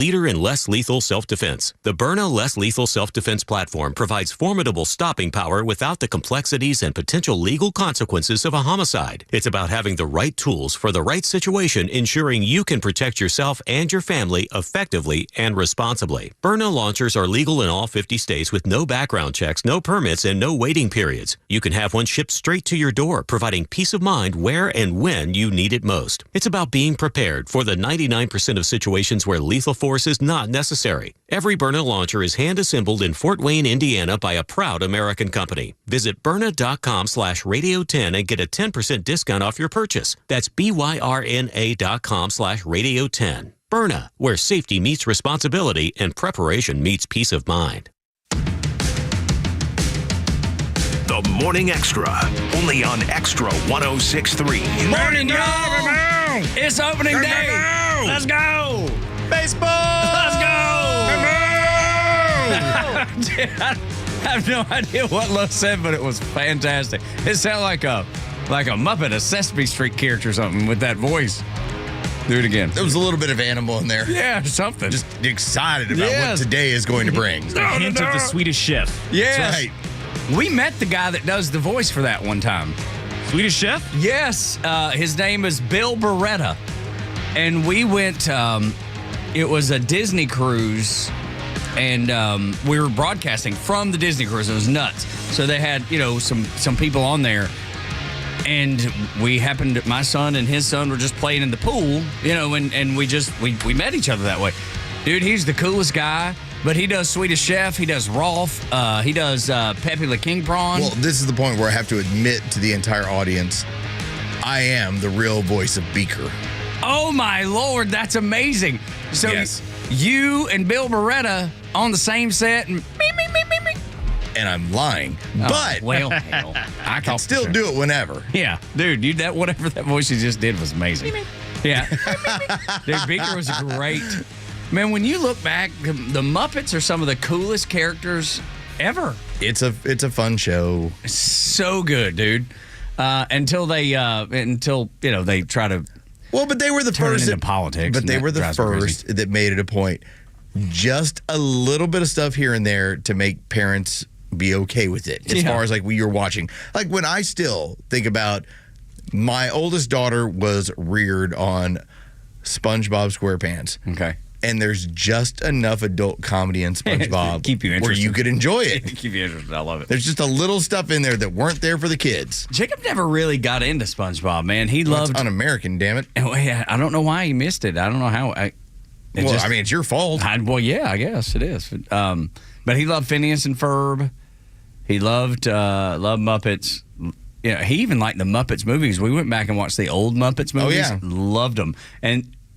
Leader in less lethal self-defense. The Byrna Less Lethal Self-Defense platform provides formidable stopping power without the complexities and potential legal consequences of a homicide. It's about having the right tools for the right situation, ensuring you can protect yourself and your family effectively and responsibly. Byrna launchers are legal in all 50 states with no background checks, no permits, and no waiting periods. You can have one shipped straight to your door, providing peace of mind where and when you need it most. It's about being prepared for the 99% of situations where lethal force is not necessary. Every Byrna launcher is hand-assembled in Fort Wayne, Indiana by a proud American company. Visit Byrna.com/radio10 and get a 10% discount off your purchase. That's BYRNA.com/radio10. Byrna, where safety meets responsibility and preparation meets peace of mind. The Morning Xtra, only on Xtra 106.3. Morning, y'all! It's opening day! Let's go! Baseball! Let's go! Dude, I have no idea what Lo said, but it was fantastic. It sounded like a Muppet, a Sesame Street character or something with that voice. Do it again. There was a little bit of animal in there. Yeah, something. Just excited about what today is going to bring. A hint of the Swedish Chef. Yes. That's right. We met the guy that does the voice for that one time. Swedish Chef? Yes. His name is Bill Beretta. And we went, it was a Disney cruise, and we were broadcasting from the Disney cruise. It was nuts. So they had, some people on there. And we happened, my son and his son were just playing in the pool, and we met each other that way. Dude, he's the coolest guy. But he does Swedish Chef. He does Rolf. He does Pepe Le King Prawn. Well, this is the point where I have to admit to the entire audience, I am the real voice of Beaker. Oh, my Lord. That's amazing. So Yes. you and Bill Beretta on the same set. And And I'm lying. Oh, but well, hell, I can still do it whenever. Yeah, dude, whatever that voice you just did was amazing. Yeah. Dude, Beaker was great. Man, when you look back, the Muppets are some of the coolest characters ever. It's a fun show. So good, dude. Until they try to. Well, but they were the turn first it into politics. But they were the first that made it a point. Just a little bit of stuff here and there to make parents be okay with it. As far as like you're watching, like when I still think about my oldest daughter was reared on SpongeBob SquarePants. Okay. And there's just enough adult comedy in SpongeBob Keep you where interested. you could enjoy it. Keep you interested. I love it. There's just a little stuff in there that weren't there for the kids. Jacob never really got into SpongeBob, man. He loved. It's un-American, damn it. Oh, yeah, I don't know why he missed it. I don't know how. It's your fault. Yeah, I guess it is. But he loved Phineas and Ferb. He loved Muppets. Yeah, he even liked the Muppets movies. We went back and watched the old Muppets movies. Oh, yeah. Loved them.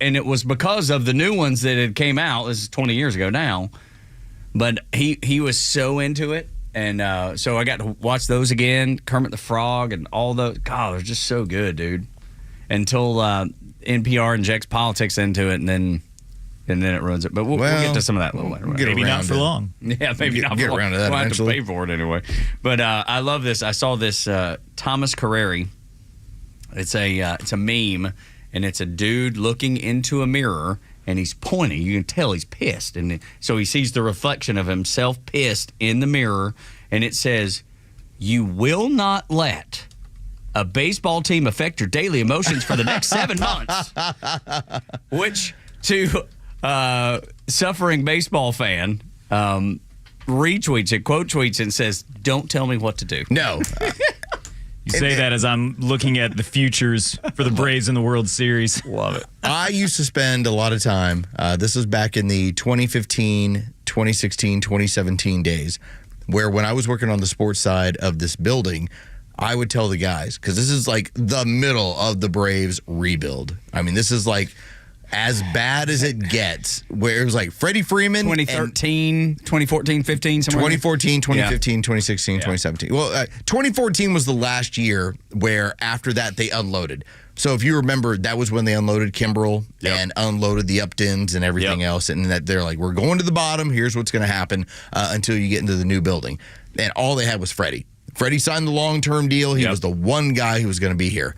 And it was because of the new ones that had came out. This is 20 years ago now. But he was so into it. And so I got to watch those again. Kermit the Frog and all those. God, they're just so good, dude. Until NPR injects politics into it, and then it ruins it. But we'll get to some of that a little later. Maybe not for long. Yeah, maybe not for long. Around to that we'll eventually. have to pay for it anyway. But I love this. I saw this Thomas Carreri. It's a meme, and it's a dude looking into a mirror, and he's pointing. You can tell he's pissed, and so he sees the reflection of himself pissed in the mirror, and it says, "You will not let a baseball team affect your daily emotions for the next 7 months," which to suffering baseball fan retweets it, quote tweets, and says, "Don't tell me what to do." No. You say that as I'm looking at the futures for the Braves in the World Series. Love it. I used to spend a lot of time, this was back in the 2015, 2016, 2017 days, where when I was working on the sports side of this building, I would tell the guys, because this is like the middle of the Braves rebuild. I mean, this is like as bad as it gets, where it was like Freddie Freeman. 2013, 2014, 15, somewhere. 2014, 2015, 2016, 2017. Well, 2014 was the last year where after that they unloaded. So if you remember, that was when they unloaded Kimbrel and unloaded the Uptons and everything else. And that they're like, we're going to the bottom. Here's what's going to happen until you get into the new building. And all they had was Freddie. Freddie signed the long-term deal. He was the one guy who was going to be here.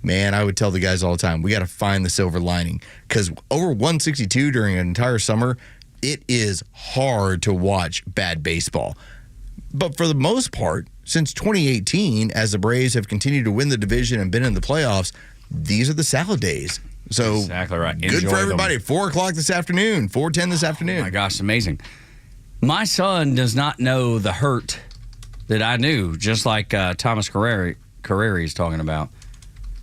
man, I would tell the guys all the time, we got to find the silver lining, because over 162 during an entire summer, it is hard to watch bad baseball. But for the most part, since 2018, as the Braves have continued to win the division and been in the playoffs, these are the salad days. So exactly right. Good Enjoy for everybody. them. 4 o'clock this afternoon, 4:10 this afternoon. Oh my gosh, amazing. My son does not know the hurt that I knew, just like Thomas Carreri is talking about.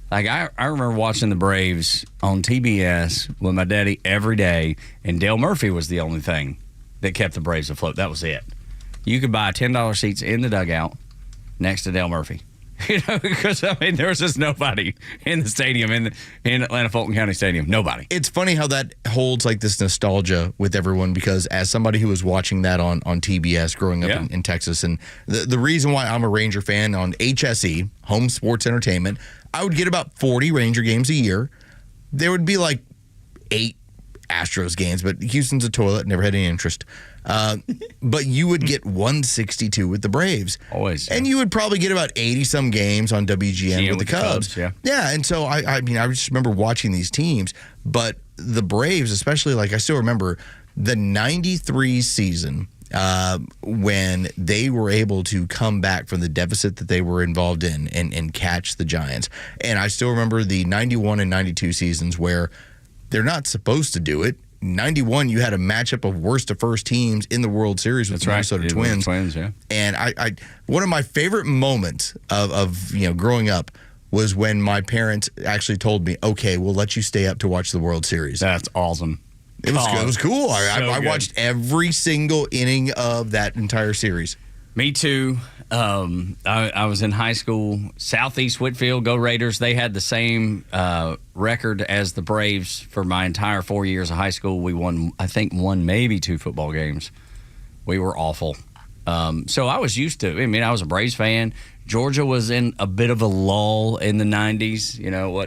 Like, I remember watching the Braves on TBS with my daddy every day, and Dale Murphy was the only thing that kept the Braves afloat. That was it. You could buy $10 seats in the dugout next to Dale Murphy. Because, I mean, there was just nobody in the stadium, in Atlanta Fulton County Stadium. Nobody. It's funny how that holds like this nostalgia with everyone, because as somebody who was watching that on TBS growing up in Texas, and the reason why I'm a Ranger fan on HSE, Home Sports Entertainment, I would get about 40 Ranger games a year. There would be like 8 Astros games, but Houston's a toilet, never had any interest. But you would get 162 with the Braves. Always. And you would probably get about 80-some games on WGN with the Cubs. Yeah, and so I mean, I just remember watching these teams, but the Braves, especially, like, I still remember the 93 season when they were able to come back from the deficit that they were involved in and catch the Giants. And I still remember the 91 and 92 seasons where they're not supposed to do it. 91, you had a matchup of worst to first teams in the World Series with the Minnesota Twins. And I one of my favorite moments of growing up was when my parents actually told me, okay, we'll let you stay up to watch the World Series. That's awesome. It was cool. I watched every single inning of that entire series. Me too. I was in high school. Southeast Whitfield, go Raiders. They had the same record as the Braves for my entire 4 years of high school. We won maybe 2 football games. We were awful. So I was used to. I mean, I was a Braves fan. Georgia was in a bit of a lull in the 90s. You know,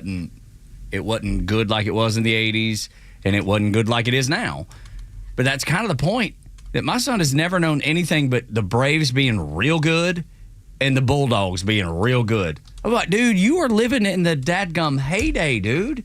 it wasn't good like it was in the 80s, and it wasn't good like it is now. But that's kind of the point. That my son has never known anything but the Braves being real good and the Bulldogs being real good. I'm like, dude, you are living in the dadgum heyday, dude.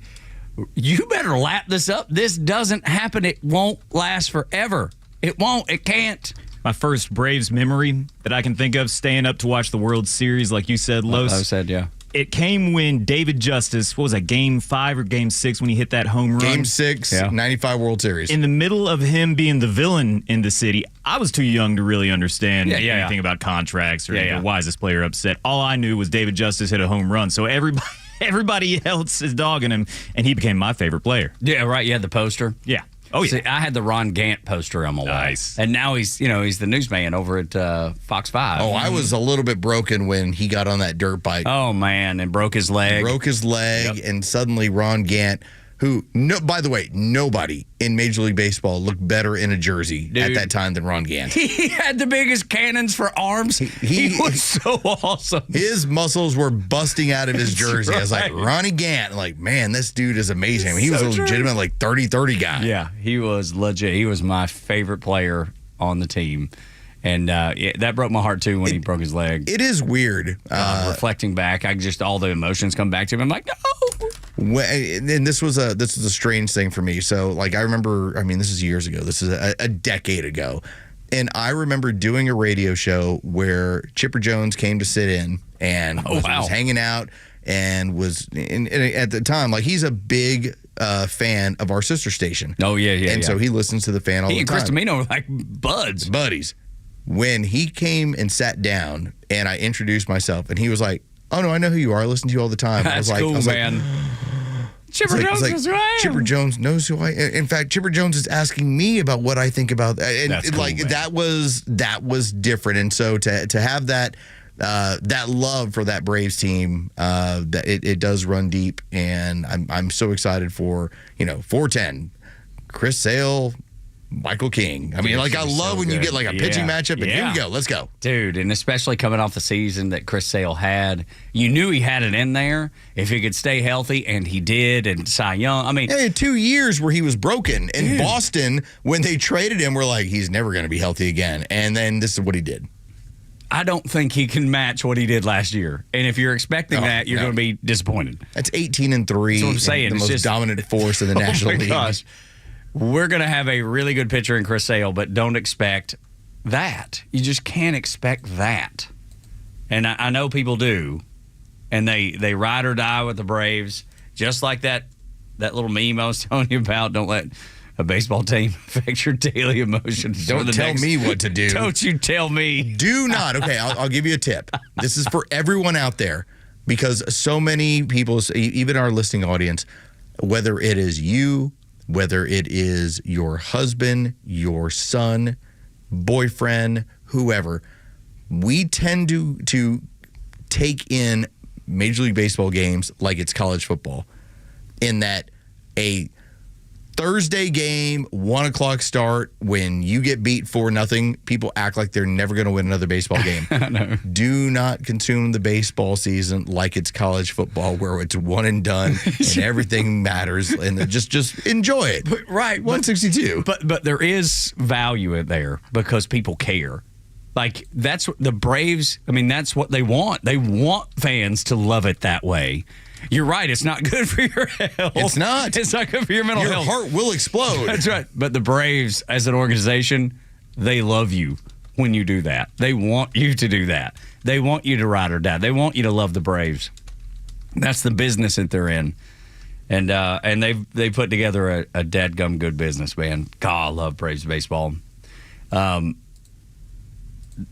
You better lap this up. This doesn't happen. It won't last forever. It won't. It can't. My first Braves memory that I can think of, staying up to watch the World Series, like you said, Los. I said, yeah. It came when David Justice, what was that, Game 5 or Game 6 when he hit that home run? Game 6, 95 World Series. In the middle of him being the villain in the city, I was too young to really understand anything about contracts or why is this player upset. All I knew was David Justice hit a home run, so everybody else is dogging him, and he became my favorite player. Yeah, right. You had the poster. Yeah. Oh, yeah. See, I had the Ron Gant poster on my wall. Nice. And now he's the newsman over at Fox 5. Oh, I was a little bit broken when he got on that dirt bike. Oh, man, and broke his leg. And suddenly Ron Gant, who, by the way, nobody in Major League Baseball looked better in a jersey at that time than Ron Gant. He had the biggest cannons for arms. He was so awesome. His muscles were busting out of his jersey. I was like, Ronnie Gant, like, man, this dude is amazing. I mean, he was a legitimate, like, 30-30 guy. Yeah, he was legit. He was my favorite player on the team. And that broke my heart, too, when he broke his leg. It is weird. Reflecting back, all the emotions come back to him. I'm like, no. And this was a strange thing for me. So, like, I remember, I mean, this is years ago. This is a decade ago. And I remember doing a radio show where Chipper Jones came to sit in and was hanging out and was, and at the time, like, he's a big fan of our sister station. Oh, yeah. And so he listens to the fan all the time. He and Chris Domino were like buddies. When he came and sat down and I introduced myself, and he was like, oh, no, I know who you are. I listen to you all the time. That's cool, man. Chipper Jones knows who I am. Chipper Jones knows who I am. In fact, Chipper Jones is asking me about what I think about that. And that's cool, man. that was different. And so to have that love for that Braves team, that it does run deep. And I'm so excited for 410, Chris Sale, Michael King. I mean, like, I love when you get like a pitching matchup, and here we go. Let's go. Dude, and especially coming off the season that Chris Sale had, you knew he had it in there if he could stay healthy, and he did, and Cy Young. I mean, he had 2 years where he was broken. In Boston, when they traded him, we're like, he's never going to be healthy again. And then this is what he did. I don't think he can match what he did last year. And if you're expecting that, you're going to be disappointed. That's 18-3. That's what I'm saying. The most dominant force in the National League. Gosh. We're going to have a really good pitcher in Chris Sale, but don't expect that. You just can't expect that. And I know people do. And they ride or die with the Braves, just like that little meme I was telling you about. Don't let a baseball team affect your daily emotions. Don't tell me what to do. Don't you tell me. Do not. Okay, I'll give you a tip. This is for everyone out there, because so many people, even our listening audience, whether it is you, whether it is your husband, your son, boyfriend, whoever, we tend to take in Major League Baseball games like it's college football, in that a Thursday game, 1 o'clock start, when you get beat 4-0, people act like they're never going to win another baseball game. No. Do not consume the baseball season like it's college football, where it's one and done and everything matters, and just enjoy it. Right. 162. But there is value in there because people care. Like, that's what the Braves, I mean, that's what they want. They want fans to love it that way. You're right. It's not good for your health. It's not. It's not good for your mental health. Your heart will explode. That's right. But the Braves, as an organization, they love you when you do that. They want you to do that. They want you to ride or die. They want you to love the Braves. That's the business that they're in. And they put together a dadgum good business, man. God, I love Braves baseball.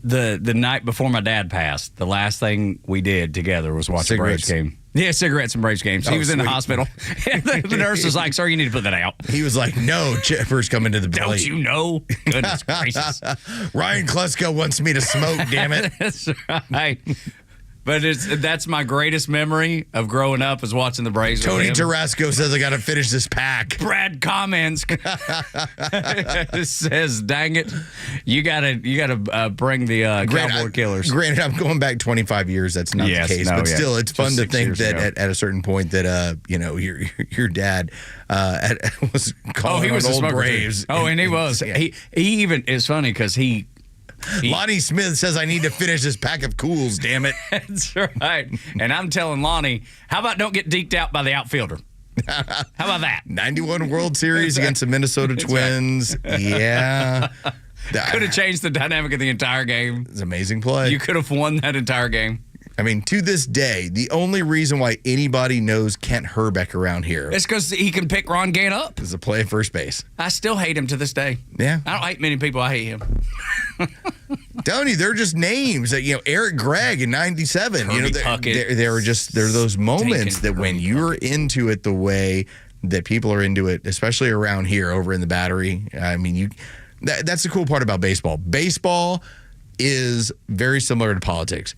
The night before my dad passed, the last thing we did together was watch a Braves game. Yeah, cigarettes and Braves games. He was in the hospital. And the nurse was like, "Sir, you need to put that out." He was like, "No, Chipper's coming to the plate." Don't you know? Goodness gracious. Ryan Klesko wants me to smoke, damn it. That's right. But that's my greatest memory of growing up, is watching the Braves. Tony Tarasco says I got to finish this pack. Brad comments says, "Dang it, you gotta bring the cowboy killers." Granted, I'm going back 25 years. That's not the case, but still, it's fun to think that at a certain point that your dad was calling on old Braves. Oh, and he was. Yeah. He even, it's funny because he. Lonnie Smith says I need to finish this pack of Cools, damn it. That's right. And I'm telling Lonnie, how about don't get deked out by the outfielder? How about that? 91 World Series against the Minnesota Twins. Right. Yeah. Could have changed the dynamic of the entire game. It's an amazing play. You could have won that entire game. I mean, to this day, the only reason why anybody knows Kent Herbeck around here is because he can pick Ron Gant up. Is a play at first base. I still hate him to this day. Yeah. I don't hate many people. I hate him. Tony, they're just names that, Eric Gregg in 97. Kirby They're those moments that when you're into it the way that people are into it, especially around here over in the Battery. I mean, that's the cool part about baseball. Baseball is very similar to politics.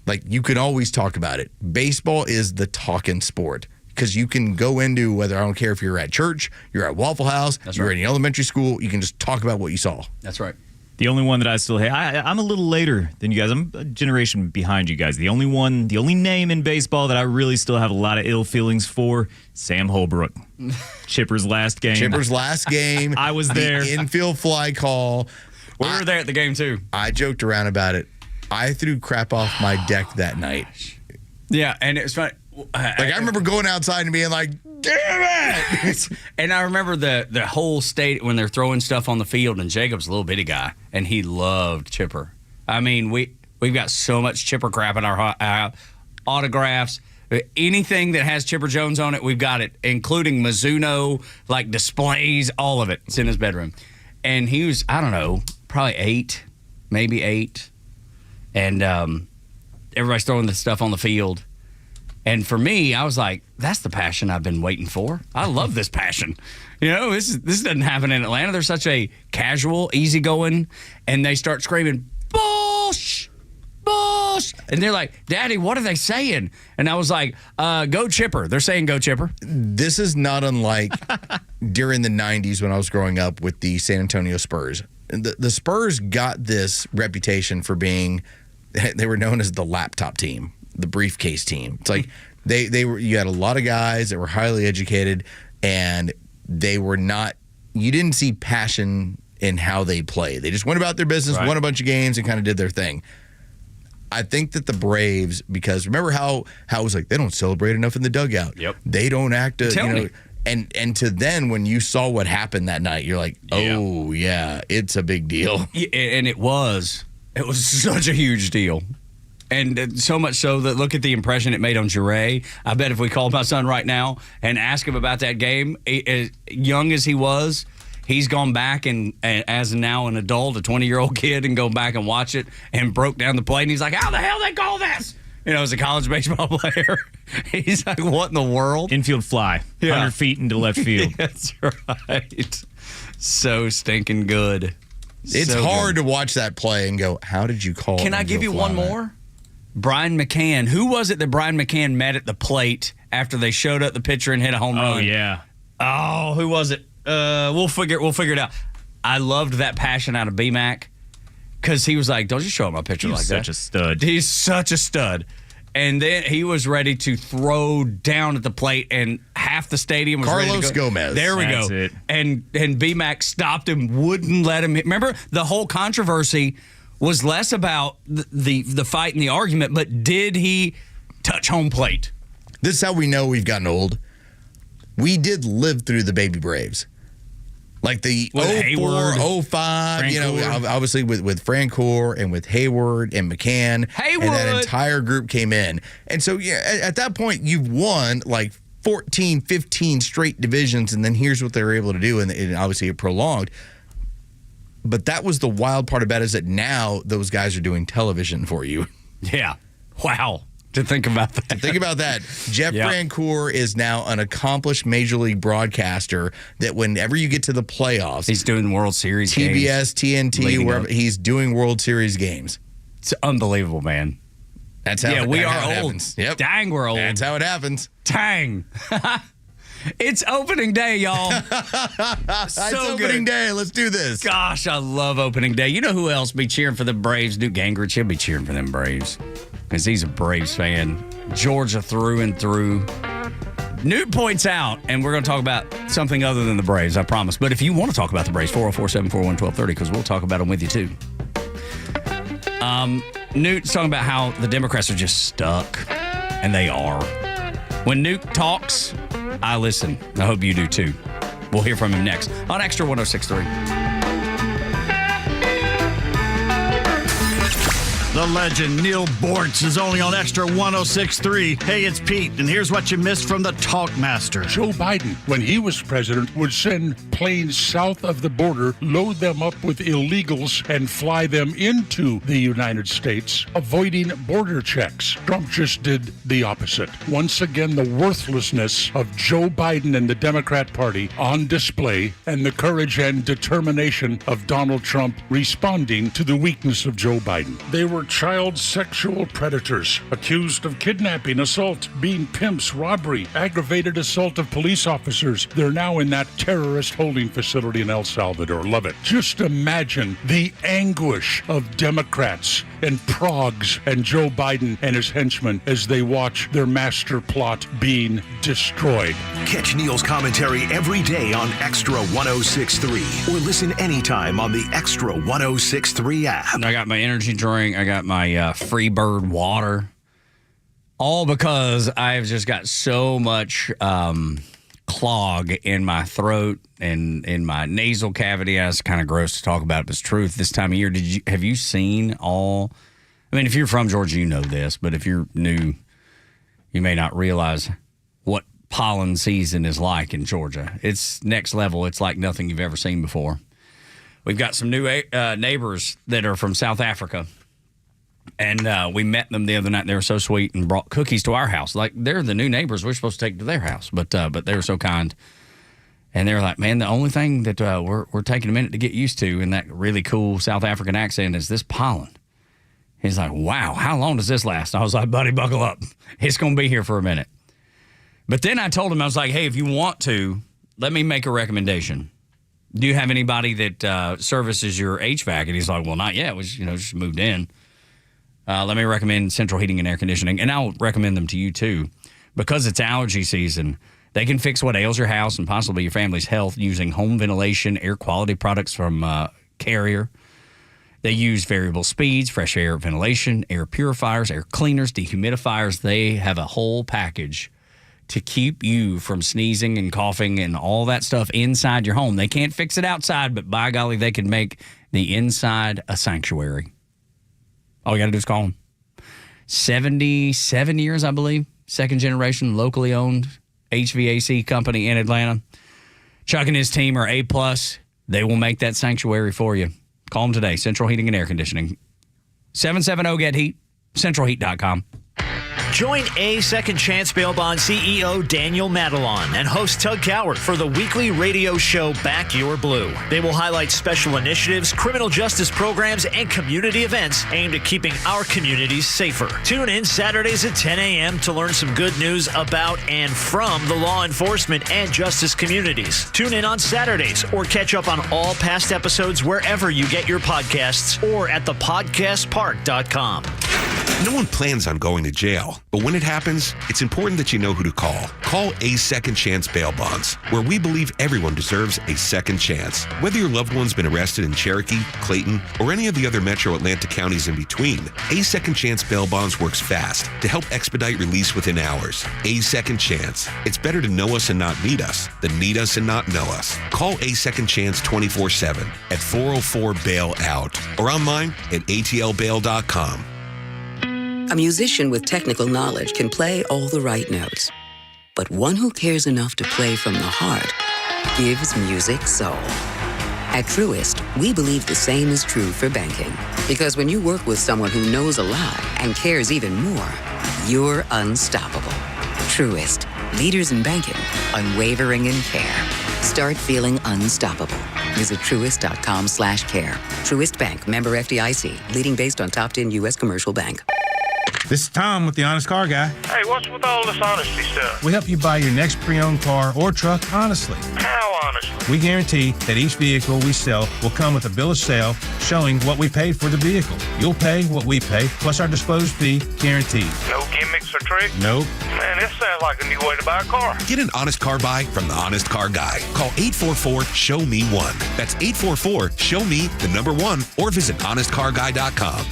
Like, you can always talk about it. Baseball is the talking sport, because you can go into, whether, I don't care if you're at church, you're at Waffle House, you're in elementary school, you can just talk about what you saw. That's right. The only one that I still hate, I'm a little later than you guys. I'm a generation behind you guys. The only name in baseball that I really still have a lot of ill feelings for, Sam Holbrook. Chipper's last game. I was there. The infield fly call. We were there at the game, too. I joked around about it. I threw crap off my deck that night. Yeah, and it was funny. I remember going outside and being like, damn it! And I remember the whole state when they're throwing stuff on the field, and Jacob's a little bitty guy, and he loved Chipper. I mean, we've got so much Chipper crap in our autographs. Anything that has Chipper Jones on it, we've got it, including Mizuno, like displays, all of it. It's in his bedroom. And he was, I don't know, probably 8, maybe 8. And everybody's throwing the stuff on the field. And for me, I was like, that's the passion I've been waiting for. I love this passion. This doesn't happen in Atlanta. They're such a casual, easygoing, and they start screaming, Bush! Bush! And they're like, Daddy, what are they saying? And I was like, go Chipper. They're saying go Chipper. This is not unlike during the 90s when I was growing up with the San Antonio Spurs. The Spurs got this reputation for being, they were known as the laptop team, the briefcase team. It's like you had a lot of guys that were highly educated, and they were not, you didn't see passion in how they played. They just went about their business, won a bunch of games, and kind of did their thing. I think that the Braves, because remember how it was like they don't celebrate enough in the dugout. Yep. They don't act. Tell me. And to then when you saw what happened that night, you're like, oh yeah, it's a big deal. Yeah, and it was such a huge deal. And so much so that look at the impression it made on Jure. I bet if we called my son right now and asked him about that game, as young as he was, he's gone back and as now an adult, a 20-year-old kid, and go back and watch it and broke down the play. And he's like, how the hell they call this? As a college baseball player, he's like, what in the world? Infield fly, 100 feet into left field. That's right. So stinking good. It's hard to watch that play and go, how did you call it? Can I give you one more? Brian McCann. Who was it that Brian McCann met at the plate after they showed up the pitcher and hit a home run? Oh, yeah. Oh, who was it? We'll figure it out. I loved that passion out of B-Mac because he was like, don't you show up my pitcher like that. He's such a stud. He's such a stud. And then he was ready to throw down at the plate, and half the stadium was ready to go. Carlos Gomez. There we That's go. it. And B-Mac stopped him, wouldn't let him hit. Remember, the whole controversy was less about the fight and the argument, but did he touch home plate? This is how we know we've gotten old. We did live through the baby Braves. Like the With 04, Hayward, 05, Francoeur. obviously with Francoeur and with Hayward and McCann. Hayward! And that entire group came in. And so, at that point, you've won like 14, 15 straight divisions, and then here's what they were able to do, and obviously it prolonged. But that was the wild part about it, is that now those guys are doing television for you. Yeah. Wow. To think about that. Think about that. Jeff Francoeur is now an accomplished Major League broadcaster that whenever you get to the playoffs, He's doing World Series TBS, games. TNT, wherever, he's doing World Series games. It's unbelievable, man. That's how we that's are how it old. happens. Yep. Dang, we're old. That's how it happens. Dang. It's opening day, y'all. It's opening day. Let's do this. Gosh, I love opening day. You know who else be cheering for the Braves? Newt Gingrich. He'll be cheering for them Braves because he's a Braves fan. Georgia through and through. Newt points out, and we're going to talk about something other than the Braves, I promise. But if you want to talk about the Braves, 404-741-1230, because we'll talk about them with you, too. Newt's talking about how the Democrats are just stuck, and they are. When Newt talks, I listen. I hope you do, too. We'll hear from him next on Extra 106.3. The legend Neil Bortz is only on Extra 106.3. Hey, it's Pete, and here's what you missed from the Talkmaster. Joe Biden, when he was president, would send planes south of the border, load them up with illegals, and fly them into the United States, avoiding border checks. Trump just did the opposite. Once again, the worthlessness of Joe Biden and the Democrat Party on display, and the courage and determination of Donald Trump responding to the weakness of Joe Biden. They were child sexual predators, accused of kidnapping, assault, being pimps, robbery, aggravated assault of police officers. They're now in that terrorist holding facility in El Salvador. Love it. Just imagine the anguish of Democrats and progs and Joe Biden and his henchmen as they watch their master plot being destroyed. Catch Neil's commentary every day on Extra 106.3 or listen anytime on the Extra 106.3 app. I got my energy drink. I got my Free Bird water. All because I've just got so much clog in my throat and in my nasal cavity. It's kind of gross to talk about, but it's truth. This time of year, have you seen all? I mean, if you're from Georgia, you know this, but if you're new, you may not realize what pollen season is like in Georgia. It's next level. It's like nothing you've ever seen before. We've got some new neighbors that are from South Africa. And we met them the other night. They were so sweet and brought cookies to our house. Like, they're the new neighbors we're supposed to take to their house. But they were so kind. And they were like, man, the only thing that we're taking a minute to get used to in that really cool South African accent is this pollen. He's like, wow, how long does this last? I was like, buddy, buckle up. It's going to be here for a minute. But then I told him, I was like, hey, if you want to, let me make a recommendation. Do you have anybody that services your HVAC? And he's like, well, not yet. We just moved in. Let me recommend Central Heating and Air Conditioning, and I'll recommend them to you too. Because it's allergy season, they can fix what ails your house and possibly your family's health using home ventilation, air quality products from Carrier. They use variable speeds, fresh air ventilation, air purifiers, air cleaners, dehumidifiers. They have a whole package to keep you from sneezing and coughing and all that stuff inside your home. They can't fix it outside, but by golly, they can make the inside a sanctuary. All you got to do is call them. 77 years, I believe. Second generation, locally owned HVAC company in Atlanta. Chuck and his team are A+. They will make that sanctuary for you. Call them today. Central Heating and Air Conditioning. 770-GET-HEAT. CentralHeat.com. Join A Second Chance Bail Bond CEO Daniel Madelon and host Tug Coward for the weekly radio show Back Your Blue. They will highlight special initiatives, criminal justice programs, and community events aimed at keeping our communities safer. Tune in Saturdays at 10 a.m. to learn some good news about and from the law enforcement and justice communities. Tune in on Saturdays or catch up on all past episodes wherever you get your podcasts or at thepodcastpark.com. No one plans on going to jail, but when it happens, it's important that you know who to call. Call A Second Chance Bail Bonds, where we believe everyone deserves a second chance. Whether your loved one's been arrested in Cherokee, Clayton, or any of the other metro Atlanta counties in between, A Second Chance Bail Bonds works fast to help expedite release within hours. A Second Chance. It's better to know us and not need us than need us and not know us. Call A Second Chance 24/7 at 404-BAIL-OUT or online at atlbail.com. A musician with technical knowledge can play all the right notes. But one who cares enough to play from the heart gives music soul. At Truist, we believe the same is true for banking. Because when you work with someone who knows a lot and cares even more, you're unstoppable. Truist, leaders in banking, unwavering in care. Start feeling unstoppable. Visit truist.com/care. Truist Bank, member FDIC, leading based on top 10 U.S. commercial bank. This is Tom with the Honest Car Guy. Hey, what's with all this honesty stuff? We help you buy your next pre-owned car or truck honestly. How honestly? We guarantee that each vehicle we sell will come with a bill of sale showing what we paid for the vehicle. You'll pay what we pay, plus our disclosed fee guaranteed. No gimmicks or tricks? Nope. Man, this sounds like a new way to buy a car. Get an honest car buy from the Honest Car Guy. Call 844-SHOW-ME-1. That's 844-SHOW-ME-1 or visit honestcarguy.com.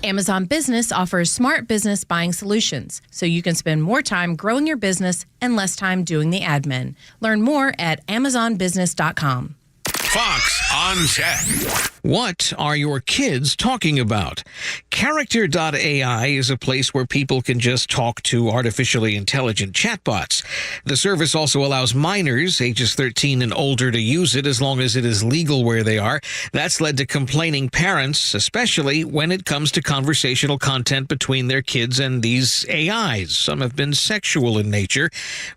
Amazon Business offers smart business buying solutions, so you can spend more time growing your business and less time doing the admin. Learn more at amazonbusiness.com. Fox on Tech. What are your kids talking about? Character.ai is a place where people can just talk to artificially intelligent chatbots. The service also allows minors, ages 13 and older, to use it as long as it is legal where they are. That's led to complaining parents, especially when it comes to conversational content between their kids and these AIs. Some have been sexual in nature.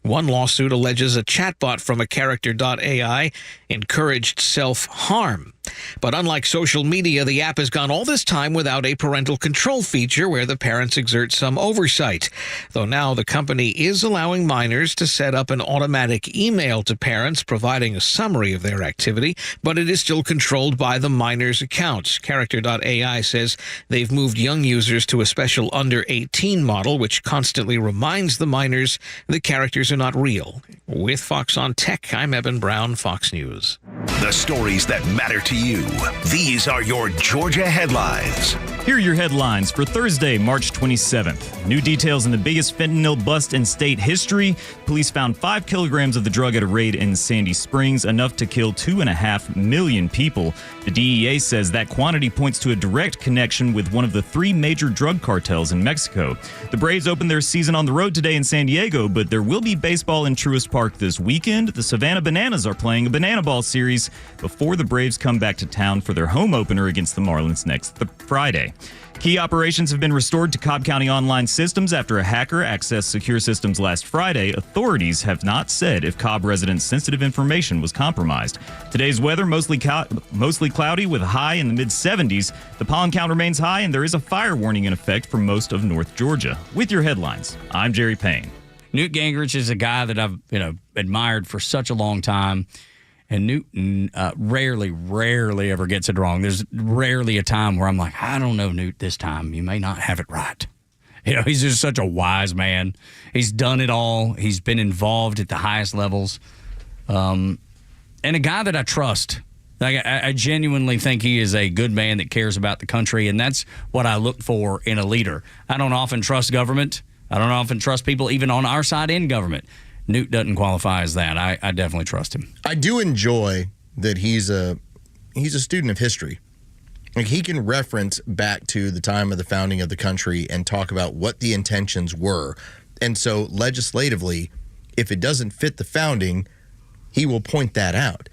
One lawsuit alleges a chatbot from a Character.ai encouraged self-harm. But unlike social media, the app has gone all this time without a parental control feature where the parents exert some oversight. Though now the company is allowing minors to set up an automatic email to parents providing a summary of their activity, but it is still controlled by the minor's accounts. Character.ai says they've moved young users to a special under 18 model, which constantly reminds the minors the characters are not real. With Fox on Tech, I'm Eben Brown, Fox News. The stories that matter to you. These are your Georgia headlines. Here are your headlines for Thursday, March 27th. New details in the biggest fentanyl bust in state history. Police found 5 kilograms of the drug at a raid in Sandy Springs, enough to kill 2.5 million people. The DEA says that quantity points to a direct connection with one of the 3 major drug cartels in Mexico. The Braves opened their season on the road today in San Diego, but there will be baseball in Truist Park this weekend. The Savannah Bananas are playing a Banana Ball series before the Braves come back to town for their home opener against the Marlins next Friday. Key operations have been restored to Cobb County online systems after a hacker accessed secure systems last Friday. Authorities have not said if Cobb residents' sensitive information was compromised. Today's weather, mostly cloudy with a high in the mid-70s. The pollen count remains high, and there is a fire warning in effect for most of North Georgia. With your headlines, I'm Jerry Payne. Newt Gingrich is a guy that I've admired for such a long time. And Newt rarely ever gets it wrong. There's rarely a time where I'm like, I don't know, Newt, this time. You may not have it right. He's just such a wise man. He's done it all. He's been involved at the highest levels. And a guy that I trust Like, I genuinely think he is a good man that cares about the country, and that's what I look for in a leader. I don't often trust government. I don't often trust people even on our side in government. Newt doesn't qualify as that. I definitely trust him. I do enjoy that he's a student of history. Like, he can reference back to the time of the founding of the country and talk about what the intentions were. And so legislatively, if it doesn't fit the founding, he will point that out.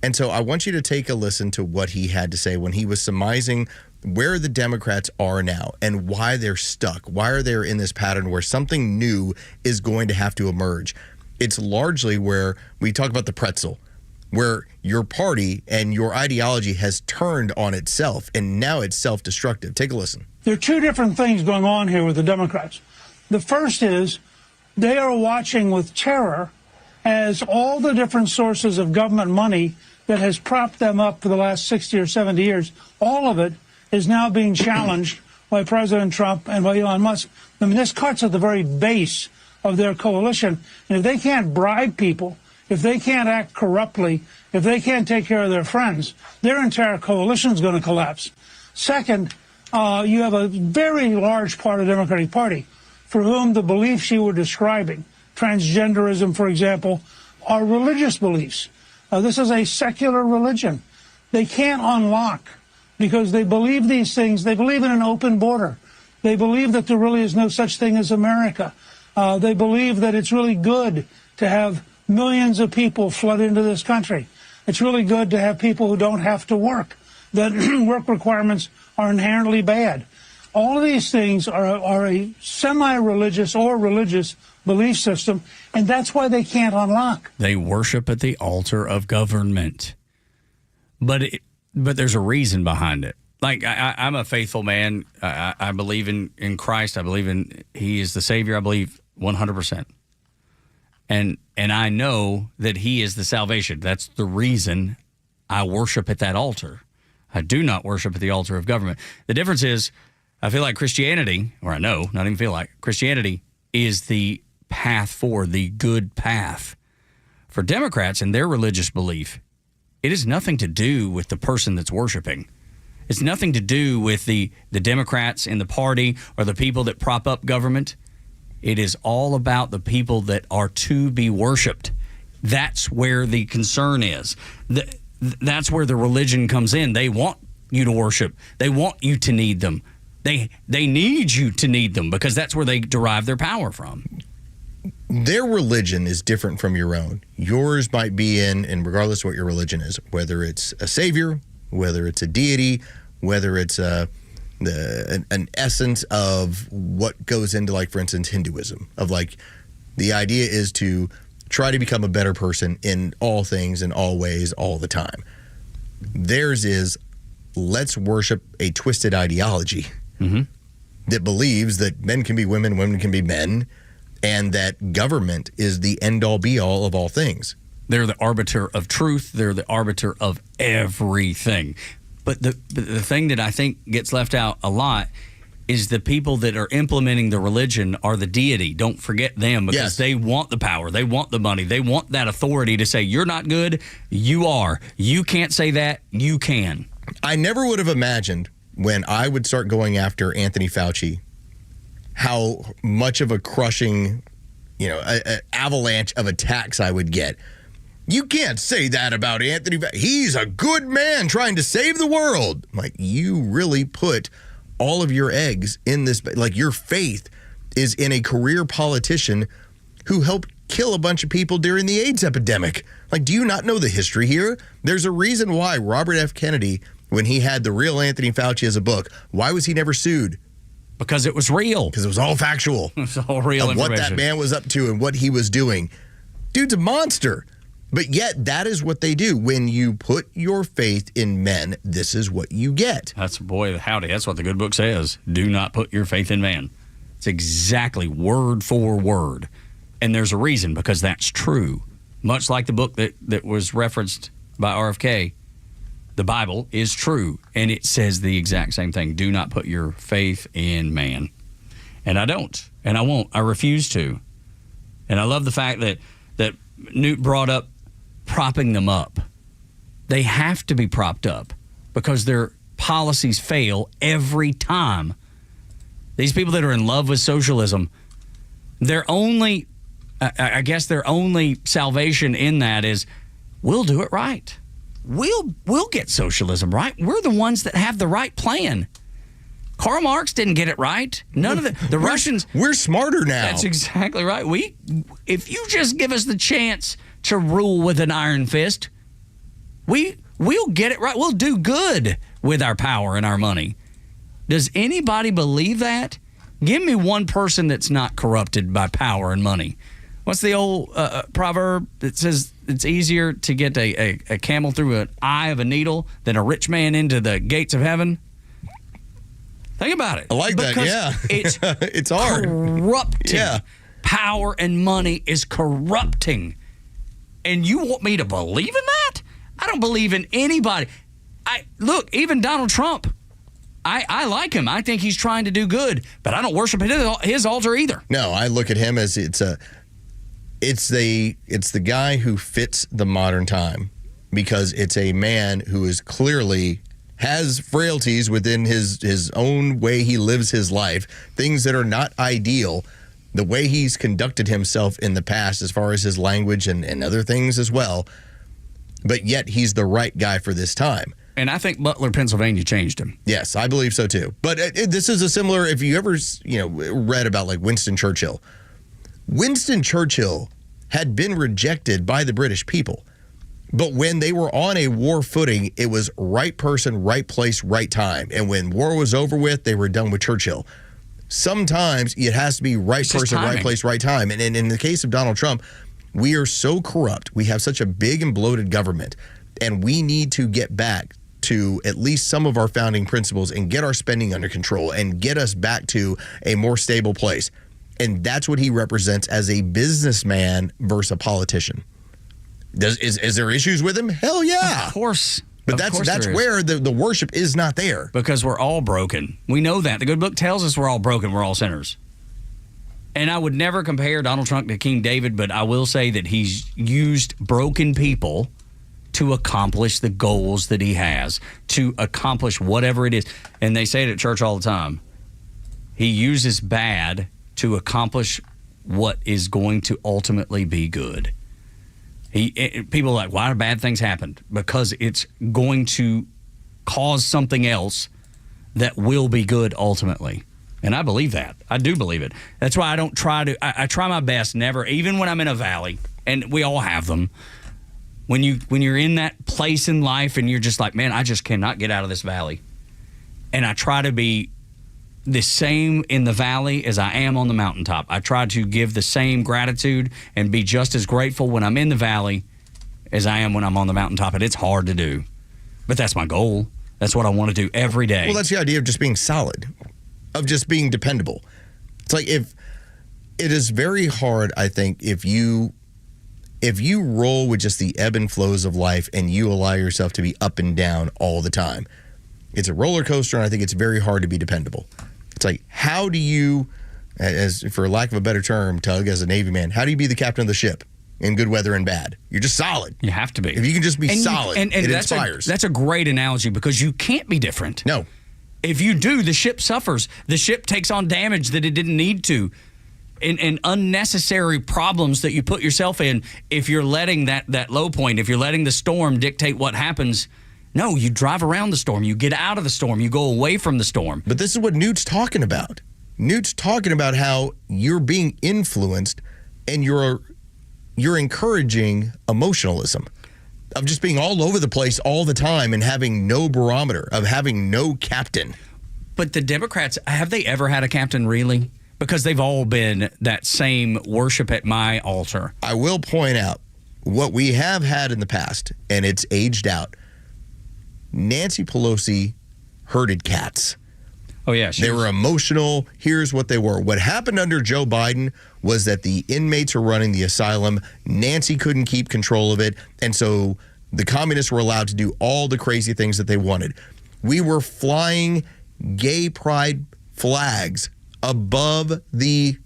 And so I want you to take a listen to what he had to say when he was surmising where the Democrats are now and why they're stuck. Why are they in this pattern where something new is going to have to emerge? It's largely where we talk about the pretzel, where your party and your ideology has turned on itself, and now it's self-destructive. Take a listen. There are two different things going on here with the Democrats. The first is they are watching with terror as all the different sources of government money that has propped them up for the last 60 or 70 years, all of it is now being challenged by President Trump and by Elon Musk. I mean, this cuts at the very base of their coalition. And if they can't bribe people, if they can't act corruptly, if they can't take care of their friends, their entire coalition is going to collapse. Second, you have a very large part of the Democratic Party for whom the beliefs you were describing, transgenderism, for example, are religious beliefs. This is a secular religion. They can't unlock because they believe these things. They believe in an open border. They believe that there really is no such thing as America. They believe that it's really good to have millions of people flood into this country. It's really good to have people who don't have to work, that work requirements are inherently bad. All of these things are a semi-religious or religious belief system, and that's why they can't unlock. They worship at the altar of government. But there's a reason behind it. Like, I'm a faithful man. I believe in Christ. I believe he is the Savior. I believe 100%. And I know that he is the salvation. That's the reason I worship at that altar. I do not worship at the altar of government. The difference is, I feel like Christianity, or I know, not even feel like, Christianity is the path forward, the good path. For Democrats and their religious belief, it has nothing to do with the person that's worshiping. It's nothing to do with the Democrats in the party or the people that prop up government. It is all about the people that are to be worshiped. That's where the concern is. That's where the religion comes in. They want you to worship. They want you to need them. They need you to need them because that's where they derive their power from. Their religion is different from your own. Yours might be and regardless of what your religion is, whether it's a savior, whether it's a deity, whether it's an essence of what goes into, like, for instance, Hinduism, of like the idea is to try to become a better person in all things, in all ways, all the time. Theirs is, let's worship a twisted ideology that believes that men can be women, women can be men, and that government is the end-all, be-all of all things. They're the arbiter of truth. They're the arbiter of everything. But the thing that I think gets left out a lot is the people that are implementing the religion are the deity. Don't forget them because they want the power. They want the money. They want that authority to say, you're not good, you are. You can't say that, you can. I never would have imagined when I would start going after Anthony Fauci how much of a crushing, avalanche of attacks I would get. You can't say that about Anthony. He's a good man trying to save the world. Like, you really put all of your eggs in this. Like, your faith is in a career politician who helped kill a bunch of people during the AIDS epidemic. Like, do you not know the history here? There's a reason why Robert F. Kennedy, when he had The Real Anthony Fauci as a book, why was he never sued? Because it was real. Because it was all factual. It was all real of information. What that man was up to and what he was doing. Dude's a monster. But yet, that is what they do. When you put your faith in men, this is what you get. That's, boy, howdy. That's what the good book says. Do not put your faith in man. It's exactly word for word. And there's a reason, because that's true. Much like the book that was referenced by RFK, the Bible is true. And it says the exact same thing. Do not put your faith in man. And I don't. And I won't. I refuse to. And I love the fact that Newt brought up propping them up. They have to be propped up because their policies fail every time. These people that are in love with socialism, their only salvation in that is, we'll do it right. We'll get socialism right. We're the ones that have the right plan. Karl Marx didn't get it right. None of the Russians. We're smarter now. That's exactly right. If you just give us the chance to rule with an iron fist, we'll get it right. We'll do good with our power and our money. Does anybody believe that? Give me one person that's not corrupted by power and money. What's the old proverb that says it's easier to get a camel through an eye of a needle than a rich man into the gates of heaven? Think about it. I like that, yeah. It's hard. Corrupting. Yeah. Power and money is corrupting. And you want me to believe in that? I don't believe in anybody. Look, even Donald Trump, I like him. I think he's trying to do good, but I don't worship his altar either. No, I look at him as it's the guy who fits the modern time, because it's a man who is clearly has frailties within his own way he lives his life, things that are not ideal, the way he's conducted himself in the past as far as his language and other things as well, but yet he's the right guy for this time. And I think Butler, Pennsylvania changed him. Yes, I believe so too. But this is a similar, if you ever read about like Winston Churchill. Winston Churchill had been rejected by the British people. But when they were on a war footing, it was right person, right place, right time. And when war was over with, they were done with Churchill. Sometimes it has to be right person, right place, right time. And in the case of Donald Trump, we are so corrupt. We have such a big and bloated government. And we need to get back to at least some of our founding principles and get our spending under control and get us back to a more stable place. And that's what he represents as a businessman versus a politician. Is there issues with him? Hell yeah. Of course. But that's where the worship is not there. Because we're all broken. We know that. The good book tells us we're all broken. We're all sinners. And I would never compare Donald Trump to King David, but I will say that he's used broken people to accomplish the goals that he has, to accomplish whatever it is. And they say it at church all the time. He uses bad to accomplish what is going to ultimately be good. People are like, why do bad things happen? Because it's going to cause something else that will be good ultimately. And I believe that. I do believe it. That's why I don't try to, I try my best never, even when I'm in a valley, and we all have them, when you're in that place in life and you're just like, man, I just cannot get out of this valley. And I try to be the same in the valley as I am on the mountaintop. I try to give the same gratitude and be just as grateful when I'm in the valley as I am when I'm on the mountaintop. And it's hard to do. But that's my goal. That's what I want to do every day. Well, that's the idea of just being solid, of just being dependable. It's like it is very hard, I think, if you roll with just the ebb and flows of life and you allow yourself to be up and down all the time. It's a roller coaster, and I think it's very hard to be dependable. It's like, how do you, as for lack of a better term, Tug, as a Navy man, how do you be the captain of the ship in good weather and bad? You're just solid. You have to be. If you can just be solid, it inspires. That's a great analogy because you can't be different. No. If you do, the ship suffers. The ship takes on damage that it didn't need to. And unnecessary problems that you put yourself in if you're letting that low point, if you're letting the storm dictate what happens. No, you drive around the storm. You get out of the storm. You go away from the storm. But this is what Newt's talking about. Newt's talking about how you're being influenced and you're encouraging emotionalism, of just being all over the place all the time and having no barometer, of having no captain. But the Democrats, have they ever had a captain really? Because they've all been that same worship at my altar. I will point out what we have had in the past, and it's aged out. Nancy Pelosi herded cats. Oh, yeah. They were emotional. Here's what they were. What happened under Joe Biden was that the inmates were running the asylum. Nancy couldn't keep control of it. And so the communists were allowed to do all the crazy things that they wanted. We were flying gay pride flags above the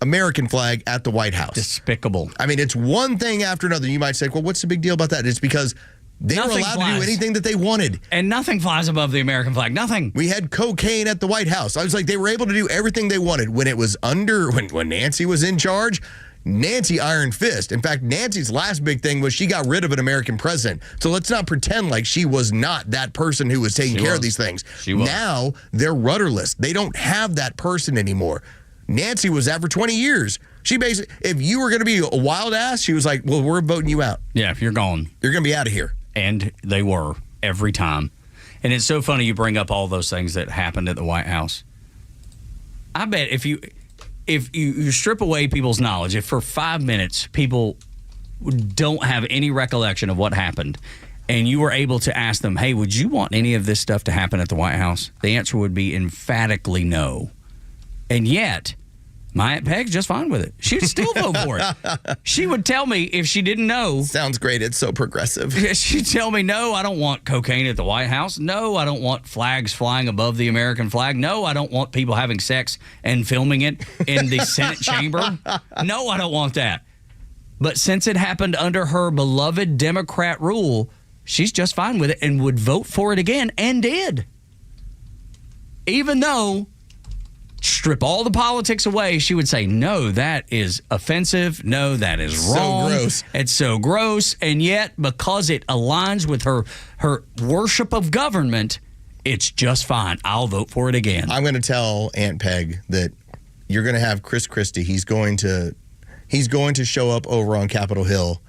American flag at the White House. Despicable. I mean, it's one thing after another. You might say, well, what's the big deal about that? It's because They were allowed to do anything that they wanted. And nothing flies above the American flag. Nothing. We had cocaine at the White House. I was like, they were able to do everything they wanted. When it was when Nancy was in charge, Nancy iron fist. In fact, Nancy's last big thing was she got rid of an American president. So let's not pretend like she was not that person who was taking care of these things. She was. Now they're rudderless. They don't have that person anymore. Nancy was that for 20 years. She basically, if you were going to be a wild ass, she was like, well, we're voting you out. Yeah, if you're gone. You're going to be out of here. And they were every time. And it's so funny you bring up all those things that happened at the White House. I bet if you strip away people's knowledge, if for 5 minutes people don't have any recollection of what happened, and you were able to ask them, hey, would you want any of this stuff to happen at the White House? The answer would be emphatically no. And yet, my Aunt Peg's just fine with it. She'd still vote for it. She would tell me if she didn't know. Sounds great. It's so progressive. She'd tell me, no, I don't want cocaine at the White House. No, I don't want flags flying above the American flag. No, I don't want people having sex and filming it in the Senate chamber. No, I don't want that. But since it happened under her beloved Democrat rule, she's just fine with it and would vote for it again, and did. Even though, strip all the politics away, she would say, no, that is offensive. No, that is wrong. So gross. It's so gross. And yet, because it aligns with her worship of government, it's just fine. I'll vote for it again. I'm going to tell Aunt Peg that you're going to have Chris Christie. He's going to show up over on Capitol Hill,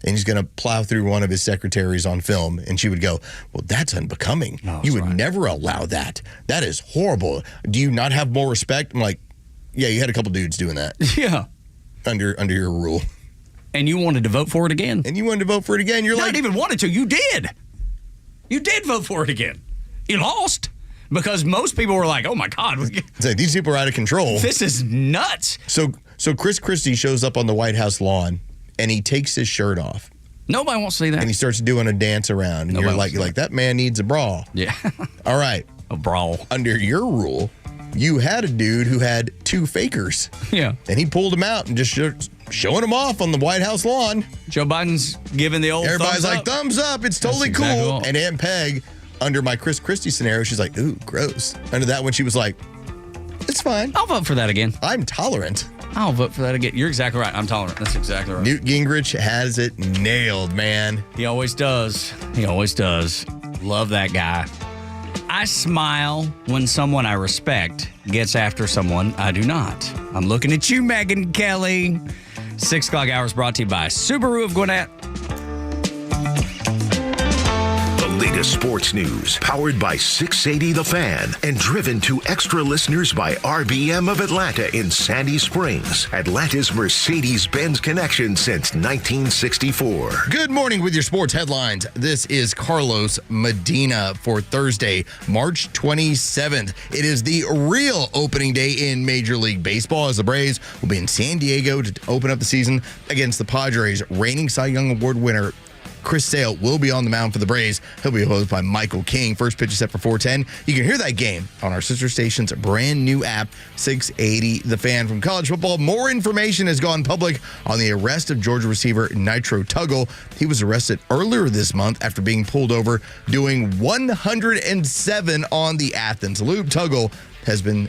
and he's going to plow through one of his secretaries on film. And she would go, well, that's unbecoming. You would never allow that. That is horrible. Do you not have more respect? I'm like, yeah, you had a couple dudes doing that. Yeah. Under your rule. And you wanted to vote for it again. You're not even wanted to. You did. You did vote for it again. You lost. Because most people were like, oh, my God. These people are out of control. This is nuts. So Chris Christie shows up on the White House lawn, and he takes his shirt off. Nobody wants to see that. And he starts doing a dance around. And you're like, that man needs a bra. Yeah. All right. A bra. Under your rule, you had a dude who had two fakers. Yeah. And he pulled them out and just showing them off on the White House lawn. Joe Biden's giving the old Everybody's thumbs like, up. thumbs up. It's totally That's cool. exactly right. And Aunt Peg, under my Chris Christie scenario, she's like, ooh, gross. Under that one, she was like, it's fine. I'll vote for that again. I'm tolerant. I'll vote for that again. You're exactly right. I'm tolerant. That's exactly right. Newt Gingrich has it nailed, man. He always does. He always does. Love that guy. I smile when someone I respect gets after someone I do not. I'm looking at you, Megyn Kelly. 6 o'clock hours brought to you by Subaru of Gwinnett. Latest sports news, powered by 680 The Fan, and driven to extra listeners by RBM of Atlanta in Sandy Springs, Atlanta's Mercedes-Benz connection since 1964. Good morning with your sports headlines. This is Carlos Medina for Thursday, March 27th. It is the real opening day in Major League Baseball, as the Braves will be in San Diego to open up the season against the Padres. Reigning Cy Young Award winner Chris Sale will be on the mound for the Braves. He'll be hosted by Michael King. First pitch is set for 4:10. You can hear that game on our sister station's brand new app, 680 The Fan. From college football, more information has gone public on the arrest of Georgia receiver Nitro Tuggle. He was arrested earlier this month after being pulled over doing 107 on the Athens Loop. Tuggle has been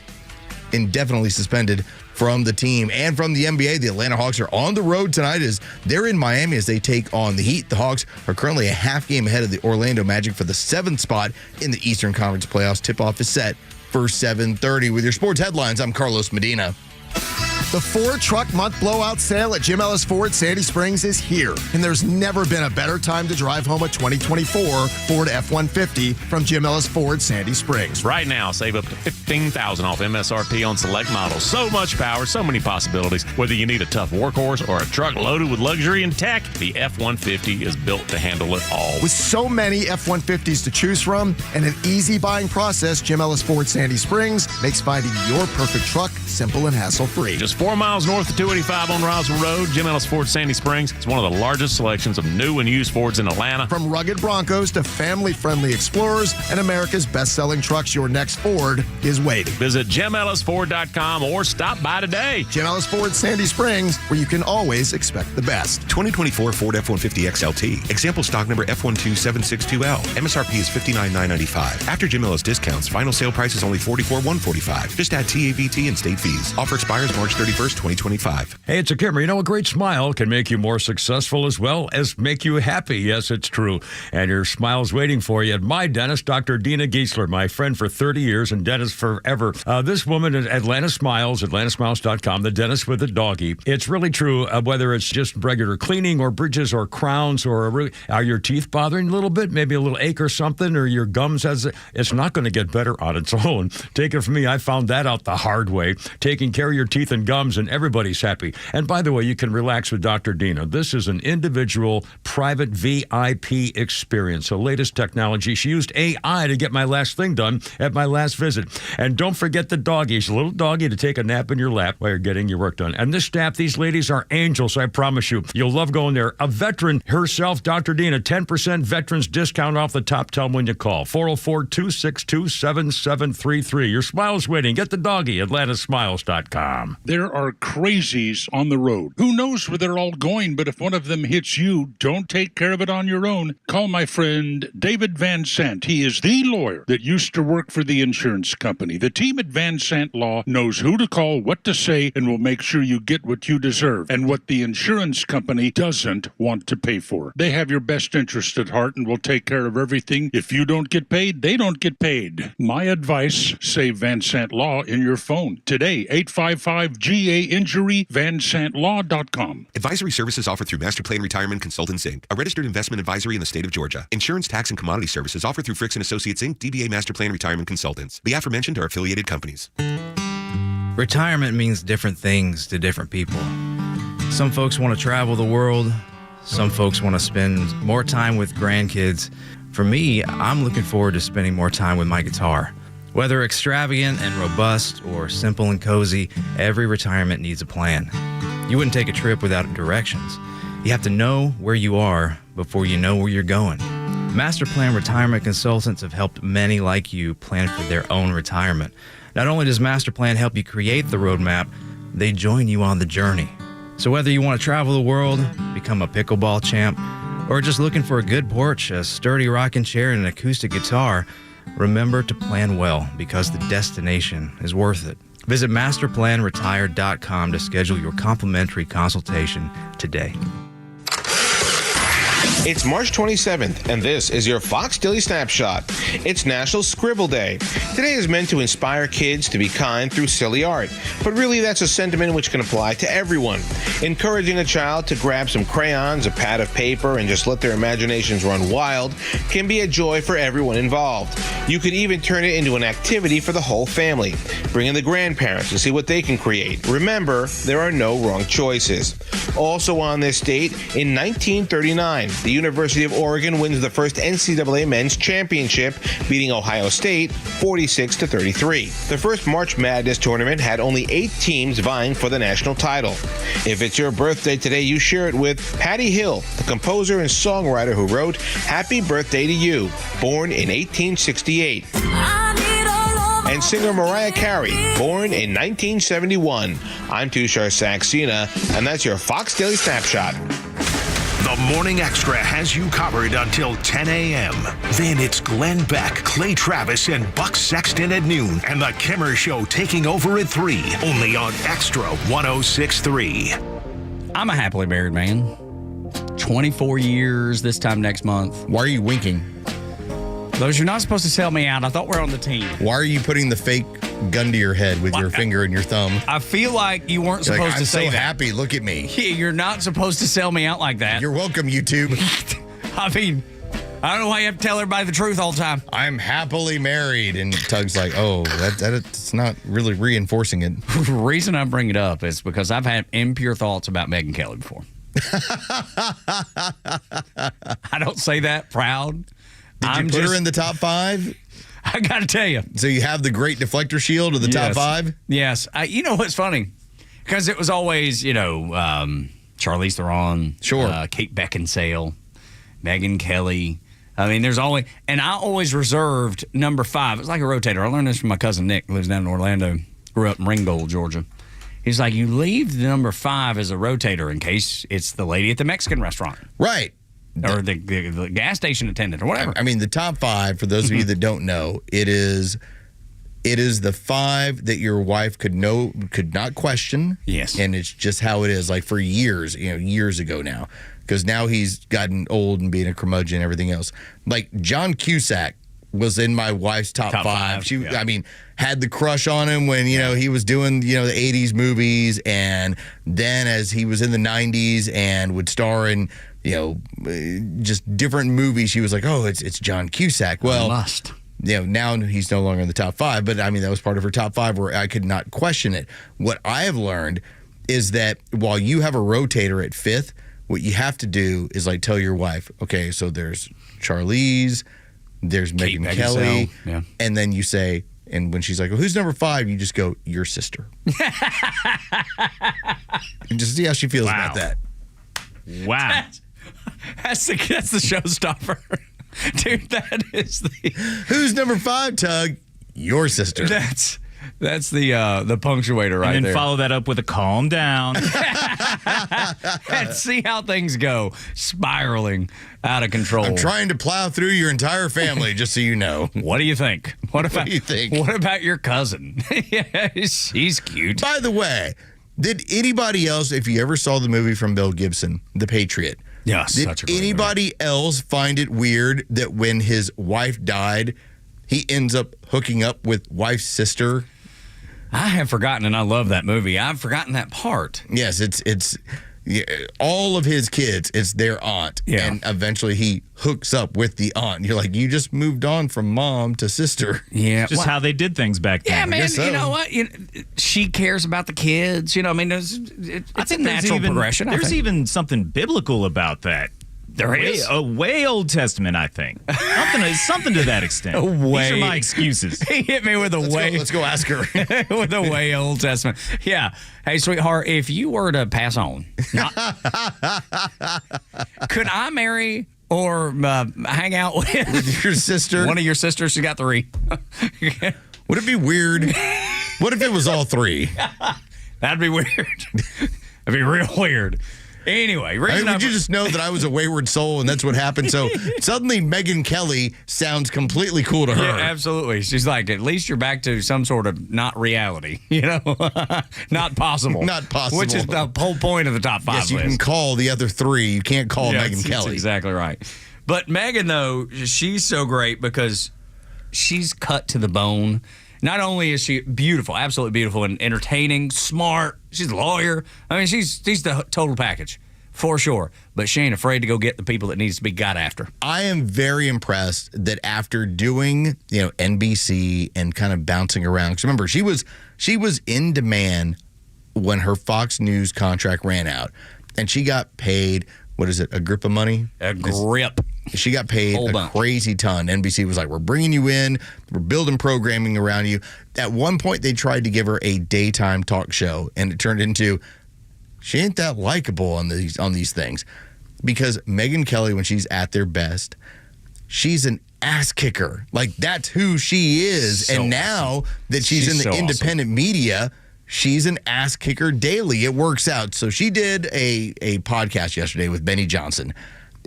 indefinitely suspended from the team. And from the NBA, the Atlanta Hawks are on the road tonight as they're in Miami as they take on the Heat. The Hawks are currently a half game ahead of the Orlando Magic for the 7th spot in the Eastern Conference playoffs. Tip-off is set for 7:30. With your sports headlines, I'm Carlos Medina. The Ford Truck Month Blowout Sale at Jim Ellis Ford Sandy Springs is here, and there's never been a better time to drive home a 2024 Ford F-150 from Jim Ellis Ford Sandy Springs. Right now, save up to $15,000 off MSRP on select models. So much power, so many possibilities. Whether you need a tough workhorse or a truck loaded with luxury and tech, the F-150 is built to handle it all. With so many F-150s to choose from and an easy buying process, Jim Ellis Ford Sandy Springs makes finding your perfect truck simple and hassle-free. Just 4 miles north of 285 on Roswell Road, Jim Ellis Ford Sandy Springs is one of the largest selections of new and used Fords in Atlanta. From rugged Broncos to family-friendly Explorers and America's best-selling trucks, your next Ford is waiting. Visit JimEllisFord.com or stop by today. Jim Ellis Ford Sandy Springs, where you can always expect the best. 2024 Ford F-150 XLT. Example stock number F12762L. MSRP is $59,995. After Jim Ellis discounts, final sale price is only $44,145. Just add TAVT and state fees. Offer expires March 31st, 2025. Hey, it's a Kimmer. You know, a great smile can make you more successful as well as make you happy. Yes, it's true. And your smile's waiting for you at my dentist, Dr. Dina Giesler, my friend for 30 years and dentist forever. This woman at Atlanta Smiles, atlantasmiles.com, the dentist with a doggy. It's really true, whether it's just regular cleaning or bridges or crowns or are your teeth bothering a little bit, maybe a little ache or something, or your gums it's not going to get better on its own. Take it from me, I found that out the hard way. Taking care of your teeth and gums, and everybody's happy. And by the way, you can relax with Dr. Dina. This is an individual, private VIP experience. The latest technology. She used AI to get my last thing done at my last visit. And don't forget the doggy. She's a little doggy to take a nap in your lap while you're getting your work done. And this staff, these ladies are angels, I promise you. You'll love going there. A veteran herself, Dr. Dina, 10% veterans discount off the top. Tell them when you call. 404-262-7733. Your smile's waiting. Get the doggy at atlantasmiles.com. There are crazies on the road. Who knows where they're all going, but if one of them hits you, don't take care of it on your own. Call my friend David Van Sant. He is the lawyer that used to work for the insurance company. The team at Van Sant Law knows who to call, what to say, and will make sure you get what you deserve and what the insurance company doesn't want to pay for. They have your best interest at heart and will take care of everything. If you don't get paid, they don't get paid. My advice, save Van Sant Law in your phone. Today, 855-GA-INJURY, vansantlaw.com. Advisory services offered through Master Plan Retirement Consultants, Inc., a registered investment advisory in the state of Georgia. Insurance, tax, and commodity services offered through Fricks & Associates, Inc., DBA Master Plan Retirement Consultants. The aforementioned are affiliated companies. Retirement means different things to different people. Some folks want to travel the world. Some folks want to spend more time with grandkids. For me, I'm looking forward to spending more time with my guitar. Whether extravagant and robust or simple and cozy, every retirement needs a plan. You wouldn't take a trip without directions. You have to know where you are before you know where you're going. Master Plan Retirement Consultants have helped many like you plan for their own retirement. Not only does Master Plan help you create the roadmap, they join you on the journey. So whether you want to travel the world, become a pickleball champ, or just looking for a good porch, a sturdy rocking chair, and an acoustic guitar, remember to plan well because the destination is worth it. Visit masterplanretired.com to schedule your complimentary consultation today. It's March 27th, and this is your Fox Daily Snapshot. It's National Scribble Day. Today is meant to inspire kids to be kind through silly art, but really that's a sentiment which can apply to everyone. Encouraging a child to grab some crayons, a pad of paper, and just let their imaginations run wild can be a joy for everyone involved. You could even turn it into an activity for the whole family. Bring in the grandparents to see what they can create. Remember, there are no wrong choices. Also on this date, in 1939, the University of Oregon wins the first NCAA men's championship, beating Ohio State 46-33. The first March Madness tournament had only 8 teams vying for the national title. If it's your birthday today, you share it with Patty Hill, the composer and songwriter who wrote Happy Birthday to You, born in 1868. And singer Mariah Carey, born in 1971. I'm Tushar Saxena, and that's your Fox Daily Snapshot. The Morning Extra has you covered until 10 a.m. Then it's Glenn Beck, Clay Travis, and Buck Sexton at noon, and the Kimmer Show taking over at 3, only on Extra 106.3. I'm a happily married man. 24 years this time next month. Why are you winking? Those, you're not supposed to sell me out. I thought we're on the team. Why are you putting the fake gun to your head with your finger and your thumb? I feel like you weren't supposed to say that. I'm so happy. Look at me. You're not supposed to sell me out like that. You're welcome, YouTube. I mean, I don't know why you have to tell everybody the truth all the time. I'm happily married. And Tug's like, oh, that's not really reinforcing it. The reason I bring it up is because I've had impure thoughts about Megyn Kelly before. I don't say that proud. Did you put her in the top 5? I got to tell you. So you have the great deflector shield of the top 5? Yes. You know what's funny? Because it was always, Charlize Theron, sure, Kate Beckinsale, Megyn Kelly. I mean, there's always, and I always reserved number 5. It's like a rotator. I learned this from my cousin Nick, who lives down in Orlando, grew up in Ringgold, Georgia. He's like, you leave the number 5 as a rotator in case it's the lady at the Mexican restaurant. Right. Or the gas station attendant or whatever. I mean, the top 5, for those of you that don't know, it is the 5 that your wife could not question. Yes. And it's just how it is, like for years, years ago now. Because now he's gotten old and being a curmudgeon and everything else. Like John Cusack was in my wife's top 5. She, I mean, had the crush on him when, he was doing, the 80s movies. And then as he was in the 90s and would star in, just different movies, she was like, oh, it's John Cusack. Well, now he's no longer in the top 5. But, I mean, that was part of her top 5 where I could not question it. What I have learned is that while you have a rotator at 5th, what you have to do is like tell your wife, okay, so there's Charlize, there's Megyn Kelly, and then you say, and when she's like, well, who's number 5? You just go, your sister. And just see how she feels about that. Wow. That's the showstopper. Dude, that is the... Who's number 5, Tug? Your sister. That's the punctuator right there. And then follow that up with a calm down. And see how things go. Spiraling out of control. I'm trying to plow through your entire family, just so you know. What do you think? What do you think? What about your cousin? She's cute. By the way, did anybody else, if you ever saw the movie from Mel Gibson, The Patriot, did anybody else find it weird that when his wife died, he ends up hooking up with wife's sister? I have forgotten, and I love that movie. I've forgotten that part. Yes, it's all of his kids, it's their aunt. Yeah. And eventually he hooks up with the aunt. You're like, you just moved on from mom to sister. Yeah. Just how they did things back then. Yeah, man, you know what? She cares about the kids. I mean, it's a natural progression. There's even something biblical about that. There is? A way Old Testament, I think. Something to that extent. These are my excuses. He hit me with Let's go ask her. With a way Old Testament. Yeah. Hey, sweetheart, if you were to pass on, could I marry or hang out with your sister? One of your sisters? She got 3. Would it be weird? What if it was all 3? That'd be weird. That'd be real weird. Anyway, would you just know that I was a wayward soul and that's what happened? So suddenly Megyn Kelly sounds completely cool to her. Yeah, absolutely. She's like, at least you're back to some sort of not reality, not possible. Not possible. Which is the whole point of the top 5 Yes, you list. can call the other 3. You can't call Megyn Kelly. That's exactly right. But Megyn, though, she's so great because she's cut to the bone. Not only is she beautiful, absolutely beautiful, and entertaining, smart, she's a lawyer. I mean, she's the total package, for sure. But she ain't afraid to go get the people that needs to be got after. I am very impressed that after doing, NBC and kind of bouncing around, because remember, she was in demand when her Fox News contract ran out, and she got paid, what is it, a grip of money? A grip. She got paid a crazy ton. NBC was like, we're bringing you in. We're building programming around you. At one point, they tried to give her a daytime talk show, and it turned into, she ain't that likable on these things. Because Megyn Kelly, when she's at their best, she's an ass kicker. Like, that's who she is. So and now that she's in the so independent media, she's an ass kicker daily. It works out. So she did a podcast yesterday with Benny Johnson.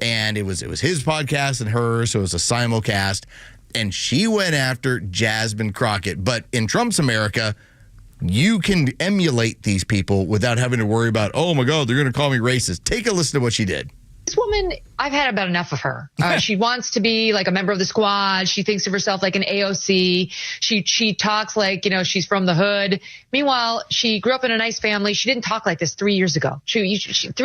And it was his podcast and hers, so it was a simulcast. And she went after Jasmine Crockett. But in Trump's America, you can emulate these people without having to worry about, oh, my God, they're going to call me racist. Take a listen to what she did. This woman, I've had about enough of her. She wants to be like a member of the squad. She thinks of herself like an AOC. She talks like, she's from the hood. Meanwhile, she grew up in a nice family. She didn't talk like this 3 years ago. 3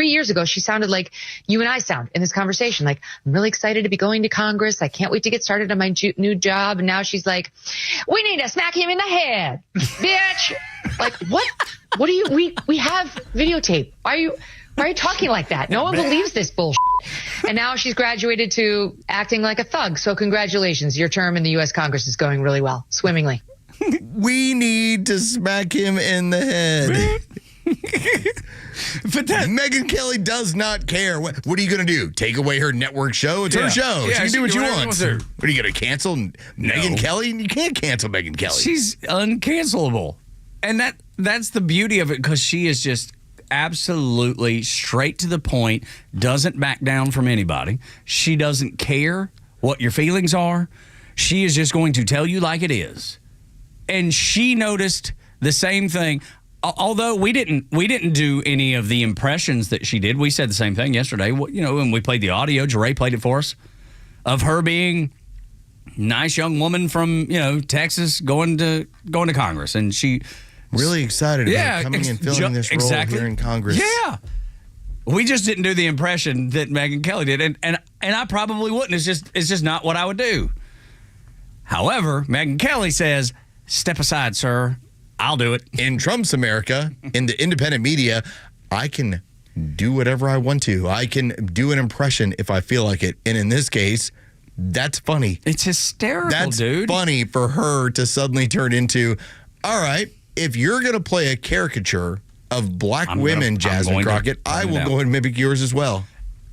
years ago, she sounded like you and I sound in this conversation. Like, I'm really excited to be going to Congress. I can't wait to get started on my new job. And now she's like, we need to smack him in the head, bitch. Like, what? What do you, we have videotape. Why are you talking like that? No one believes this bullshit. And now she's graduated to acting like a thug. So congratulations. Your term in the U.S. Congress is going really well, swimmingly. We need to smack him in the head. But Megyn Kelly does not care. What are you going to do? Take away her network show? It's her show. Yeah, she can do what she wants. What are you going to cancel Megyn Kelly? You can't cancel Megyn Kelly. She's uncancelable. And that's the beauty of it, because she is just absolutely straight to the point, doesn't back down from anybody. She doesn't care what your feelings are. She is just going to tell you like it is. And she noticed the same thing. Although we didn't do any of the impressions that she did. We said the same thing yesterday. When we played the audio, Jeray played it for us, of her being nice young woman from Texas going to Congress, and she really excited about coming and filling this role here in Congress. Yeah, we just didn't do the impression that Megyn Kelly did, and I probably wouldn't. It's just not what I would do. However, Megyn Kelly says, "Step aside, sir. I'll do it." In Trump's America, in the independent media, I can do whatever I want to. I can do an impression if I feel like it. And in this case, that's funny. It's hysterical, That's dude. funny for her to suddenly turn into, all right, if you're going to play a caricature of black women, Jasmine Crockett, I will go and mimic yours as well.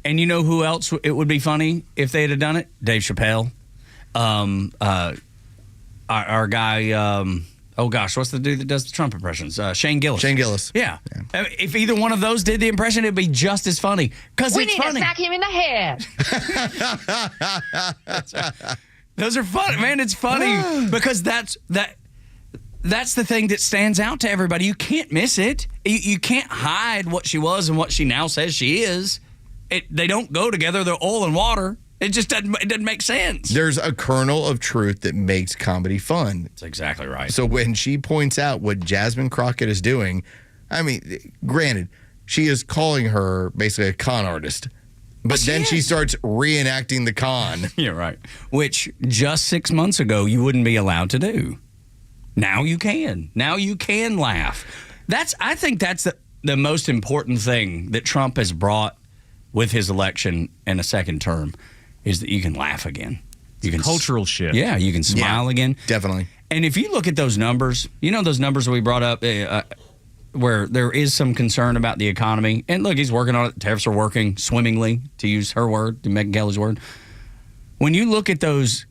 And you know who else it would be funny if they had done it? Dave Chappelle. Our guy... oh, gosh, what's the dude that does the Trump impressions? Shane Gillis. Shane Gillis. Yeah. If either one of those did the impression, it'd be just as funny. Because we it's need funny. to smack him in the head. Those are fun, man. It's funny because that's the thing that stands out to everybody. You can't miss it. You can't hide what she was and what she now says she is. They don't go together. They're oil and water. It just doesn't make sense. There's a kernel of truth that makes comedy fun. That's exactly right. So when she points out what Jasmine Crockett is doing, I mean, granted, she is calling her basically a con artist. But then she starts reenacting the con. You're right. Which just 6 months ago you wouldn't be allowed to do. Now you can. Now you can laugh. I think that's the most important thing that Trump has brought with his election and a second term, is that you can laugh again. You can cultural shift. Yeah, you can smile again. Definitely. And if you look at those numbers, those numbers that we brought up where there is some concern about the economy. And look, he's working on it. Tariffs are working swimmingly, to use her word, to Megyn Kelly's word. When you look at those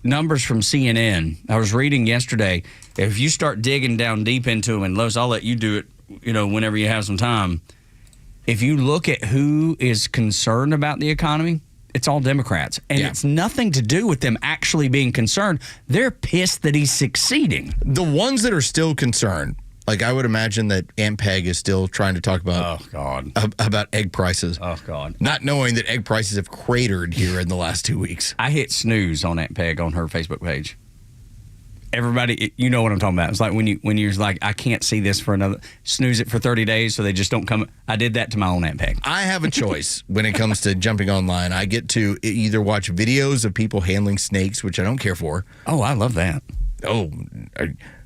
numbers from CNN, I was reading yesterday, if you start digging down deep into them, and Los, I'll let you do it, whenever you have some time. If you look at who is concerned about the economy, it's all Democrats. And it's nothing to do with them actually being concerned. They're pissed that he's succeeding. The ones that are still concerned, like I would imagine that Aunt Peg is still trying to talk about about egg prices. Oh, God. Not knowing that egg prices have cratered here in the last 2 weeks. I hit snooze on Aunt Peg on her Facebook page. Everybody, you know what I'm talking about. It's like when you're like, I can't see this for another, snooze it for 30 days so they just don't come. I did that to my own Aunt Peg. I have a choice when it comes to jumping online. I get to either watch videos of people handling snakes, which I don't care for. Oh, I love that. Oh,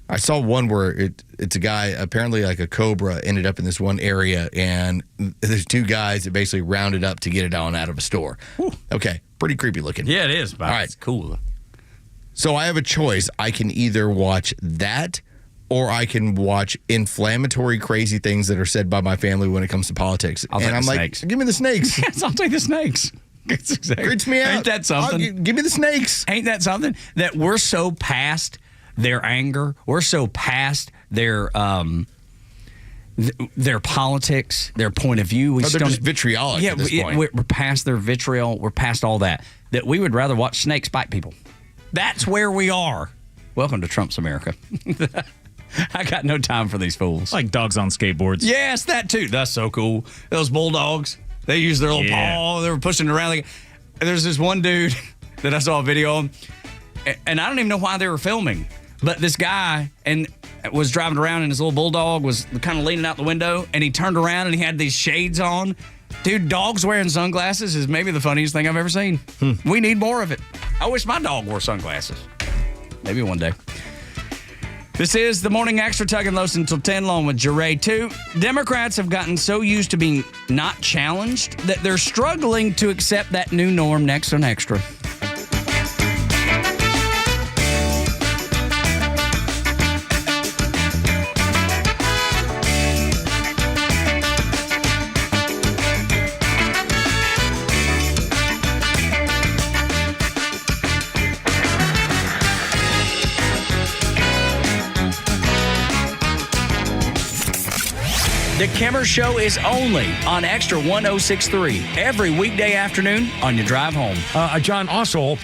I saw one where it's a guy, apparently like a cobra ended up in this one area, and there's two guys that basically rounded up to get it on out of a store. Whew. Okay, pretty creepy looking. Yeah, it is. But all right, it's cool. So I have a choice. I can either watch that, or I can watch inflammatory, crazy things that are said by my family when it comes to politics. I'll take the snakes. Give me the snakes. Yes, I'll take the snakes. It's exactly. Creeps me out. Ain't that something? Give me the snakes. Ain't that something? That we're so past their anger. We're so past their politics, their point of view. They're just vitriolic at this point. We're past their vitriol. We're past all that. That we would rather watch snakes bite people. That's where we are. Welcome to Trump's America. I got no time for these fools. Like dogs on skateboards. Yes, that too. That's so cool. Those bulldogs, they use their little paw. They were pushing it around. There's this one dude that I saw a video of, and I don't even know why they were filming, but this guy was driving around, and his little bulldog was kind of leaning out the window, and he turned around, and he had these shades on. Dude, dogs wearing sunglasses is maybe the funniest thing I've ever seen. We need more of it. I wish my dog wore sunglasses. Maybe one day. This is the Morning Xtra, Tug and Los until 10, along with Jeray, too. Democrats have gotten so used to being not challenged that they're struggling to accept that new norm next on Extra. The Kimmer Show is only on Extra 106.3 every weekday afternoon on your drive home. John also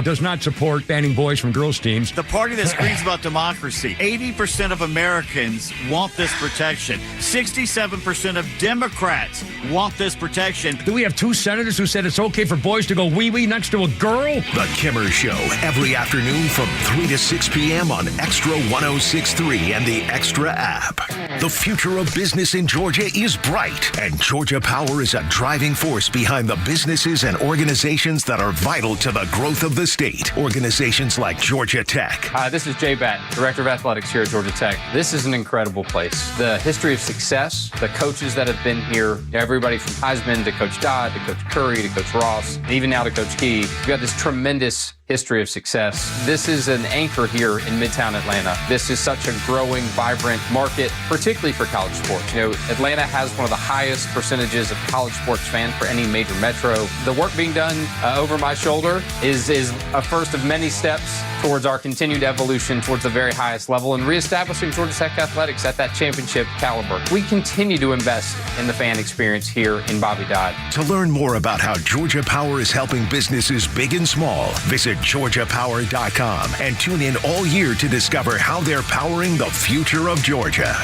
does not support banning boys from girls' teams. The party that screams about democracy. 80% of Americans want this protection. 67% of Democrats want this protection. Do we have 2 senators who said it's okay for boys to go wee-wee next to a girl? The Kimmer Show, every afternoon from 3 to 6 p.m. on Extra 106.3 and the Extra app. The future of business in Georgia is bright, and Georgia Power is a driving force behind the businesses and organizations that are vital to the growth of the state. Organizations like Georgia Tech. Hi, this is Jay Batten, Director of Athletics here at Georgia Tech. This is an incredible place. The history of success, the coaches that have been here, everybody from Heisman to Coach Dodd to Coach Curry to Coach Ross, and even now to Coach Key. We've got this tremendous history of success. This is an anchor here in Midtown Atlanta. This is such a growing, vibrant market, particularly for college sports. You know, Atlanta has one of the highest percentages of college sports fans for any major metro. The work being done over my shoulder is a first of many steps towards our continued evolution towards the very highest level and reestablishing Georgia Tech athletics at that championship caliber. We continue to invest in the fan experience here in Bobby Dodd. To learn more about how Georgia Power is helping businesses big and small, visit GeorgiaPower.com and tune in all year to discover how they're powering the future of Georgia.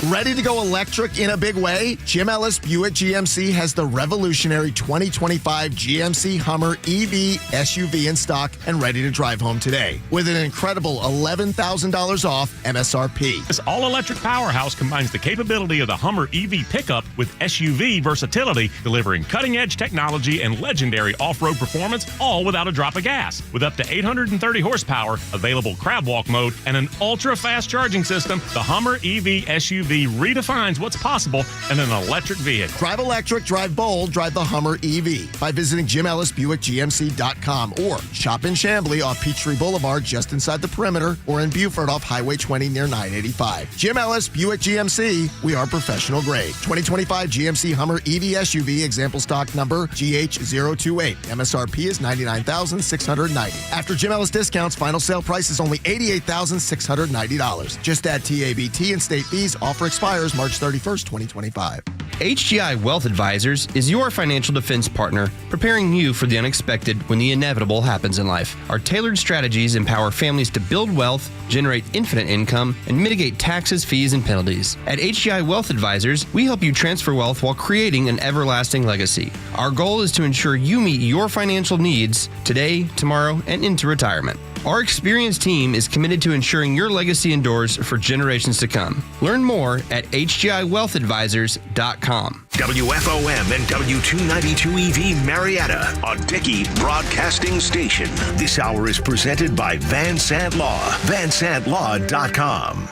Ready to go electric in a big way? Jim Ellis Buick GMC has the revolutionary 2025 GMC Hummer EV SUV in stock and ready to drive home today with an incredible $11,000 off MSRP. This all-electric powerhouse combines the capability of the Hummer EV pickup with SUV versatility, delivering cutting-edge technology and legendary off-road performance, all without a drop of gas. With up to 830 horsepower, available crab walk mode, and an ultra-fast charging system, the Hummer EV SUV redefines what's possible in an electric vehicle. Drive electric, drive bold, drive the Hummer EV by visiting JimEllisBuickGMC.com or shop in Chamblee off Peachtree Boulevard just inside the perimeter or in Beaufort off Highway 20 near 985. Jim Ellis Buick GMC, we are professional grade. 2025 GMC Hummer EV SUV, example stock number GH028. MSRP is $99,690. After Jim Ellis discounts, final sale price is only $88,690. Just add TABT and state fees. Offer expires March 31st, 2025. HGI Wealth Advisors is your financial defense partner, preparing you for the unexpected when the inevitable happens in life. Our tailored strategies empower families to build wealth, generate infinite income, and mitigate taxes, fees, and penalties. At HGI Wealth Advisors, we help you transfer wealth while creating an everlasting legacy. Our goal is to ensure you meet your financial needs today, tomorrow, and into retirement. Our experienced team is committed to ensuring your legacy endures for generations to come. Learn more at HGIWealthAdvisors.com. WFOM and W292EV Marietta, a Dickey broadcasting station. This hour is presented by Van Sant Law, VanSantLaw.com.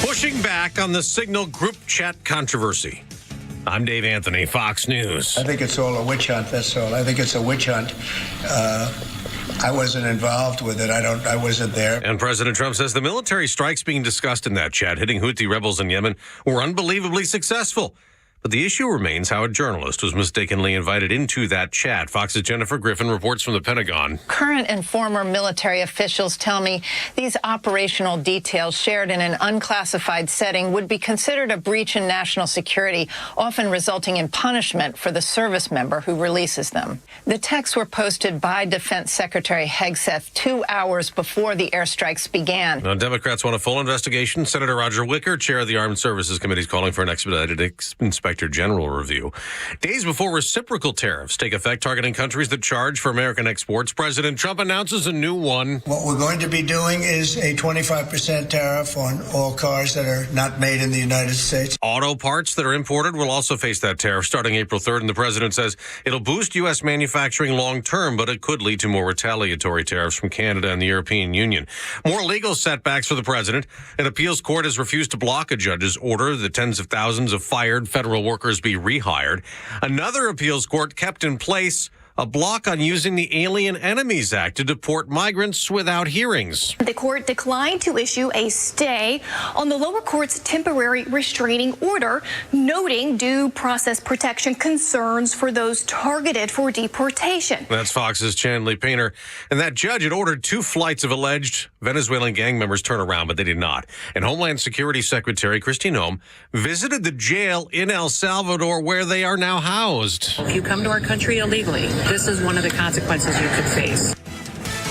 Pushing back on the Signal group chat controversy. I'm Dave Anthony, Fox News. I think it's all a witch hunt, that's all. I think it's a witch hunt. I wasn't involved with it. I wasn't there. And President Trump says the military strikes being discussed in that chat, hitting Houthi rebels in Yemen, were unbelievably successful. But the issue remains how a journalist was mistakenly invited into that chat. Fox's Jennifer Griffin reports from the Pentagon. Current and former military officials tell me these operational details shared in an unclassified setting would be considered a breach in national security, often resulting in punishment for the service member who releases them. The texts were posted by Defense Secretary Hegseth 2 hours before the airstrikes began. Now, Democrats want a full investigation. Senator Roger Wicker, chair of the Armed Services Committee, is calling for an expedited Inspector General review. Days before reciprocal tariffs take effect targeting countries that charge for American exports, President Trump announces a new one. What we're going to be doing is a 25% tariff on all cars that are not made in the United States. Auto parts that are imported will also face that tariff starting April 3rd, and the president says it'll boost U.S. manufacturing long term, but it could lead to more retaliatory tariffs from Canada and the European Union. More legal setbacks for the president. An appeals court has refused to block a judge's order that tens of thousands of fired federal workers be rehired. Another appeals court kept in place a block on using the Alien Enemies Act to deport migrants without hearings. The court declined to issue a stay on the lower court's temporary restraining order, noting due process protection concerns for those targeted for deportation. That's Fox's Chanley Painter. And that judge had ordered 2 flights of alleged Venezuelan gang members turn around, but they did not. And Homeland Security Secretary Kristi Noem visited the jail in El Salvador where they are now housed. If you come to our country illegally, this is one of the consequences you could face.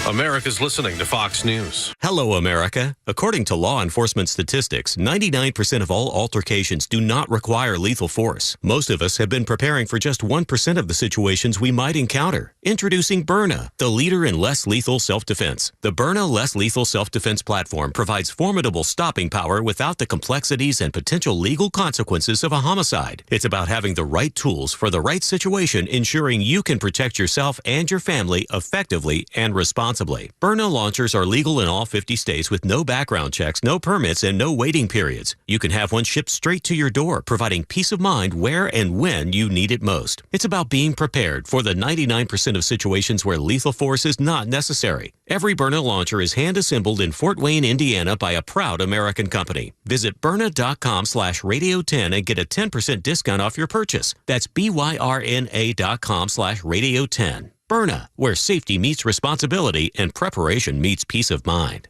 America's listening to Fox News. Hello, America. According to law enforcement statistics, 99% of all altercations do not require lethal force. Most of us have been preparing for just 1% of the situations we might encounter. Introducing Byrna, the leader in less lethal self-defense. The Byrna Less Lethal Self-Defense platform provides formidable stopping power without the complexities and potential legal consequences of a homicide. It's about having the right tools for the right situation, ensuring you can protect yourself and your family effectively and responsibly. Byrna launchers are legal in all 50 states with no background checks, no permits, and no waiting periods. You can have one shipped straight to your door, providing peace of mind where and when you need it most. It's about being prepared for the 99% of situations where lethal force is not necessary. Every Byrna launcher is hand-assembled in Fort Wayne, Indiana by a proud American company. Visit Byrna.com/radio10 and get a 10% discount off your purchase. That's BYRNA.com/radio10. Byrna, where safety meets responsibility and preparation meets peace of mind.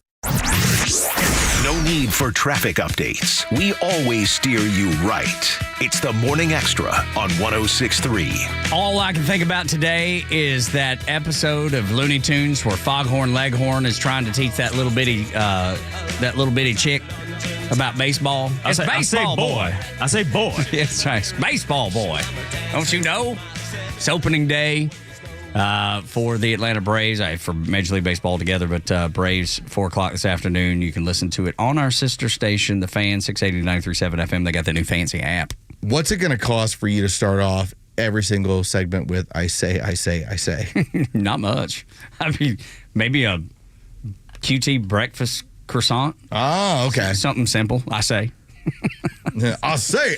No need for traffic updates. We always steer you right. It's the Morning Extra on 106.3. All I can think about today is that episode of Looney Tunes where Foghorn Leghorn is trying to teach that little bitty chick about baseball. I say boy. I say boy. It's right. Baseball boy. Don't you know? It's opening day. For the Atlanta Braves, for Major League Baseball together, but Braves, 4 o'clock this afternoon. You can listen to it on our sister station, The Fan, 680 937 FM. They got the new fancy app. What's it going to cost for you to start off every single segment with I say? Not much. I mean, maybe a QT breakfast croissant. Oh, okay. Something simple, I say. I say,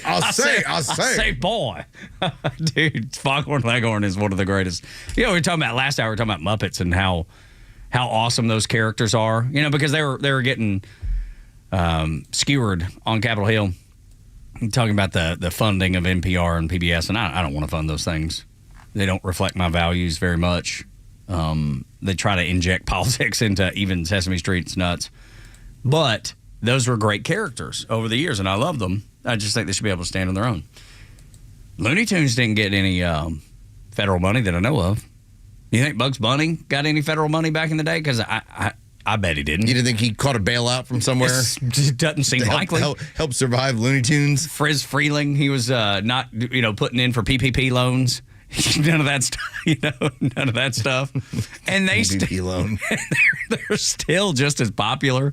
boy. Dude, Foghorn Leghorn is one of the greatest. You know, we were talking about last hour, we were talking about Muppets and how awesome those characters are. You know, because they were getting skewered on Capitol Hill. Talking about the funding of NPR and PBS, and I don't want to fund those things. They don't reflect my values very much. They try to inject politics into even Sesame Street. It's nuts. But those were great characters over the years, and I love them. I just think they should be able to stand on their own. Looney Tunes didn't get any federal money that I know of. You think Bugs Bunny got any federal money back in the day? Because I bet he didn't. You didn't think he caught a bailout from somewhere? It doesn't seem likely. Help survive Looney Tunes? Friz Freeling, he was not putting in for PPP loans. None of that stuff, none of that stuff. And they PPP loan. they're still just as popular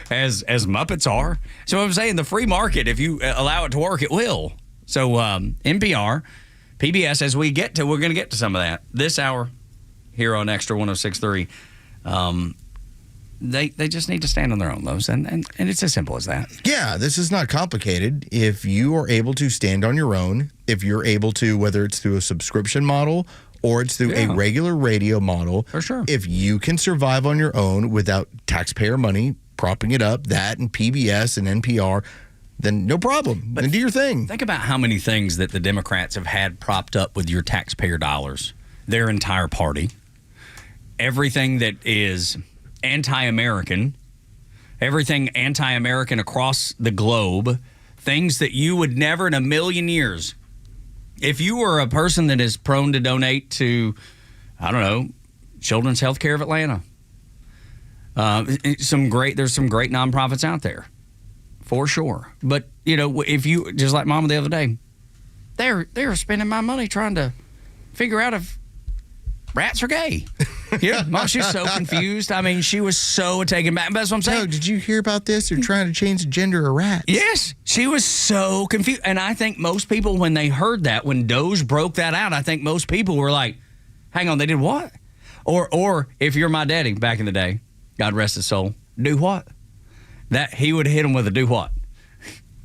as Muppets are. So I'm saying the free market, if you allow it to work, it will. So NPR, PBS, as we're going to get to some of that this hour here on Extra 106.3. They just need to stand on their own, Lowe's, and it's as simple as that. Yeah, this is not complicated. If you are able to stand on your own, if you're able to, whether it's through a subscription model or it's through a regular radio model, for sure. If you can survive on your own without taxpayer money propping it up, that and PBS and NPR, then no problem. Then do your thing. Think about how many things that the Democrats have had propped up with your taxpayer dollars. Their entire party. Everything that is anti-American. Everything anti-American across the globe. Things that you would never in a million years. If you were a person that is prone to donate to, I don't know, Children's Healthcare of Atlanta. There's some great nonprofits out there, for sure. But if you just like Mama the other day, they're spending my money trying to figure out if rats are gay. Yeah, Mom, she's so confused. I mean, she was so taken back. That's what I'm saying. No, did you hear about this? They're trying to change the gender of rats. Yes, she was so confused, and I think most people, when they heard that, when Doge broke that out, I think most people were like, "Hang on, they did what?" Or if you're my daddy back in the day. God rest his soul. Do what? That he would hit him with a do what?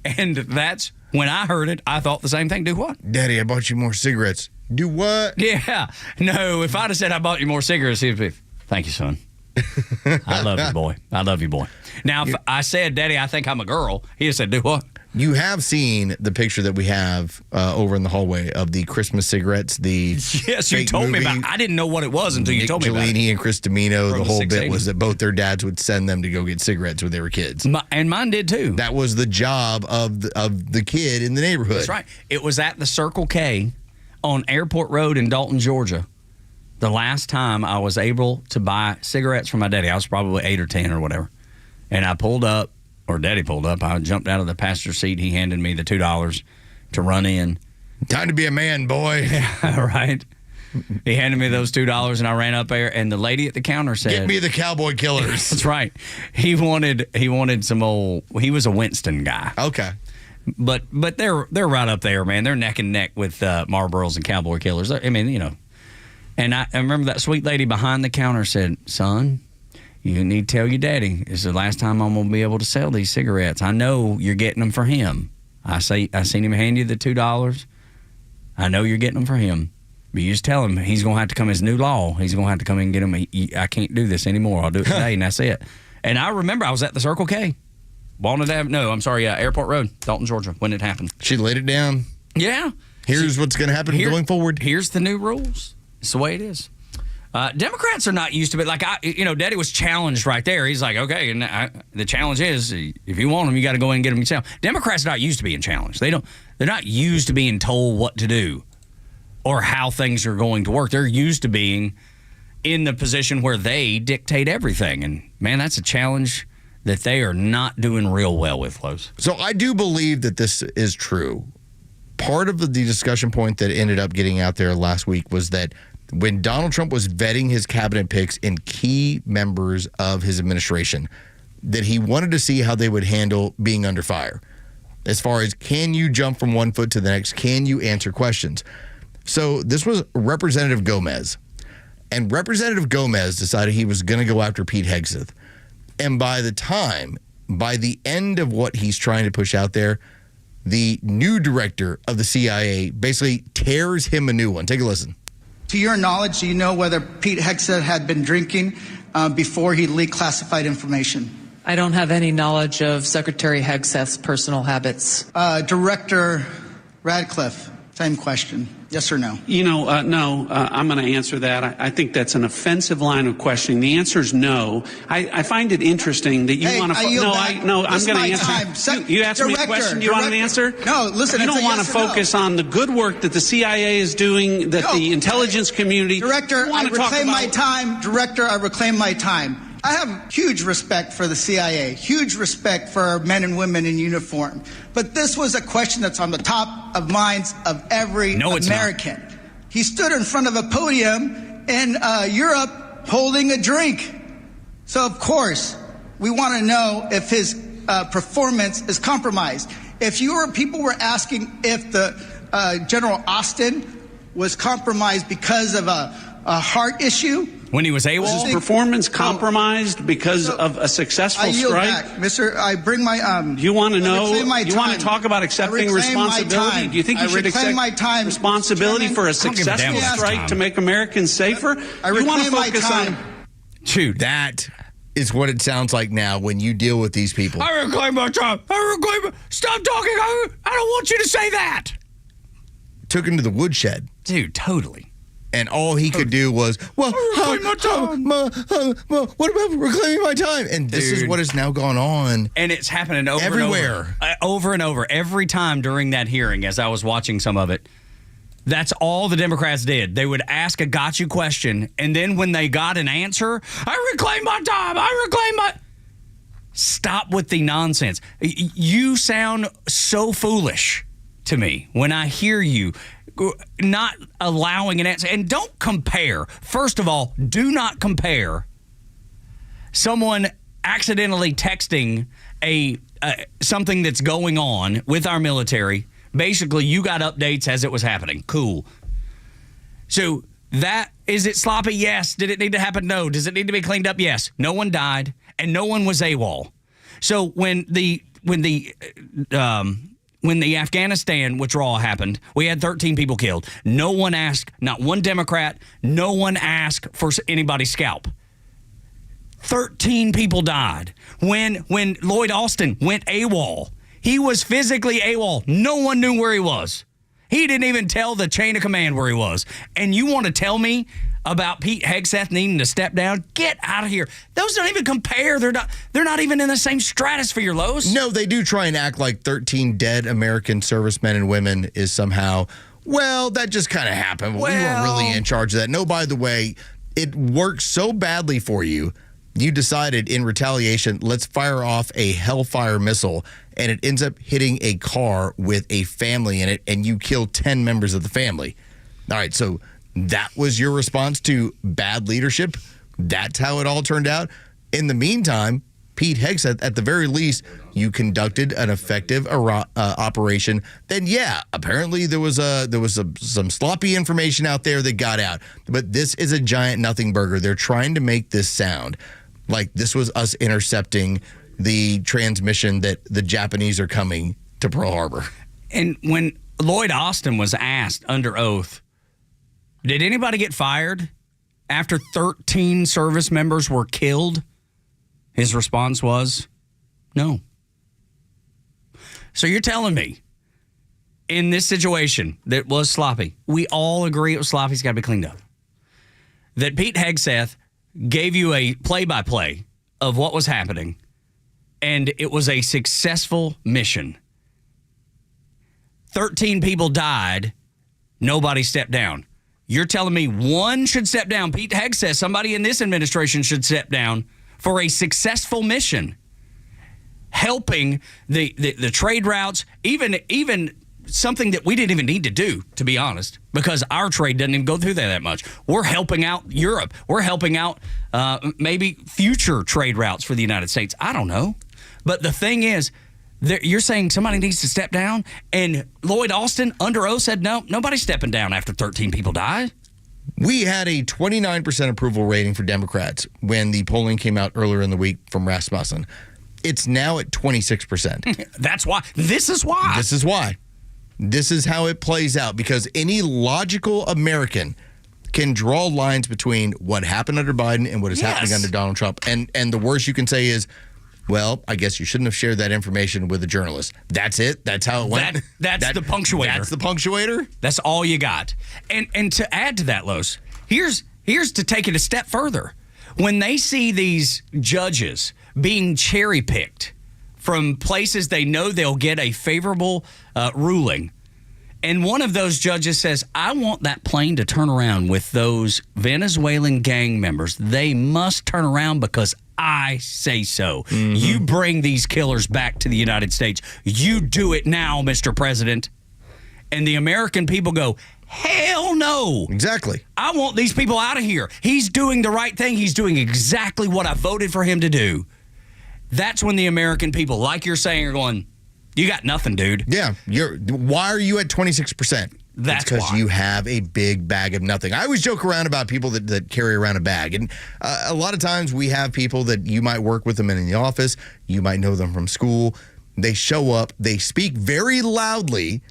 And that's when I heard it, I thought the same thing. Do what? Daddy, I bought you more cigarettes. Do what? Yeah. No, if I'd have said I bought you more cigarettes, he'd be, thank you, son. I love you, boy. I love you, boy. Now, if I said, Daddy, I think I'm a girl, he'd have said, do what? You have seen the picture that we have over in the hallway of the Christmas cigarettes. Yes, you told me about it. I didn't know what it was until you told me about it. Nick Gelini and Chris Domino, the whole 680. bit was that both their dads would send them to go get cigarettes when they were kids. And mine did too. That was the job of the kid in the neighborhood. That's right. It was at the Circle K on Airport Road in Dalton, Georgia. The last time I was able to buy cigarettes for my daddy, I was probably 8 or 10 or whatever. And I pulled up, or Daddy pulled up. I jumped out of the passenger seat. He handed me the $2 to run in. Time to be a man, boy. Yeah, right. He handed me those $2, and I ran up there. And the lady at the counter said, "Get me the Cowboy Killers." That's right. He wanted some old. He was a Winston guy. Okay. But they're right up there, man. They're neck and neck with Marlboros and Cowboy Killers. I mean, you know. And I remember that sweet lady behind the counter said, "Son, you need to tell your daddy. It's the last time I'm going to be able to sell these cigarettes. I know you're getting them for him. I seen him hand you the $2. I know you're getting them for him. But you just tell him he's going to have to come as new law. He's going to have to come in and get them. I can't do this anymore. I'll do it today, and that's it." And I remember I was at the Circle K. Airport Road, Dalton, Georgia, when it happened. She laid it down. Yeah. Here's what's going to happen going forward. Here's the new rules. It's the way it is. Democrats are not used to it. Like, Daddy was challenged right there. He's like, okay, and the challenge is, if you want them, you got to go in and get them yourself. Democrats are not used to being challenged. They're not used to being told what to do or how things are going to work. They're used to being in the position where they dictate everything. And, man, that's a challenge that they are not doing real well with, Los. So I do believe that this is true. Part of the discussion point that ended up getting out there last week was that when Donald Trump was vetting his cabinet picks and key members of his administration, that he wanted to see how they would handle being under fire. As far as, can you jump from one foot to the next? Can you answer questions? So this was Representative Gomez. And Representative Gomez decided he was going to go after Pete Hegseth. And by the end of what he's trying to push out there, the new director of the CIA basically tears him a new one. Take a listen. To your knowledge, do you know whether Pete Hegseth had been drinking before he leaked classified information? I don't have any knowledge of Secretary Hegseth's personal habits. Director Radcliffe, same question. Yes or no? No. I'm going to answer that. I think that's an offensive line of questioning. The answer is no. I find it interesting that you want to. I'm going to answer. You asked me a question. You want an answer? No. Listen. You don't want to focus on the good work that the CIA is doing, that the intelligence community. Director, I reclaim my time. Director, I reclaim my time. I have huge respect for the CIA, huge respect for our men and women in uniform. But this was a question that's on the top of minds of every American. Not. He stood in front of a podium in Europe holding a drink. So, of course, we want to know if his performance is compromised. People were asking if the General Austin was compromised because of a heart issue. When he was AWOL? Was his performance compromised because of a successful I yield strike? Back. Mister, I bring my... you want to know... You want to talk about accepting responsibility? Do you think you should accept responsibility for a successful strike to make Americans safer? You want to focus on... Dude, that is what it sounds like now when you deal with these people. I reclaim my time. Stop talking. I don't want you to say that. Took him to the woodshed. Dude, totally. And all he could do was, what about reclaiming my time? And this is what has now gone on. And it's happening everywhere. Over and over. Every time during that hearing, as I was watching some of it, that's all the Democrats did. They would ask a gotcha question, and then when they got an answer, I reclaim my time. Stop with the nonsense. You sound so foolish to me when I hear you not allowing an answer. And don't compare. First of all, do not compare someone accidentally texting something that's going on with our military. Basically, you got updates as it was happening. Cool. So is it sloppy? Yes. Did it need to happen? No. Does it need to be cleaned up? Yes. No one died, and no one was AWOL. So when the when the Afghanistan withdrawal happened, we had 13 people killed. No one asked, not one Democrat, no one asked for anybody's scalp. 13 people died. When Lloyd Austin went AWOL, he was physically AWOL. No one knew where he was. He didn't even tell the chain of command where he was. And you want to tell me about Pete Hegseth needing to step down? Get out of here. Those don't even compare. They're not even in the same stratosphere, Los. No, they do try and act like 13 dead American servicemen and women is somehow, well, that just kind of happened. We weren't really in charge of that. No, by the way, it worked so badly for you, you decided in retaliation, let's fire off a Hellfire missile, and it ends up hitting a car with a family in it, and you kill 10 members of the family. All right, so that was your response to bad leadership. That's how it all turned out. In the meantime, Pete Hegseth, at the very least, you conducted an effective operation. Then, yeah, apparently there was some sloppy information out there that got out. But this is a giant nothing burger. They're trying to make this sound like this was us intercepting the transmission that the Japanese are coming to Pearl Harbor. And when Lloyd Austin was asked under oath, did anybody get fired after 13 service members were killed? His response was, no. So you're telling me in this situation that was sloppy, we all agree it was sloppy, it's got to be cleaned up, that Pete Hegseth gave you a play-by-play of what was happening, and it was a successful mission. 13 people died. Nobody stepped down. You're telling me one should step down. Pete Hegseth, somebody in this administration should step down for a successful mission, helping the trade routes, even something that we didn't even need to do, to be honest, because our trade doesn't even go through there that much. We're helping out Europe. We're helping out maybe future trade routes for the United States. I don't know. But the thing is, you're saying somebody needs to step down, and Lloyd Austin under oath said, no, nobody's stepping down after 13 people died. We had a 29% approval rating for Democrats when the polling came out earlier in the week from Rasmussen. It's now at 26%. That's why. This is why. This is why. This is how it plays out, because any logical American can draw lines between what happened under Biden and what is happening under Donald Trump. And the worst you can say is, well, I guess you shouldn't have shared that information with a journalist. That's it? That's how it went? That's the punctuator. That's the punctuator? That's all you got. And to add to that, Los, here's to take it a step further. When they see these judges being cherry-picked from places they know they'll get a favorable ruling, and one of those judges says, I want that plane to turn around with those Venezuelan gang members. They must turn around because I say so. Mm-hmm. You bring these killers back to the United States. You do it now, Mr. President. And the American people go, hell no. Exactly. I want these people out of here. He's doing the right thing. He's doing exactly what I voted for him to do. That's when the American people, like you're saying, are going, you got nothing, dude. Yeah. Why are you at 26%? That's because you have a big bag of nothing. I always joke around about people that carry around a bag. And a lot of times we have people that you might work with them in the office. You might know them from school. They show up. They speak very loudly,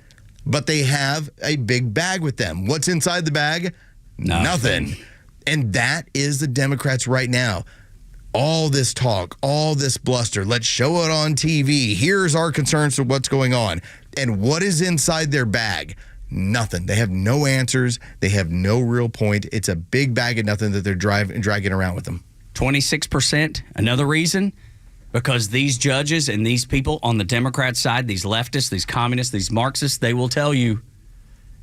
but they have a big bag with them. What's inside the bag? Nothing. And that is the Democrats right now. All this talk, all this bluster, let's show it on TV. Here's our concerns for what's going on. And what is inside their bag? Nothing. They have no answers. They have no real point. It's a big bag of nothing that they're dragging around with them. 26%. Another reason, because these judges and these people on the Democrat side, these leftists, these communists, these Marxists, they will tell you,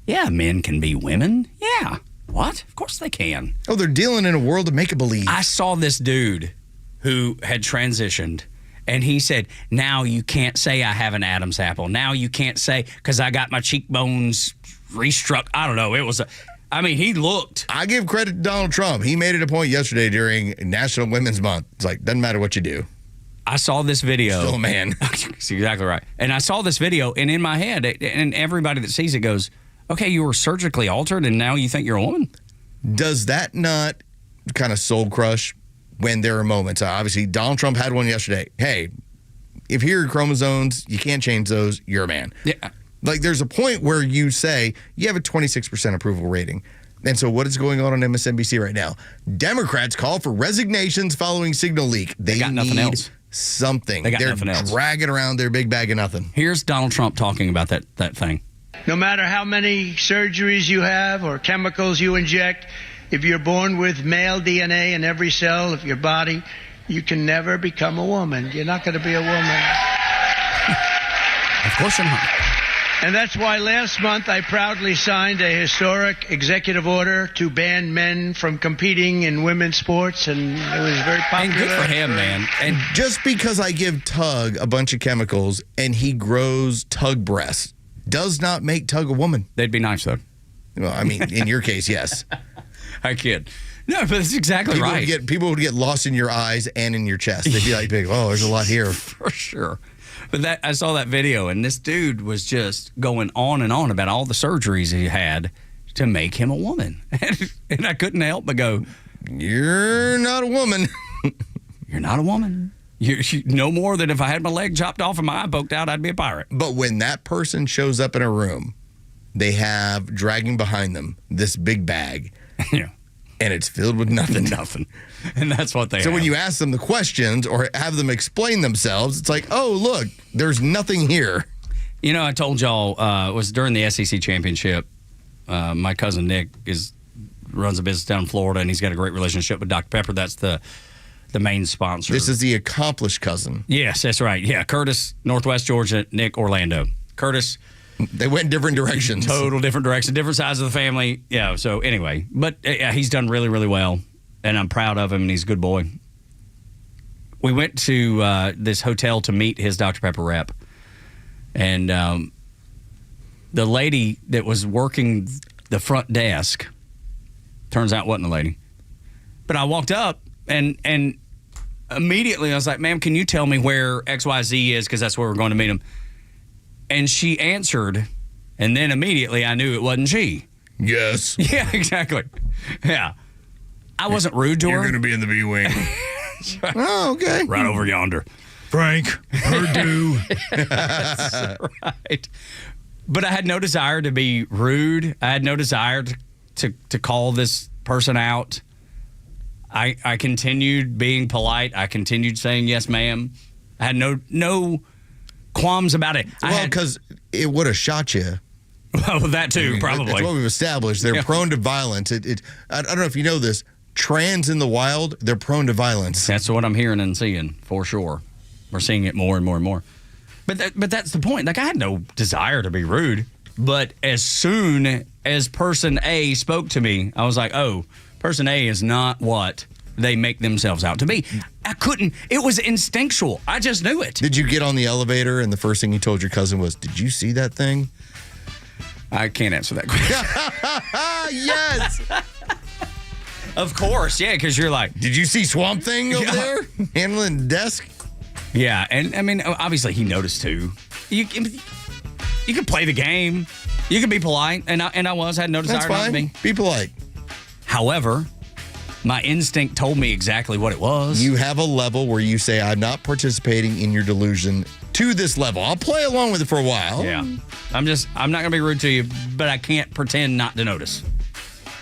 yeah, men can be women. Yeah. What? Of course they can. Oh, they're dealing in a world of make-believe. I saw this dude who had transitioned, and he said, now you can't say I have an Adam's apple. Now you can't say, because I got my cheekbones restruck. I don't know. He looked. I give credit to Donald Trump. He made it a point yesterday during National Women's Month. It's like, doesn't matter what you do. I saw this video. Still a man. That's exactly right. And I saw this video, and in my head, and everybody that sees it goes, okay, you were surgically altered, and now you think you're a woman? Does that not kind of soul crush when there are moments? Obviously, Donald Trump had one yesterday. Hey, if your chromosomes, you can't change those, you're a man. Yeah. Like, there's a point where you say you have a 26% approval rating. And so what is going on MSNBC right now? Democrats call for resignations following signal leak. They got nothing need else. something. They got They're nothing else. dragging around their big bag of nothing. Here's Donald Trump talking about that thing. No matter how many surgeries you have or chemicals you inject, if you're born with male DNA in every cell of your body, you can never become a woman. You're not going to be a woman. Of course you're not. And that's why last month I proudly signed a historic executive order to ban men from competing in women's sports, and it was very popular. And good for him, man. And just because I give Tug a bunch of chemicals and he grows Tug breasts does not make Tug a woman. They'd be nice, though. Well, I mean, in your case, yes. I kid. No, but that's exactly right. People would get lost in your eyes and in your chest. They'd be like, oh, there's a lot here. For sure. But I saw that video, and this dude was just going on and on about all the surgeries he had to make him a woman. And I couldn't help but go, you're not a woman. You're not a woman. You no more than if I had my leg chopped off and my eye poked out, I'd be a pirate. But when that person shows up in a room, they have dragging behind them this big bag. Yeah. And it's filled with nothing. Nothing. And that's what they So have. when you ask them the questions or have them explain themselves, it's like, oh, look, there's nothing here. You know, I told y'all, it was during the SEC championship. My cousin Nick runs a business down in Florida, and he's got a great relationship with Dr. Pepper. That's the main sponsor. This is the accomplished cousin. Yes, that's right. Yeah, Curtis, Northwest Georgia, Nick, Orlando. Curtis... They went in different directions. Total different direction, different sides of the family. Yeah, so anyway. But yeah, he's done really, really well, and I'm proud of him, and he's a good boy. We went to this hotel to meet his Dr. Pepper rep, and the lady that was working the front desk, turns out wasn't a lady. But I walked up, and immediately I was like, ma'am, can you tell me where XYZ is, because that's where we're going to meet him. And she answered, and then immediately I knew it wasn't she. Yes. Yeah, exactly. Yeah. I wasn't rude to her. You're going to be in the B wing. Oh, okay. Right over yonder. Frank, Purdue. That's right. But I had no desire to be rude. I had no desire to call this person out. I continued being polite. I continued saying, yes, ma'am. I had no qualms about it. Well, because it would have shot you. Well, that too, probably. That's what we've established. They're prone to violence. I don't know if you know this. Trans in the wild, they're prone to violence. That's what I'm hearing and seeing, for sure. We're seeing it more and more and more. But that's the point. Like, I had no desire to be rude. But as soon as person A spoke to me, I was like, oh, person A is not what they make themselves out to be. I couldn't. It was instinctual. I just knew it. Did you get on the elevator and the first thing you told your cousin was, did you see that thing? I can't answer that question. Yes. Of course, yeah, because you're like, did you see Swamp Thing over there handling the desk? Yeah, and I mean, obviously he noticed too. You can play the game. You can be polite, and I had no desire not to be. Be polite. However, my instinct told me exactly what it was. You have a level where you say, I'm not participating in your delusion to this level. I'll play along with it for a while. Yeah. I'm not going to be rude to you, but I can't pretend not to notice.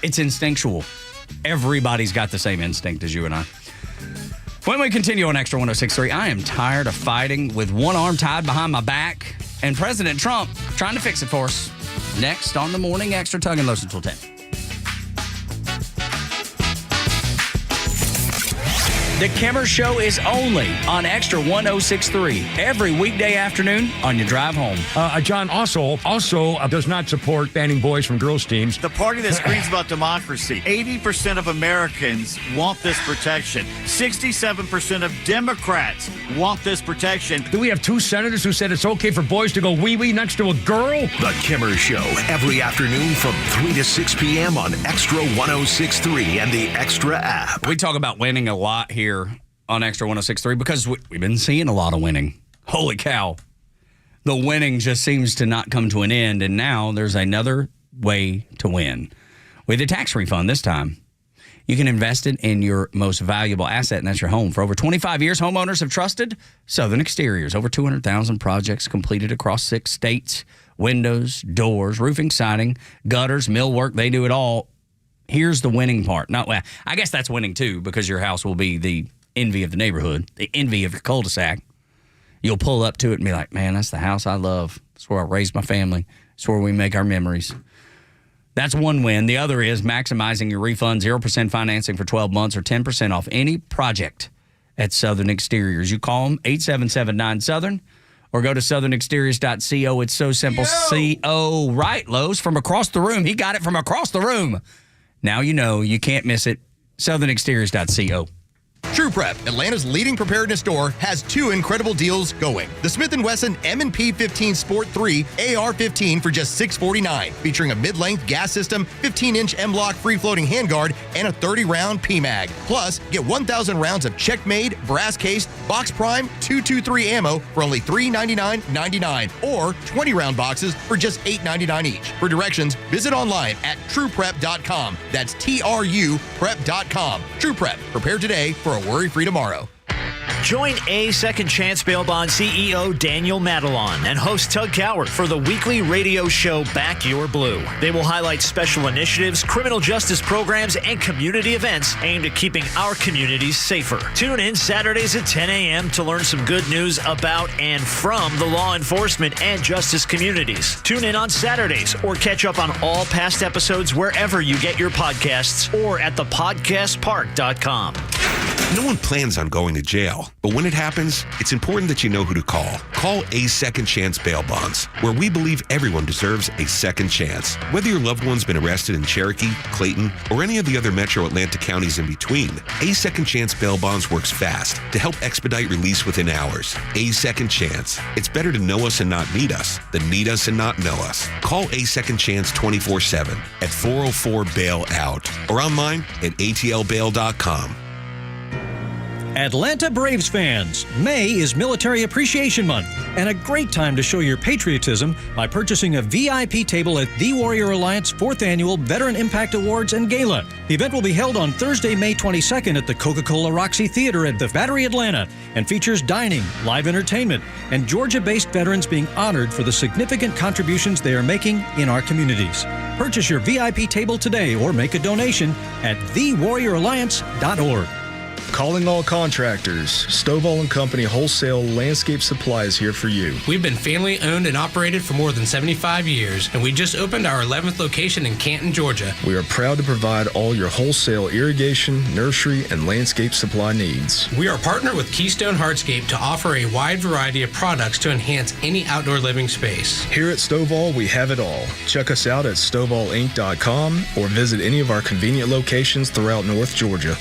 It's instinctual. Everybody's got the same instinct as you and I. When we continue on Xtra 106.3, I am tired of fighting with one arm tied behind my back and President Trump trying to fix it for us. Next on the Morning Xtra, Tug and Los until 10. The Kimmer Show is only on Xtra 106.3 every weekday afternoon on your drive home. John also does not support banning boys from girls' teams. The party that screams about democracy. 80% of Americans want this protection. 67% of Democrats want this protection. Do we have two senators who said it's okay for boys to go wee-wee next to a girl? The Kimmer Show, every afternoon from 3 to 6 p.m. on Xtra 106.3 and the Xtra app. We talk about winning a lot here on Xtra 106.3 because we've been seeing a lot of winning. Holy cow. The winning just seems to not come to an end, and now there's another way to win with a tax refund this time. You can invest it in your most valuable asset, and that's your home. For over 25 years, homeowners have trusted Southern Exteriors. Over 200,000 projects completed across 6 states. Windows, doors, roofing, siding, gutters, millwork, they do it all. Here's the winning part. Well, I guess that's winning too, because your house will be the envy of the neighborhood, the envy of your cul-de-sac. You'll pull up to it and be like, man, that's the house I love. It's where I raised my family. It's where we make our memories. That's one win. The other is maximizing your refund, 0% financing for 12 months or 10% off any project at Southern Exteriors. You call them 877-9-SOUTHERN or go to southernexteriors.co. It's so simple. C-O. Right, Los, from across the room. He got it from across the room. Now you know. You can't miss it. southernexteriors.co. True Prep, Atlanta's leading preparedness store, has 2 incredible deals going. The Smith & Wesson M&P 15 Sport 3 AR-15 for just $649, featuring a mid-length gas system, 15-inch M-Lock free-floating handguard, and a 30-round PMAG. Plus, get 1,000 rounds of check-made, brass-cased, box prime 223 ammo for only $399.99, or 20-round boxes for just $899 each. For directions, visit online at trueprep.com. That's T-R-U prep.com. True Prep. Prepare today for a worry-free tomorrow. Join A Second Chance Bail Bond CEO Daniel Madelon and host Tug Coward for the weekly radio show Back Your Blue. They will highlight special initiatives, criminal justice programs, and community events aimed at keeping our communities safer. Tune in Saturdays at 10 a.m. to learn some good news about and from the law enforcement and justice communities. Tune in on Saturdays or catch up on all past episodes wherever you get your podcasts or at thepodcastpark.com. No one plans on going to jail, but when it happens, it's important that you know who to call. Call A Second Chance Bail Bonds, where we believe everyone deserves a second chance. Whether your loved one's been arrested in Cherokee, Clayton, or any of the other metro Atlanta counties in between, A Second Chance Bail Bonds works fast to help expedite release within hours. A Second Chance. It's better to know us and not need us than need us and not know us. Call A Second Chance 24/7 at 404-BAIL-OUT or online at atlbail.com. Atlanta Braves fans, May is Military Appreciation Month and a great time to show your patriotism by purchasing a VIP table at the Warrior Alliance 4th Annual Veteran Impact Awards and Gala. The event will be held on Thursday, May 22nd at the Coca-Cola Roxy Theater at the Battery, Atlanta, and features dining, live entertainment, and Georgia-based veterans being honored for the significant contributions they are making in our communities. Purchase your VIP table today or make a donation at thewarrioralliance.org. Calling all contractors, Stovall & Company Wholesale Landscape Supply is here for you. We've been family owned and operated for more than 75 years, and we just opened our 11th location in Canton, Georgia. We are proud to provide all your wholesale irrigation, nursery, and landscape supply needs. We are partnered with Keystone Hardscape to offer a wide variety of products to enhance any outdoor living space. Here at Stovall, we have it all. Check us out at StovallInc.com or visit any of our convenient locations throughout North Georgia.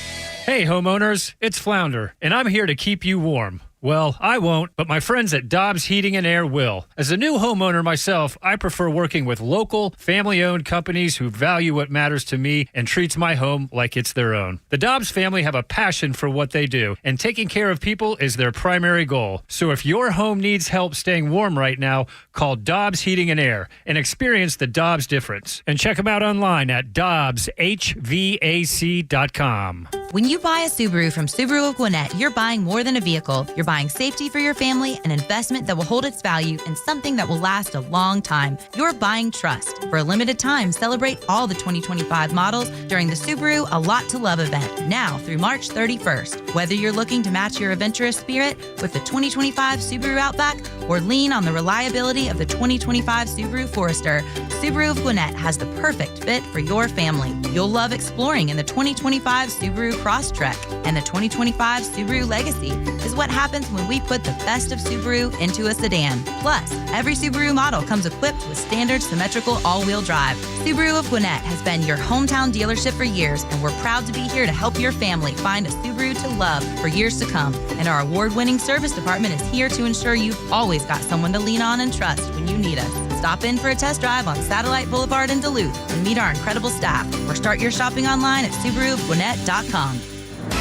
Hey homeowners, it's Flounder, and I'm here to keep you warm. Well, I won't, but my friends at Dobbs Heating and Air will. As a new homeowner myself, I prefer working with local, family-owned companies who value what matters to me and treats my home like it's their own. The Dobbs family have a passion for what they do, and taking care of people is their primary goal. So if your home needs help staying warm right now, call Dobbs Heating and Air and experience the Dobbs difference. And check them out online at dobbshvac.com. When you buy a Subaru from Subaru of Gwinnett, you're buying more than a vehicle. You're buying safety for your family, an investment that will hold its value, and something that will last a long time. You're buying trust. For a limited time, celebrate all the 2025 models during the Subaru A Lot to Love event, now through March 31st. Whether you're looking to match your adventurous spirit with the 2025 Subaru Outback or lean on the reliability of the 2025 Subaru Forester, Subaru of Gwinnett has the perfect fit for your family. You'll love exploring in the 2025 Subaru Crosstrek, and the 2025 Subaru Legacy is what happens when we put the best of Subaru into a sedan. Plus, every Subaru model comes equipped with standard symmetrical all-wheel drive. Subaru of Gwinnett has been your hometown dealership for years, and we're proud to be here to help your family find a Subaru to love for years to come. And our award-winning service department is here to ensure you've always got someone to lean on and trust when you need us. Stop in for a test drive on Satellite Boulevard in Duluth and meet our incredible staff, or start your shopping online at SubaruofGwinnett.com.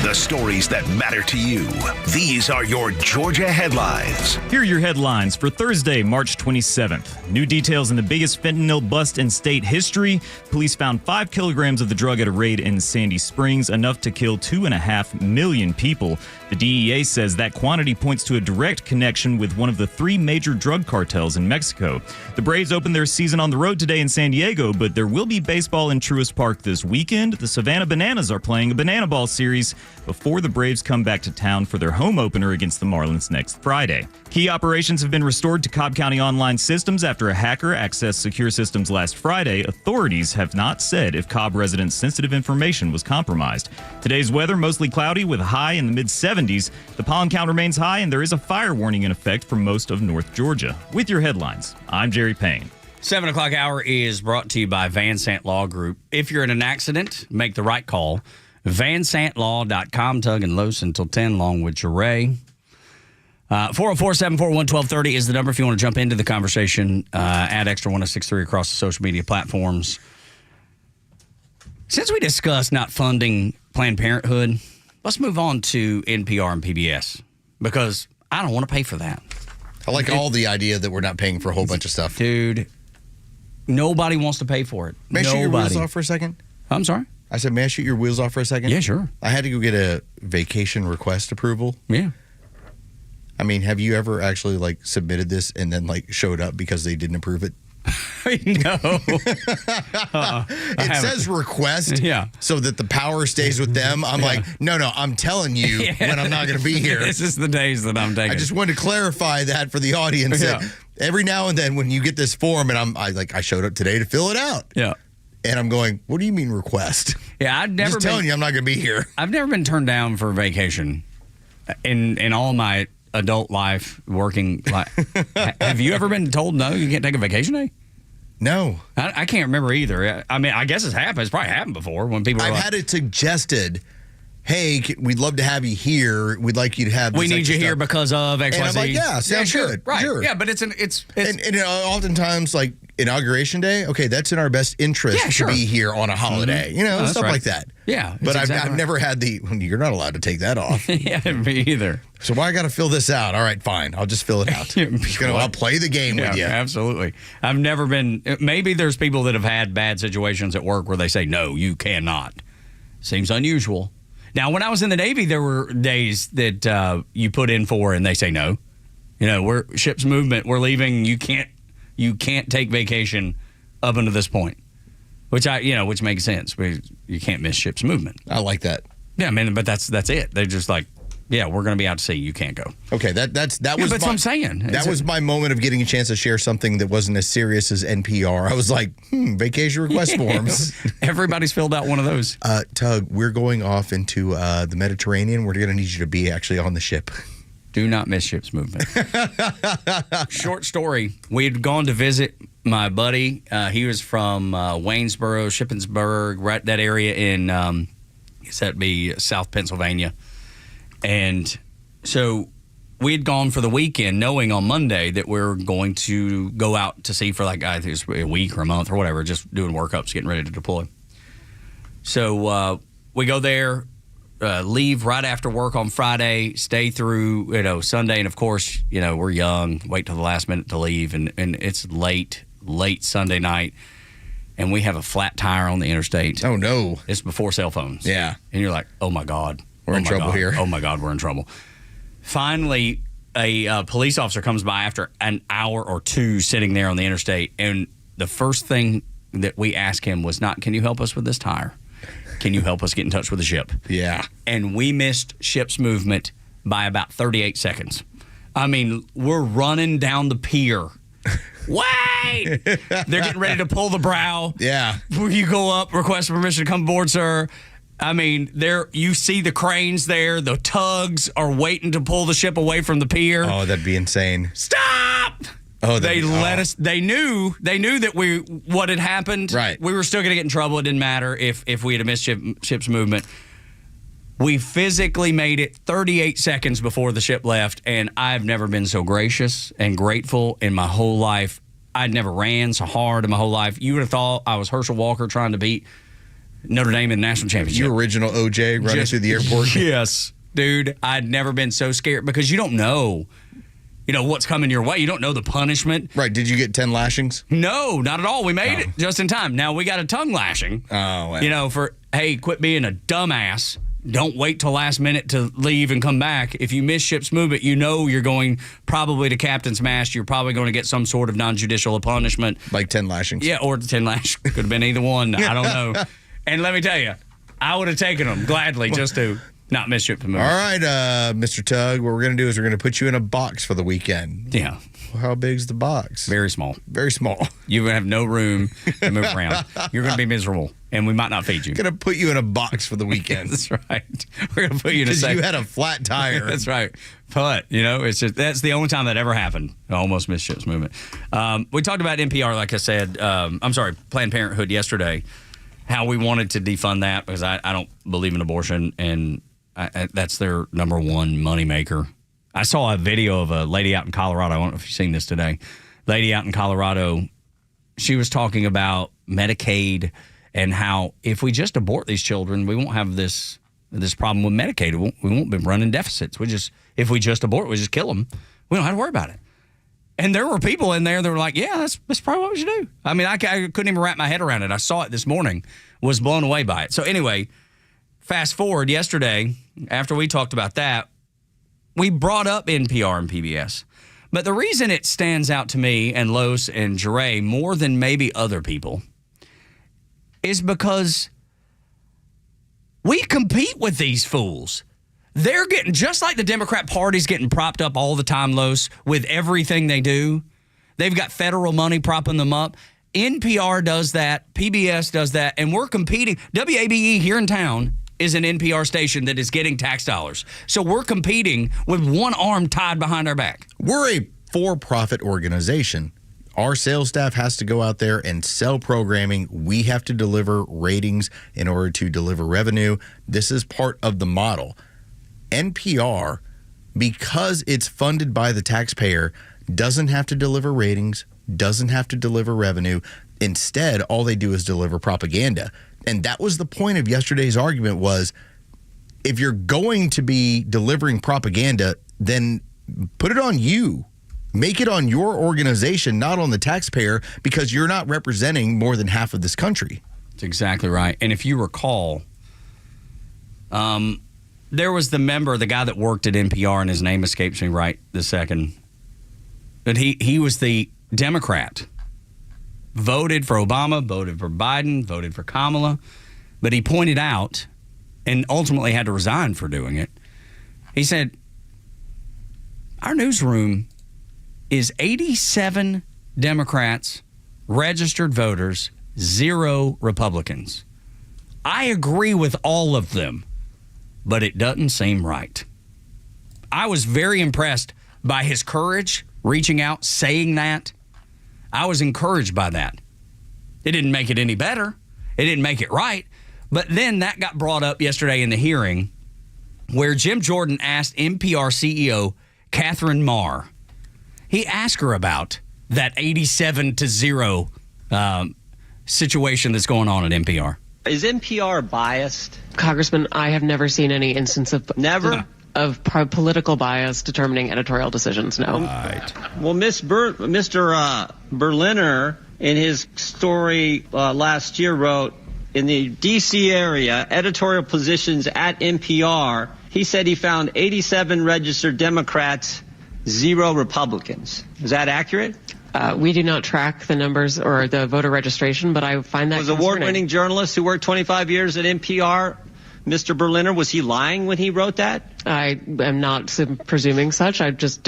The stories that matter to you. These are your Georgia headlines. Here are your headlines for Thursday, March 27th. New details in the biggest fentanyl bust in state history. Police found 5 kilograms of the drug at a raid in Sandy Springs, enough to kill 2.5 million people. The DEA says that quantity points to a direct connection with one of the 3 major drug cartels in Mexico. The Braves open their season on the road today in San Diego, but there will be baseball in Truist Park this weekend. The Savannah Bananas are playing a Banana Ball series before the Braves come back to town for their home opener against the Marlins next Friday. Key operations have been restored to Cobb County online systems after a hacker accessed secure systems last Friday. Authorities have not said if Cobb residents' sensitive information was compromised. Today's weather, mostly cloudy with a high in the mid-70s. The pollen count remains high, and there is a fire warning in effect for most of North Georgia. With your headlines, I'm Jerry Payne. 7 o'clock hour is brought to you by Van Sant Law Group. If you're in an accident, make the right call. VanSantLaw.com, Tug and Los until 10, along with Jeray. 404-741-1230 is the number if you want to jump into the conversation. Add Extra 1063 across the social media platforms. Since we discussed not funding Planned Parenthood, let's move on to NPR and PBS, because I don't want to pay for that. I like all the idea that we're not paying for a whole bunch of stuff. Dude, nobody wants to pay for it. May I shoot your wheels off for a second? I'm sorry? I said, may I shoot your wheels off for a second? Yeah, sure. I had to go get a vacation request approval. Yeah. I mean, have you ever actually, submitted this and then, showed up because they didn't approve it? No. It says request so that the power stays with them. I'm like, no, I'm telling you when I'm not going to be here. This is the days that I'm taking. I just wanted to clarify that for the audience. That every now and then when you get this form, and I showed up today to fill it out. Yeah. And I'm going, what do you mean request? Yeah, I've never just telling you I'm not going to be here. I've never been turned down for a vacation in all my adult life working. Have you ever been told no, you can't take a vacation day? No. I can't remember either. I mean, I guess it's happened. It's probably happened before when people I've had it suggested, hey, we'd love to have you here. We'd like you to have this we need you here because of XYZ. And I'm like, yeah, sounds good. Right. Sure. Yeah, but it's and oftentimes, Inauguration Day, okay, that's in our best interest to be here on a holiday. Mm-hmm. Stuff like that. Yeah. But I've never had you're not allowed to take that off. Yeah, me either. So why I got to fill this out? All right, fine. I'll just fill it out. I'll play the game with you. Absolutely. I've never been, maybe there's people that have had bad situations at work where they say, no, you cannot. Seems unusual. Now, when I was in the Navy, there were days that you put in for and they say no. We're ship's movement, we're leaving, you can't take vacation up until this point, which makes sense. You can't miss ship's movement. I like that. Yeah, I mean, but that's it. They're just like, yeah, we're going to be out to sea. You can't go. Okay, that was. That's what I'm saying. That was my moment of getting a chance to share something that wasn't as serious as NPR. I was like, vacation request forms. Everybody's filled out one of those. Tug, we're going off into the Mediterranean. We're going to need you to be actually on the ship. Do not miss ship's movement. Short story. We had gone to visit my buddy. He was from Waynesboro, Shippensburg, right that area in, I guess that'd be South Pennsylvania. And so we had gone for the weekend knowing on Monday that we were going to go out to sea for I think it was a week or a month or whatever, just doing workups, getting ready to deploy. So we go there. Leave right after work on Friday, stay through, Sunday. And of course, we're young, wait till the last minute to leave. And it's late Sunday night. And we have a flat tire on the interstate. Oh, no. It's before cell phones. Yeah. And you're like, oh, my God. We're in trouble here. Oh, my God, we're in trouble. Finally, a police officer comes by after an hour or two sitting there on the interstate. And the first thing that we asked him was not, can you help us with this tire? Can you help us get in touch with the ship? Yeah. And we missed ship's movement by about 38 seconds. I mean, we're running down the pier. Wait! They're getting ready to pull the brow. Yeah. You go up, request permission to come aboard, sir. I mean, you see the cranes there. The tugs are waiting to pull the ship away from the pier. Oh, that'd be insane. Stop! Oh, they let us. They knew that what had happened. Right. We were still going to get in trouble. It didn't matter if we had missed ship's movement. We physically made it 38 seconds before the ship left, and I've never been so gracious and grateful in my whole life. I'd never ran so hard in my whole life. You would have thought I was Herschel Walker trying to beat Notre Dame in the national championship. Your original OJ running through the airport. Yes, dude. I'd never been so scared because you don't know. What's coming your way. You don't know the punishment. Right. Did you get 10 lashings? No, not at all. We made it just in time. Now, we got a tongue lashing. Oh, wow. Hey, quit being a dumbass. Don't wait till last minute to leave and come back. If you miss ship's movement, you're going probably to captain's mast. You're probably going to get some sort of non-judicial punishment. Like 10 lashings. Yeah, or 10 lashings. Could have been either one. I don't know. And let me tell you, I would have taken them gladly just to not miss ship's movement. All right, Mr. Tug, what we're going to do is we're going to put you in a box for the weekend. Yeah. How big's the box? Very small. Very small. You're going to have no room to move around. You're going to be miserable, and we might not feed you. Going to put you in a box for the weekend. That's right. We're going to put you in a because you had a flat tire. That's right. But, it's just that's the only time that ever happened. I almost missed ship's movement. We talked about NPR, like I said. Planned Parenthood yesterday, how we wanted to defund that because I don't believe in abortion, and that's their number one moneymaker. I saw a video of a lady out in Colorado. I don't know if you've seen this today. Lady out in Colorado, she was talking about Medicaid and how if we just abort these children, we won't have this problem with Medicaid. We won't be running deficits. If we just abort, we just kill them. We don't have to worry about it. And there were people in there that were like, yeah, that's probably what we should do. I mean, I couldn't even wrap my head around it. I saw it this morning, was blown away by it. So anyway, fast forward yesterday, after we talked about that, we brought up NPR and PBS. But the reason it stands out to me and Los and Jure more than maybe other people is because we compete with these fools. They're getting, just like the Democrat Party's getting propped up all the time, Los, with everything they do. They've got federal money propping them up. NPR does that. PBS does that. And we're competing. WABE here in town is an NPR station that is getting tax dollars. So we're competing with one arm tied behind our back. We're a for-profit organization. Our sales staff has to go out there and sell programming. We have to deliver ratings in order to deliver revenue. This is part of the model. NPR, because it's funded by the taxpayer, doesn't have to deliver ratings, doesn't have to deliver revenue. Instead, all they do is deliver propaganda. And that was the point of yesterday's argument was, if you're going to be delivering propaganda, then put it on you. Make it on your organization, not on the taxpayer, because you're not representing more than half of this country. That's exactly right. And if you recall, there was the guy that worked at NPR, and his name escapes me right this second. But he was the Democrat. Voted for Obama, voted for Biden, voted for Kamala. But he pointed out, and ultimately had to resign for doing it, he said, our newsroom is 87 Democrats, registered voters, 0 Republicans. I agree with all of them, but it doesn't seem right. I was very impressed by his courage, reaching out, saying that. I was encouraged by that. It didn't make it any better. It didn't make it right. But then that got brought up yesterday in the hearing where Jim Jordan asked NPR CEO Catherine Marr. He asked her about that 87-0 situation that's going on at NPR. Is NPR biased? Congressman, I have never seen any instance of... Never? Of political bias determining editorial decisions, no. Right. Well, Mr. Berliner, in his story last year, wrote, in the D.C. area, editorial positions at NPR, he said he found 87 registered Democrats, 0 Republicans. Is that accurate? We do not track the numbers or the voter registration, but I find that concerning. Was award-winning journalist who worked 25 years at NPR, Mr. Berliner, was he lying when he wrote that? I am not presuming such. I just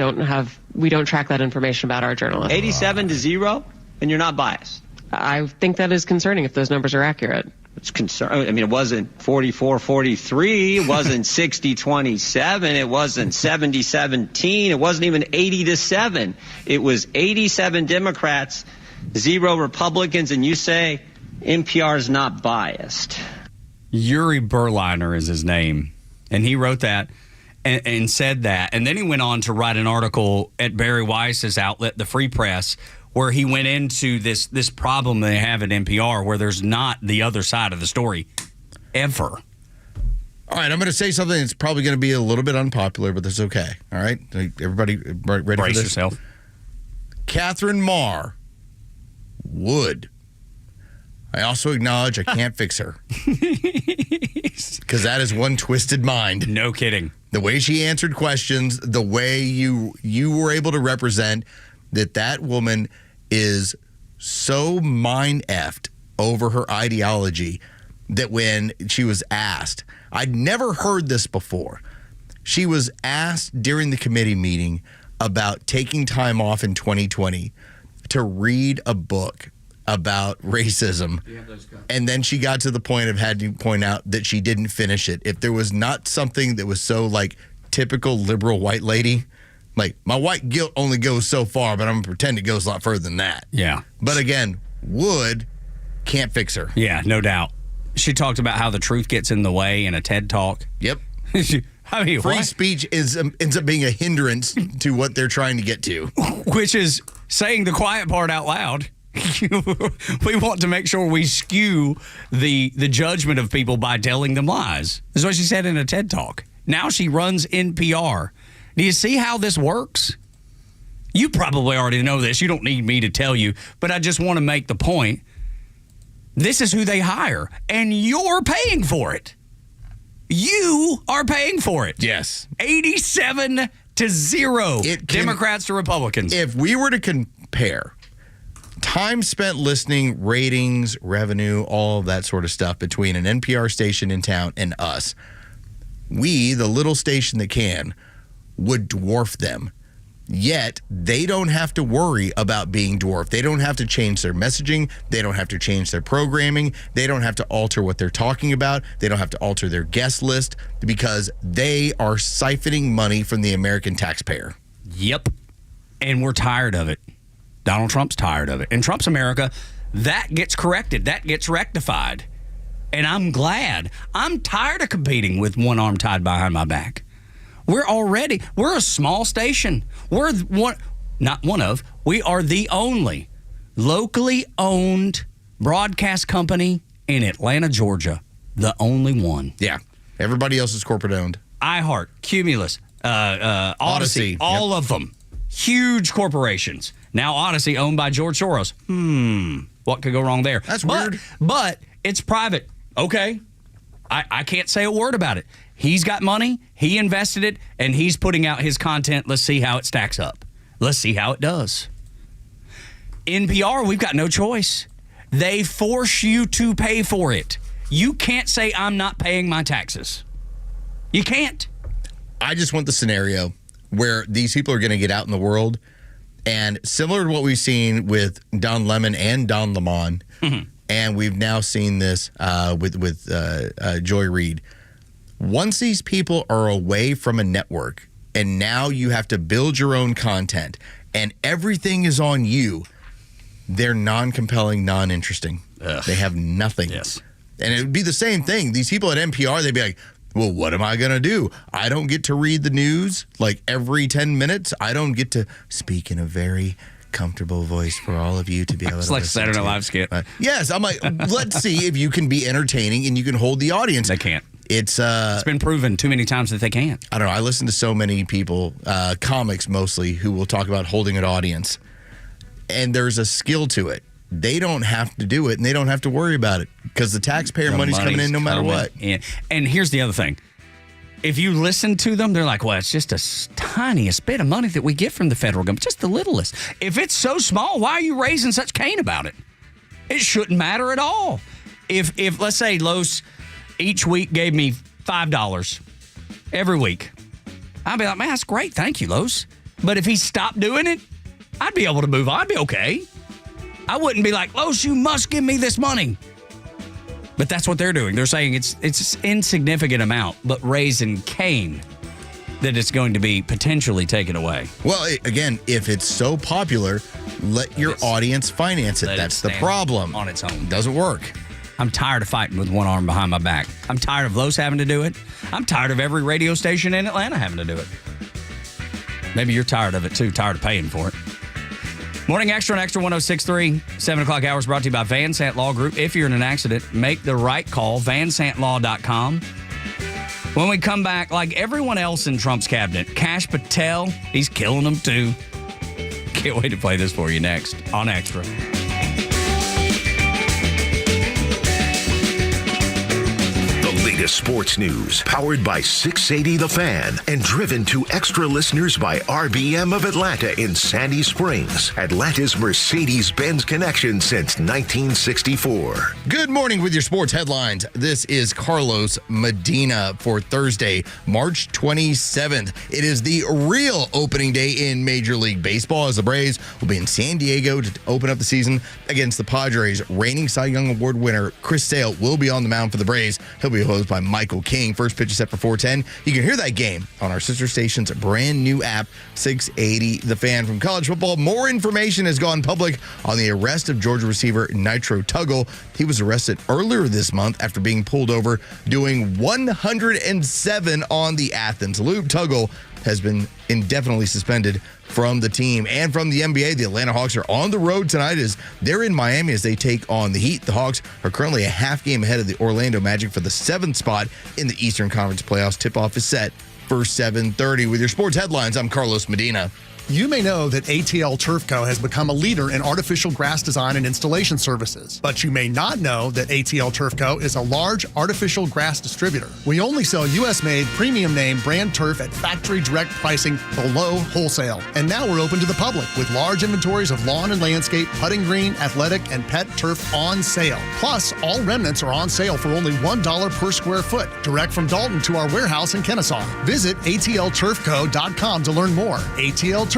we don't track that information about our journalists. 87-0, and you're not biased? I think that is concerning if those numbers are accurate. It's concerning. I mean, it wasn't 44-43. It wasn't 60-27. It wasn't 70-17. It wasn't even 80-7. It was 87 Democrats, 0 Republicans, and you say NPR is not biased. Yuri Berliner is his name, and he wrote that and said that. And then he went on to write an article at Barry Weiss's outlet, The Free Press, where he went into this problem they have at NPR where there's not the other side of the story ever. All right, I'm going to say something that's probably going to be a little bit unpopular, but that's okay. All right? Everybody ready Brace for this? yourself. Catherine Marr would. I also acknowledge I can't fix her. Because that is one twisted mind. No kidding. The way she answered questions, the way you were able to represent that woman is so mind-effed over her ideology that when she was asked, I'd never heard this before. She was asked during the committee meeting about taking time off in 2020 to read a book about racism. And then she got to the point of had to point out that she didn't finish it. If there was not something that was so like typical liberal white lady, like my white guilt only goes so far, but I'm going to pretend it goes a lot further than that. Yeah. But again, can't fix her. Yeah, no doubt. She talked about how the truth gets in the way in a TED Talk. Yep. I mean, free speech ends up being a hindrance to what they're trying to get to. Which is saying the quiet part out loud. We want to make sure we skew the judgment of people by telling them lies. That's what she said in a TED Talk. Now she runs NPR. Do you see how this works? You probably already know this. You don't need me to tell you, but I just want to make the point. This is who they hire, and you're paying for it. You are paying for it. Yes. 87-0. Democrats to Republicans. If we were to compare time spent listening, ratings, revenue, all of that sort of stuff between an NPR station in town and us, we, the little station that can, would dwarf them. Yet, they don't have to worry about being dwarfed. They don't have to change their messaging. They don't have to change their programming. They don't have to alter what they're talking about. They don't have to alter their guest list because they are siphoning money from the American taxpayer. Yep. And we're tired of it. Donald Trump's tired of it. In Trump's America, that gets corrected. That gets rectified. And I'm glad. I'm tired of competing with one arm tied behind my back. We're a small station. We are the only locally owned broadcast company in Atlanta, Georgia. The only one. Yeah. Everybody else is corporate owned. iHeart, Cumulus, Odyssey, all of them. Huge corporations. Now Odyssey owned by George Soros. What could go wrong there? That's weird. But it's private. Okay. I can't say a word about it. He's got money, he invested it, and he's putting out his content. Let's see how it stacks up. Let's see how it does. NPR, we've got no choice. They force you to pay for it. You can't say, I'm not paying my taxes. You can't. I just want the scenario where these people are going to get out in the world, and similar to what we've seen with Don Lemon and Don Lemon, and we've now seen this with Joy Reid. Once these people are away from a network and now you have to build your own content and everything is on you, they're non-compelling, non-interesting. They have nothing. Yes. And it would be the same thing. These people at NPR, they'd be like, well, what am I going to do? I don't get to read the news like every 10 minutes. I don't get to speak in a very comfortable voice for all of you to be able to it's like listen Saturday to. Night Live skit. Yes. I'm like, let's see if you can be entertaining and you can hold the audience. They can't. It's been proven too many times that they can't. I don't know. I listen to so many people, comics mostly, who will talk about holding an audience. And there's a skill to it. They don't have to do it, and they don't have to worry about it because the taxpayer money's coming in no matter what. And here's the other thing. If you listen to them, they're like, well, it's just the tiniest bit of money that we get from the federal government, just the littlest. If it's so small, why are you raising such Cain about it? It shouldn't matter at all. If let's say Los each week gave me $5 every week, I'd be like, man, that's great. Thank you, Los. But if he stopped doing it, I'd be able to move on. I'd be okay. I wouldn't be like, Los, you must give me this money. But that's what they're doing. They're saying it's an insignificant amount, but raising Cain that it's going to be potentially taken away. Well, again, if it's so popular, let your audience finance it. That's the problem. On its own. It doesn't work. I'm tired of fighting with one arm behind my back. I'm tired of Los having to do it. I'm tired of every radio station in Atlanta having to do it. Maybe you're tired of it too, tired of paying for it. Morning Extra on Extra 106.3, 7 o'clock hours brought to you by Van Sant Law Group. If you're in an accident, make the right call, vansantlaw.com. When we come back, like everyone else in Trump's cabinet, Kash Patel, he's killing them too. Can't wait to play this for you next on Extra. Latest sports news, powered by 680 The Fan, and driven to extra listeners by RBM of Atlanta in Sandy Springs, Atlanta's Mercedes-Benz connection since 1964. Good morning with your sports headlines. This is Carlos Medina for Thursday, March 27th. It is the real opening day in Major League Baseball, as the Braves will be in San Diego to open up the season against the Padres. Reigning Cy Young Award winner Chris Sale will be on the mound for the Braves. He'll be hosted by Michael King. First pitch is set for 4:10. You can hear that game on our sister station's brand new app, 680 The Fan. From college football, more information has gone public on the arrest of Georgia receiver Nitro Tuggle. He was arrested earlier this month after being pulled over doing 107 on the Athens Loop. Tuggle has been indefinitely suspended from the team. And from the NBA, the Atlanta Hawks are on the road tonight as they're in Miami as they take on the Heat. The Hawks are currently a half game ahead of the Orlando Magic for the 7th spot in the Eastern Conference playoffs. Tip-off is set for 7:30. With your sports headlines, I'm Carlos Medina. You may know that ATL Turf Co. has become a leader in artificial grass design and installation services. But you may not know that ATL Turf Co. is a large artificial grass distributor. We only sell U.S.-made, premium name brand turf at factory direct pricing below wholesale. And now we're open to the public with large inventories of lawn and landscape, putting green, athletic, and pet turf on sale. Plus, all remnants are on sale for only $1 per square foot, direct from Dalton to our warehouse in Kennesaw. Visit atlturfco.com to learn more. atlturfco.com.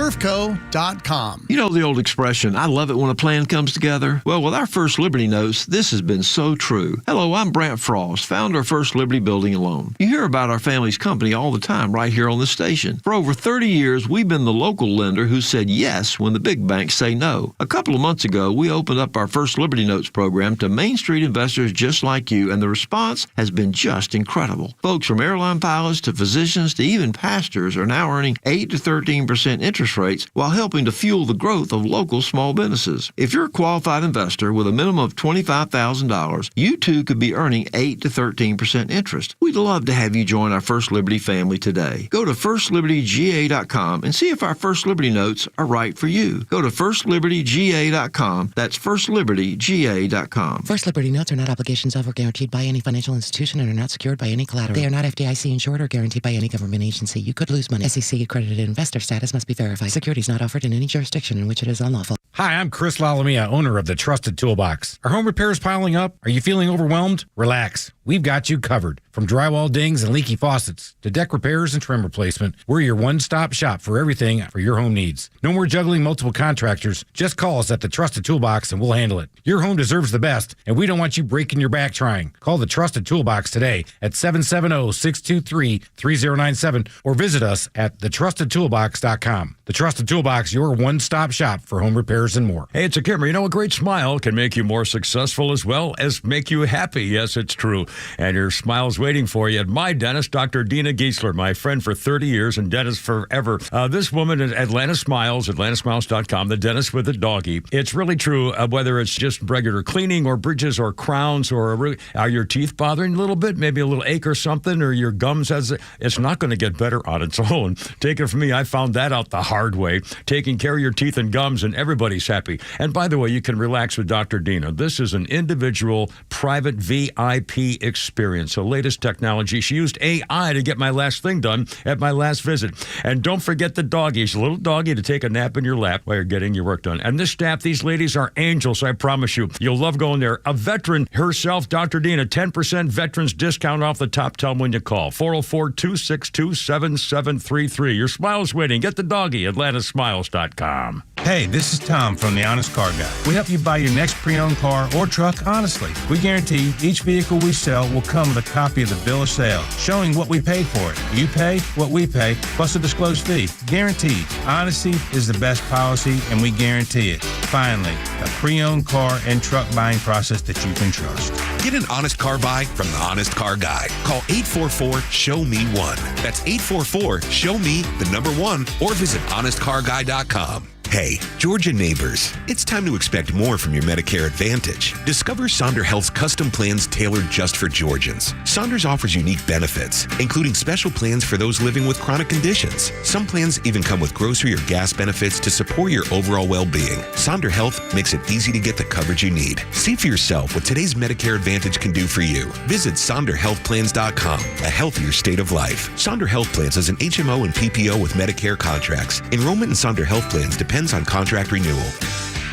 You know the old expression, I love it when a plan comes together? Well, with our First Liberty Notes, this has been so true. Hello, I'm Brant Frost, founder of First Liberty Building and Loan. You hear about our family's company all the time right here on the station. For over 30 years, we've been the local lender who said yes when the big banks say no. A couple of months ago, we opened up our First Liberty Notes program to Main Street investors just like you, and the response has been just incredible. Folks from airline pilots to physicians to even pastors are now earning 8 to 13% interest rates while helping to fuel the growth of local small businesses. If you're a qualified investor with a minimum of $25,000, you too could be earning 8 to 13% interest. We'd love to have you join our First Liberty family today. Go to firstlibertyga.com and see if our First Liberty Notes are right for you. Go to firstlibertyga.com. That's firstlibertyga.com. First Liberty Notes are not obligations of or guaranteed by any financial institution and are not secured by any collateral. They are not FDIC insured or guaranteed by any government agency. You could lose money. SEC accredited investor status must be verified. Securities not offered in any jurisdiction in which it is unlawful. Hi, I'm Chris Lalamia, owner of the Trusted Toolbox. Are home repairs piling up? Are you feeling overwhelmed? Relax. We've got you covered. From drywall dings and leaky faucets to deck repairs and trim replacement, we're your one-stop shop for everything for your home needs. No more juggling multiple contractors. Just call us at the Trusted Toolbox and we'll handle it. Your home deserves the best, and we don't want you breaking your back trying. Call the Trusted Toolbox today at 770-623-3097 or visit us at thetrustedtoolbox.com. The Trusted Toolbox, your one-stop shop for home repairs and more. Hey, it's a Kimmer. You know, a great smile can make you more successful as well as make you happy. Yes, it's true. And your smile's waiting for you at my dentist, Dr. Dina Giesler, my friend for 30 years and dentist forever. This woman at Atlanta Smiles, atlantasmiles.com, the dentist with a doggy. It's really true, whether it's just regular cleaning or bridges or crowns or are your teeth bothering a little bit, maybe a little ache or something, or your gums it's not going to get better on its own. Take it from me, I found that out the hard way. Taking care of your teeth and gums, and everybody's happy. And by the way, you can relax with Dr. Dina. This is an individual, private VIP experience. The latest technology. She used AI to get my last thing done at my last visit. And don't forget the doggy. She's a little doggy to take a nap in your lap while you're getting your work done. And this staff, these ladies are angels, I promise you. You'll love going there. A veteran herself, Dr. Dina, 10% veterans discount off the top. Tell them when you call. 404-262-7733. Your smile's waiting. Get the doggy, atlantasmiles.com. Hey, this is Tom from The Honest Car Guy. We help you buy your next pre-owned car or truck honestly. We guarantee each vehicle we sell will come with a copy of the bill of sale showing what we paid for it. You pay what we pay plus a disclosed fee. Guaranteed. Honesty is the best policy and we guarantee it. Finally, a pre-owned car and truck buying process that you can trust. Get an honest car buy from The Honest Car Guy. Call 844-SHOW-ME-1. That's 844-SHOW-ME, the number 1, or visit honestcarguy.com. Hey, Georgia neighbors, it's time to expect more from your Medicare Advantage. Discover Sonder Health's custom plans tailored just for Georgians. Saunders offers unique benefits, including special plans for those living with chronic conditions. Some plans even come with grocery or gas benefits to support your overall well-being. Sonder Health makes it easy to get the coverage you need. See for yourself what today's Medicare Advantage can do for you. Visit SonderHealthPlans.com, a healthier state of life. Sonder Health Plans is an HMO and PPO with Medicare contracts. Enrollment in Sonder Health Plans depends on contract renewal.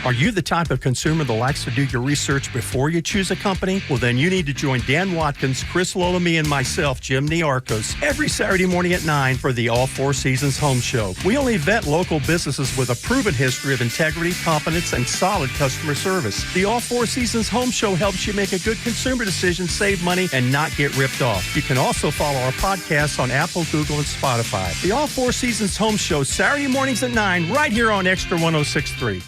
Are you the type of consumer that likes to do your research before you choose a company? Well, then you need to join Dan Watkins, Chris Lolamy, and myself, Jim Niarchos, every Saturday morning at 9 for the All Four Seasons Home Show. We only vet local businesses with a proven history of integrity, competence, and solid customer service. The All Four Seasons Home Show helps you make a good consumer decision, save money, and not get ripped off. You can also follow our podcasts on Apple, Google, and Spotify. The All Four Seasons Home Show, Saturday mornings at 9, right here on Xtra 106.3.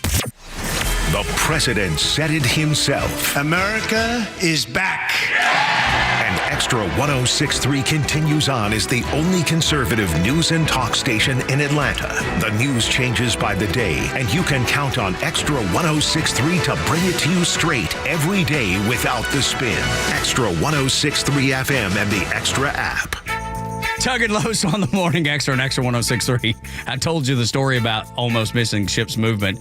The president said it himself. America is back. And Xtra 106.3 continues on as the only conservative news and talk station in Atlanta. The news changes by the day, and you can count on Xtra 106.3 to bring it to you straight every day without the spin. Xtra 106.3 FM and the Xtra app. Tug and Los on the Morning Xtra and Xtra 106.3. I told you the story about almost missing ships movement.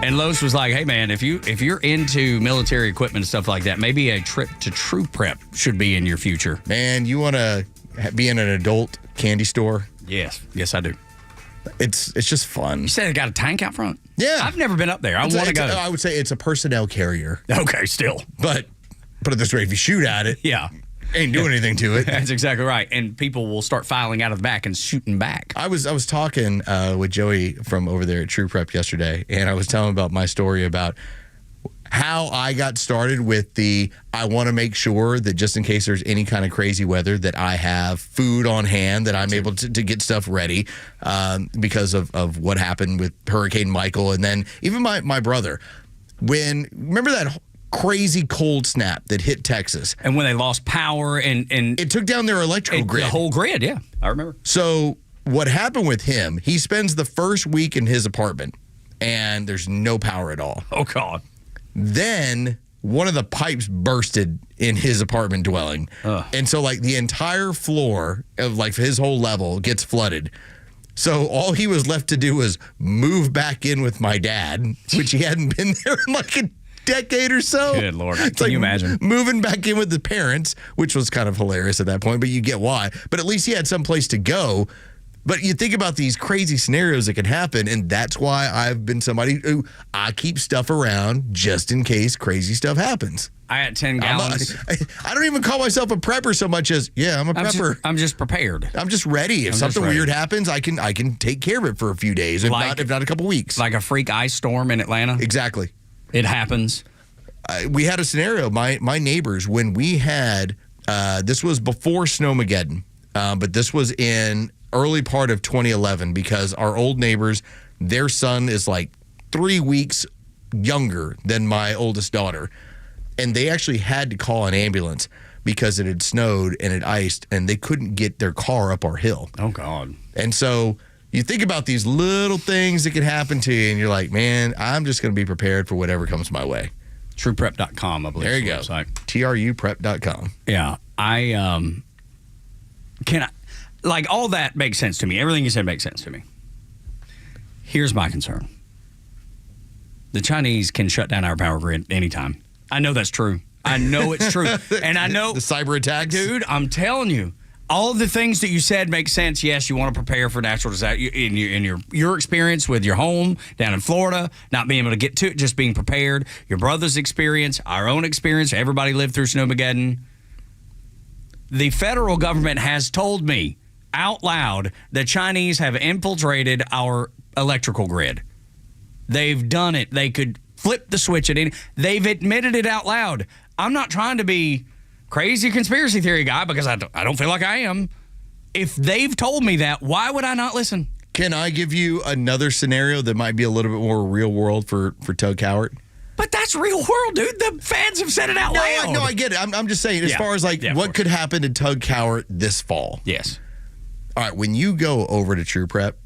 And Los was like, hey, man, if you're into military equipment and stuff like that, maybe a trip to True Prep should be in your future. Man, you want to be in an adult candy store? Yes. Yes, I do. It's just fun. You said it got a tank out front? Yeah. I've never been up there. I want to go. I would say it's a personnel carrier. Okay, still. But put it this way, if you shoot at it, ain't doing anything to it. That's exactly right. And people will start filing out of the back and shooting back. I was talking with Joey from over there at True Prep yesterday, and I was telling about my story about how I got started with I want to make sure that just in case there's any kind of crazy weather that I have food on hand, that I'm able to get stuff ready because of what happened with Hurricane Michael. And then even my brother, remember that crazy cold snap that hit Texas. And when they lost power and it took down their electrical grid. The whole grid, yeah. I remember. So what happened with him, he spends the first week in his apartment and there's no power at all. Oh, God. Then one of the pipes bursted in his apartment dwelling. And so like the entire floor of like his whole level gets flooded. So all he was left to do was move back in with my dad, which he hadn't been there in like a decade or so. Good Lord. Can you imagine? Moving back in with the parents, which was kind of hilarious at that point, but you get why. But at least he had some place to go. But you think about these crazy scenarios that can happen, and that's why I've been somebody who I keep stuff around just in case crazy stuff happens. I had 10 gallons. I don't even call myself a prepper so much as, I'm a prepper. I'm just prepared. I'm just ready. If something weird happens, I can take care of it for a few days, if not a couple weeks. Like a freak ice storm in Atlanta? Exactly. It happens. We had a scenario. My neighbors, when we had, this was before Snowmageddon, but this was in early part of 2011 because our old neighbors, their son is like 3 weeks younger than my oldest daughter. And they actually had to call an ambulance because it had snowed and it iced and they couldn't get their car up our hill. Oh, God. And so you think about these little things that can happen to you and you're like, man, I'm just going to be prepared for whatever comes my way. TruePrep.com, I believe. There you go. TRUprep.com. Yeah. Like, all that makes sense to me. Everything you said makes sense to me. Here's my concern. The Chinese can shut down our power grid anytime. I know that's true. I know it's true. And I know the cyber attacks. Dude, I'm telling you, all of the things that you said make sense. Yes, you want to prepare for natural disaster. In your experience with your home down in Florida, not being able to get to it, just being prepared. Your brother's experience, our own experience. Everybody lived through Snowmageddon. The federal government has told me out loud the Chinese have infiltrated our electrical grid. They've done it. They could flip the switch at any. They've admitted it out loud. I'm not trying to be crazy conspiracy theory guy because I don't feel like I am. If they've told me that, why would I not listen? Can I give you another scenario that might be a little bit more real world for Tug Cowart? But that's real world, dude. The fans have said it out loud. No, I get it. I'm just saying, as far as what could happen to Tug Cowart this fall. Yes. All right, when you go over to True Prep,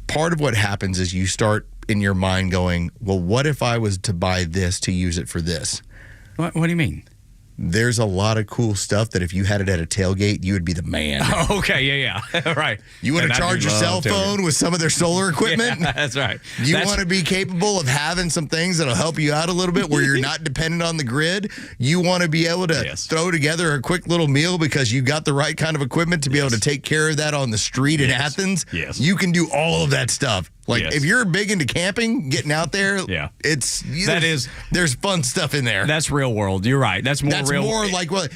part of what happens is you start in your mind going, well, what if I was to buy this to use it for this? What do you mean? There's a lot of cool stuff that if you had it at a tailgate, you would be the man. Oh, okay, yeah. Right. You want to charge your cell phone with some of their solar equipment? Yeah, that's right. You want to be capable of having some things that'll help you out a little bit where you're not dependent on the grid. You want to be able to throw together a quick little meal because you've got the right kind of equipment to be able to take care of that on the street in Athens. Yes. You can do all of that stuff. Like, if you're big into camping, getting out there, there's fun stuff in there. That's real world. You're right. That's more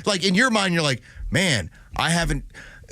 like in your mind, you're like, man, I haven't,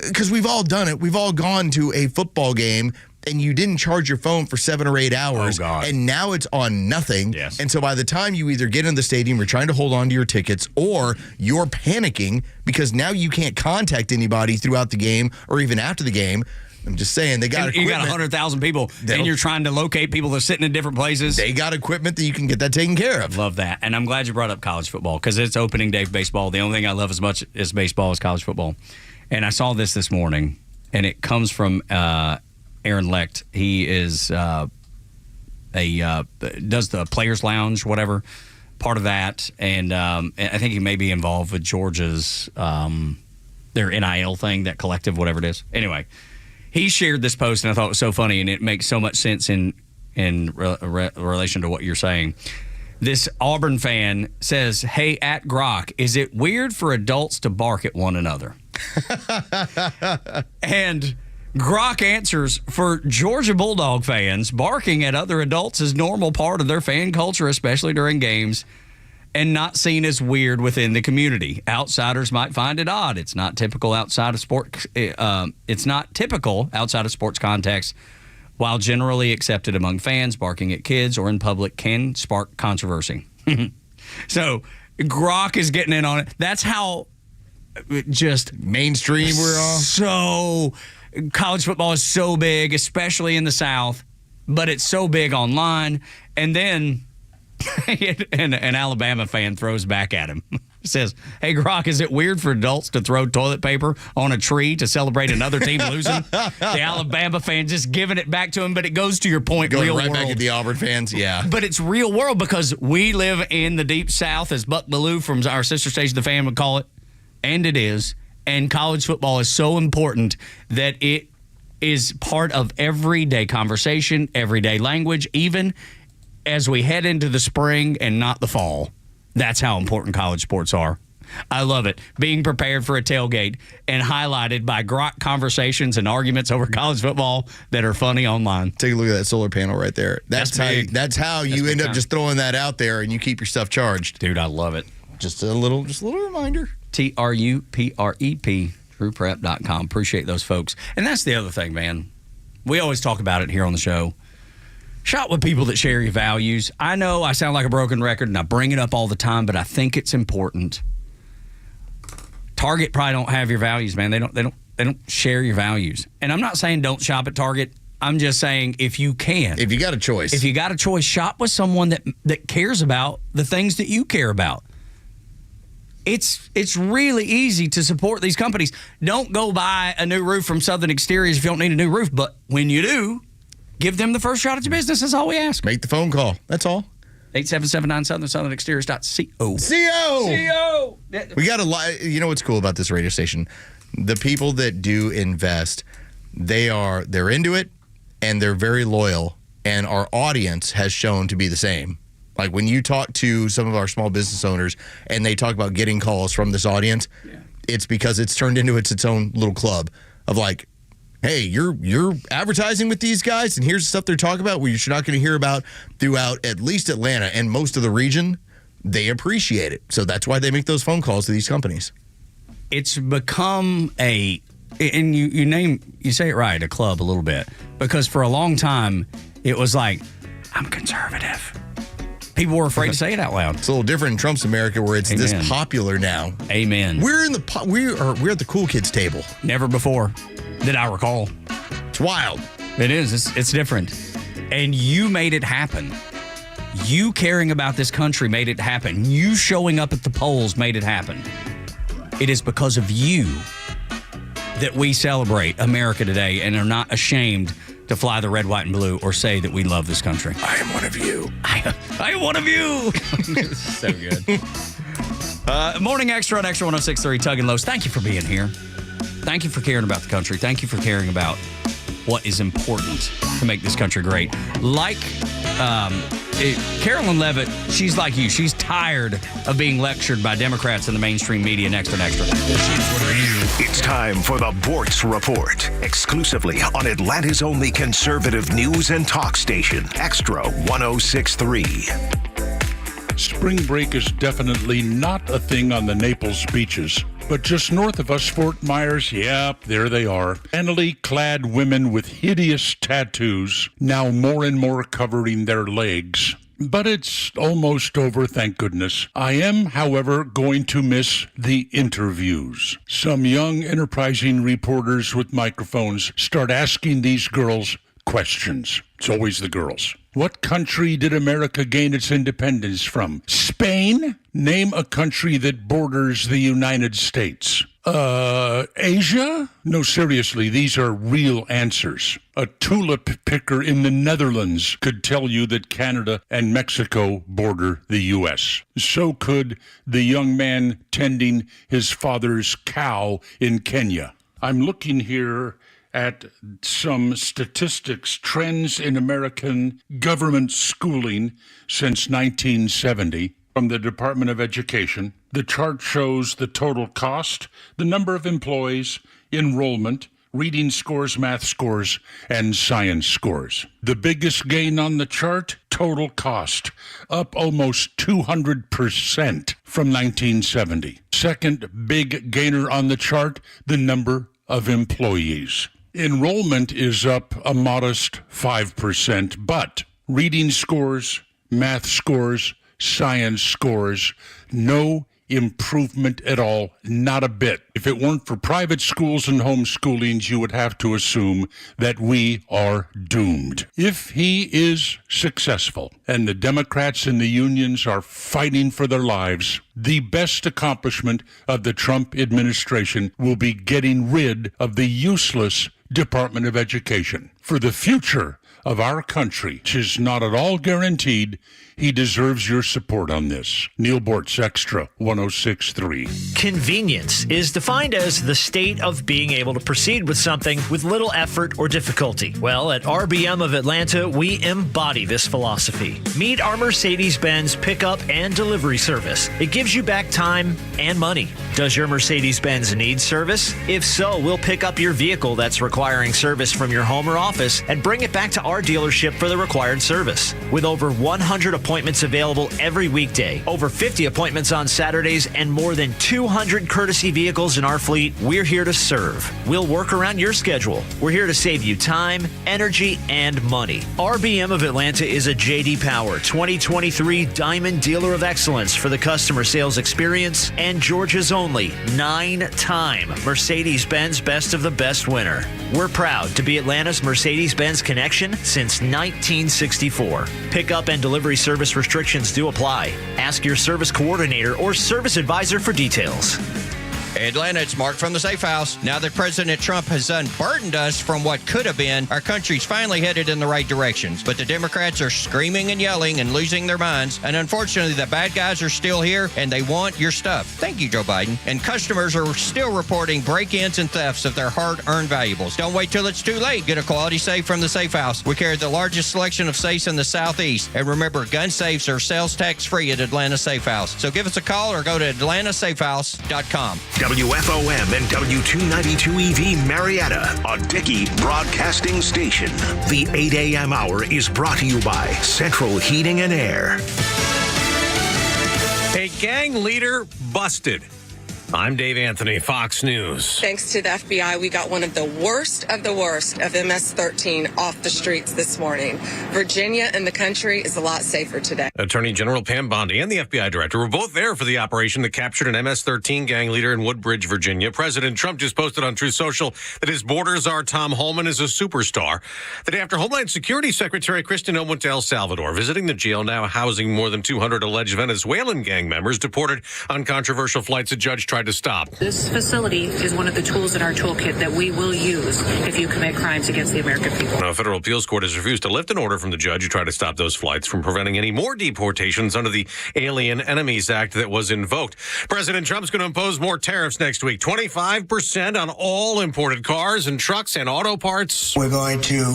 because we've all done it. We've all gone to a football game and you didn't charge your phone for 7 or 8 hours. Oh, God. And now it's on nothing. Yes. And so by the time you either get in the stadium, you're trying to hold on to your tickets, or you're panicking because now you can't contact anybody throughout the game or even after the game. I'm just saying, they got equipment. You got 100,000 people, and you're trying to locate people that are sitting in different places. They got equipment that you can get that taken care of. Love that. And I'm glad you brought up college football because it's opening day of baseball. The only thing I love as much as baseball is college football. And I saw this morning, and it comes from Aaron Lecht. He is does the Players Lounge, whatever, part of that. And I think he may be involved with Georgia's, their NIL thing, that collective, whatever it is. Anyway. He shared this post, and I thought it was so funny, and it makes so much sense in relation to what you're saying. This Auburn fan says, hey, at Grok, is it weird for adults to bark at one another? And Grok answers, for Georgia Bulldog fans, barking at other adults is normal part of their fan culture, especially during games, and not seen as weird within the community. Outsiders might find it odd. It's not typical outside of sport. It's not typical outside of sports context. While generally accepted among fans, barking at kids or in public can spark controversy. So Grok is getting in on it. That's how just mainstream we're on. So college football is so big, especially in the South, but it's so big online. And then an Alabama fan throws back at him. Says, hey, Grok, is it weird for adults to throw toilet paper on a tree to celebrate another team losing? The Alabama fan just giving it back to him, but it goes to your point, going real right world. Back at the Auburn fans, yeah. But it's real world because we live in the deep South, as Buck Bellew from our sister station, The Fan, would call it, and it is. And college football is so important that it is part of everyday conversation, everyday language, even as we head into the spring and not the fall. That's how important college sports are. I love it. Being prepared for a tailgate and highlighted by Grok conversations and arguments over college football that are funny online. Take a look at that solar panel right there. That's how you end up just throwing that out there and you keep your stuff charged. Dude, I love it. Just a little reminder. TRUPREP, TruePrep.com. Appreciate those folks. And that's the other thing, man. We always talk about it here on the show. Shop with people that share your values. I know I sound like a broken record and I bring it up all the time, but I think it's important. Target probably don't have your values, man. They don't share your values. And I'm not saying don't shop at Target. I'm just saying if you can. If you got a choice. Shop with someone that cares about the things that you care about. It's really easy to support these companies. Don't go buy a new roof from Southern Exteriors if you don't need a new roof, but when you do, give them the first shot at your business. That's all we ask. Make the phone call. That's all. 877-9 southernexteriors.co. CO! We got a lot. You know what's cool about this radio station? The people that do invest, they're into it, and they're very loyal, and our audience has shown to be the same. Like when you talk to some of our small business owners, and they talk about getting calls from this audience, it's because it's turned into its own little club of like, hey, you're advertising with these guys, and here's the stuff they're talking about where you're not going to hear about throughout at least Atlanta and most of the region. They appreciate it. So that's why they make those phone calls to these companies. It's become and you say it right, a club a little bit. Because for a long time, it was like, I'm conservative. People were afraid to say it out loud. It's a little different in Trump's America where it's this popular now. Amen. We're at the cool kids table. Never before that I recall. It's wild. It is. It's different. And you made it happen. You caring about this country made it happen. You showing up at the polls made it happen. It is because of you that we celebrate America today and are not ashamed to fly the red, white, and blue or say that we love this country. I am one of you. I am one of you. So good. Morning Extra on Extra 106.3 Tug and Los. Thank you for being here. Thank you for caring about the country. Thank you for caring about what is important to make this country great. Like Carolyn Levitt, she's like you. She's tired of being lectured by Democrats in the mainstream media. Next on Extra. It's time for the Bortz Report, exclusively on Atlanta's only conservative news and talk station, Extra 106.3. Spring break is definitely not a thing on the Naples beaches. But just north of us, Fort Myers, there they are. Scantily clad women with hideous tattoos, now more and more covering their legs. But it's almost over, thank goodness. I am, however, going to miss the interviews. Some young, enterprising reporters with microphones start asking these girls questions. It's always the girls. What country did America gain its independence from? Spain? Name a country that borders the United States. Asia? No, seriously, these are real answers. A tulip picker in the Netherlands could tell you that Canada and Mexico border the U.S. So could the young man tending his father's cow in Kenya. I'm looking here at some statistics, trends in American government schooling since 1970 from the Department of Education. The chart shows the total cost, the number of employees, enrollment, reading scores, math scores, and science scores. The biggest gain on the chart, total cost, up almost 200% from 1970. Second big gainer on the chart, the number of employees. Enrollment is up a modest 5%, but reading scores, math scores, science scores, no improvement at all, not a bit. If it weren't for private schools and homeschoolings, you would have to assume that we are doomed. If he is successful and the Democrats and the unions are fighting for their lives, the best accomplishment of the Trump administration will be getting rid of the useless Department of Education. For the future of our country, which is not at all guaranteed, he deserves your support on this. Neil Bortz, Extra 106.3. Convenience is defined as the state of being able to proceed with something with little effort or difficulty. Well, at RBM of Atlanta, we embody this philosophy. Meet our Mercedes-Benz pickup and delivery service. It gives you back time and money. Does your Mercedes-Benz need service? If so, we'll pick up your vehicle that's requiring service from your home or office and bring it back to our dealership for the required service. With over 100 appointments available every weekday, over 50 appointments on Saturdays, and more than 200 courtesy vehicles in our fleet, we're here to serve. We'll work around your schedule. We're here to save you time, energy, and money. RBM of Atlanta is a J.D. Power 2023 Diamond Dealer of Excellence for the customer sales experience and Georgia's only 9-time Mercedes-Benz Best of the Best winner. We're proud to be Atlanta's Mercedes-Benz connection since 1964. Pickup and delivery service restrictions do apply. Ask your service coordinator or service advisor for details. Atlanta, it's Mark from the Safe House. Now that President Trump has unburdened us from what could have been, our country's finally headed in the right directions. But the Democrats are screaming and yelling and losing their minds. And unfortunately, the bad guys are still here and they want your stuff. Thank you, Joe Biden. And customers are still reporting break-ins and thefts of their hard-earned valuables. Don't wait till it's too late. Get a quality safe from the Safe House. We carry the largest selection of safes in the Southeast. And remember, gun safes are sales tax-free at Atlanta Safe House. So give us a call or go to atlantasafehouse.com. WFOM and W292 EV Marietta, a Dickey Broadcasting Station. The 8 a.m. hour is brought to you by Central Heating and Air. A gang leader busted. I'm Dave Anthony, Fox News. Thanks to the FBI, we got one of the worst of MS-13 off the streets this morning. Virginia and the country is a lot safer today. Attorney General Pam Bondi and the FBI director were both there for the operation that captured an MS-13 gang leader in Woodbridge, Virginia. President Trump just posted on Truth Social that his border czar Tom Homan is a superstar. The day after Homeland Security Secretary Kristen Noem went to El Salvador, visiting the jail now housing more than 200 alleged Venezuelan gang members deported on controversial flights. A judge tried tried to stop. This facility is one of the tools in our toolkit that we will use if you commit crimes against the American people. A federal appeals court has refused to lift an order from the judge who tried to stop those flights from preventing any more deportations under the Alien Enemies Act that was invoked. President Trump's going to impose more tariffs next week, 25% on all imported cars and trucks and auto parts. We're going to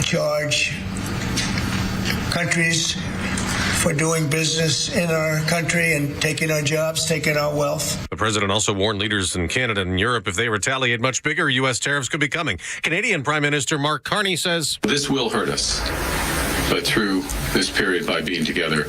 charge countries for doing business in our country and taking our jobs, taking our wealth. The president also warned leaders in Canada and Europe if they retaliate much bigger, U.S. tariffs could be coming. Canadian Prime Minister Mark Carney says, "This will hurt us, but through this period, by being together,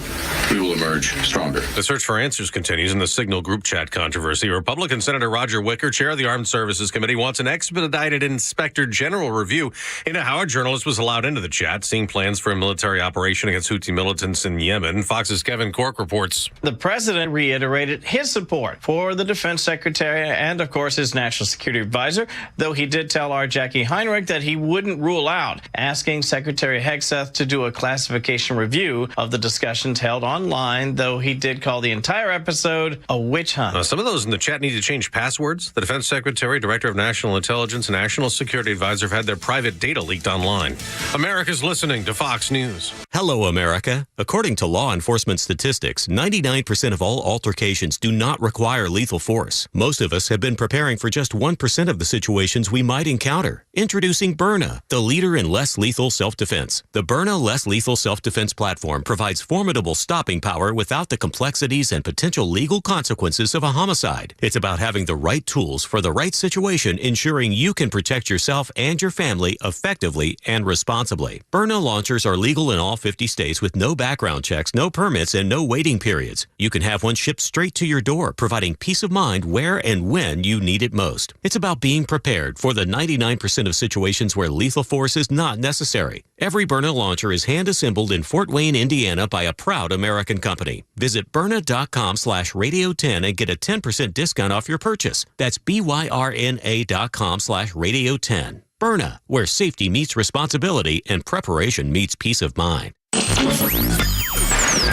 we will emerge stronger." The search for answers continues in the Signal group chat controversy. Republican Senator Roger Wicker, chair of the Armed Services Committee, wants an expedited Inspector General review into how a journalist was allowed into the chat, seeing plans for a military operation against Houthi militants in Yemen. Fox's Kevin Cork reports. The president reiterated his support for the defense secretary and, of course, his national security advisor, though he did tell our Jackie Heinrich that he wouldn't rule out asking Secretary Hegseth to do a classification review of the discussions held online, though he did call the entire episode a witch hunt. Some of those in the chat need to change passwords. The defense secretary, director of national intelligence, and national security advisor have had their private data leaked online. America's listening to Fox News. Hello, America. According to law enforcement statistics, 99% of all altercations do not require lethal force. Most of us have been preparing for just 1% of the situations we might encounter. Introducing Byrna, the leader in less lethal self-defense. The Byrna Less Lethal Self-Defense platform provides formidable stopping power without the complexities and potential legal consequences of a homicide. It's about having the right tools for the right situation, ensuring you can protect yourself and your family effectively and responsibly. Byrna launchers are legal in all 50 states with no background checks, no permits, and no waiting periods. You can have one shipped straight to your door, providing peace of mind where and when you need it most. It's about being prepared for the 99% of situations where lethal force is not necessary. Every Byrna launcher is hand-assembled in Fort Wayne, Indiana by a proud American company. Visit Byrna.com/radio10 and get a 10% discount off your purchase. That's BYRNA.com/radio10. Byrna, where safety meets responsibility and preparation meets peace of mind.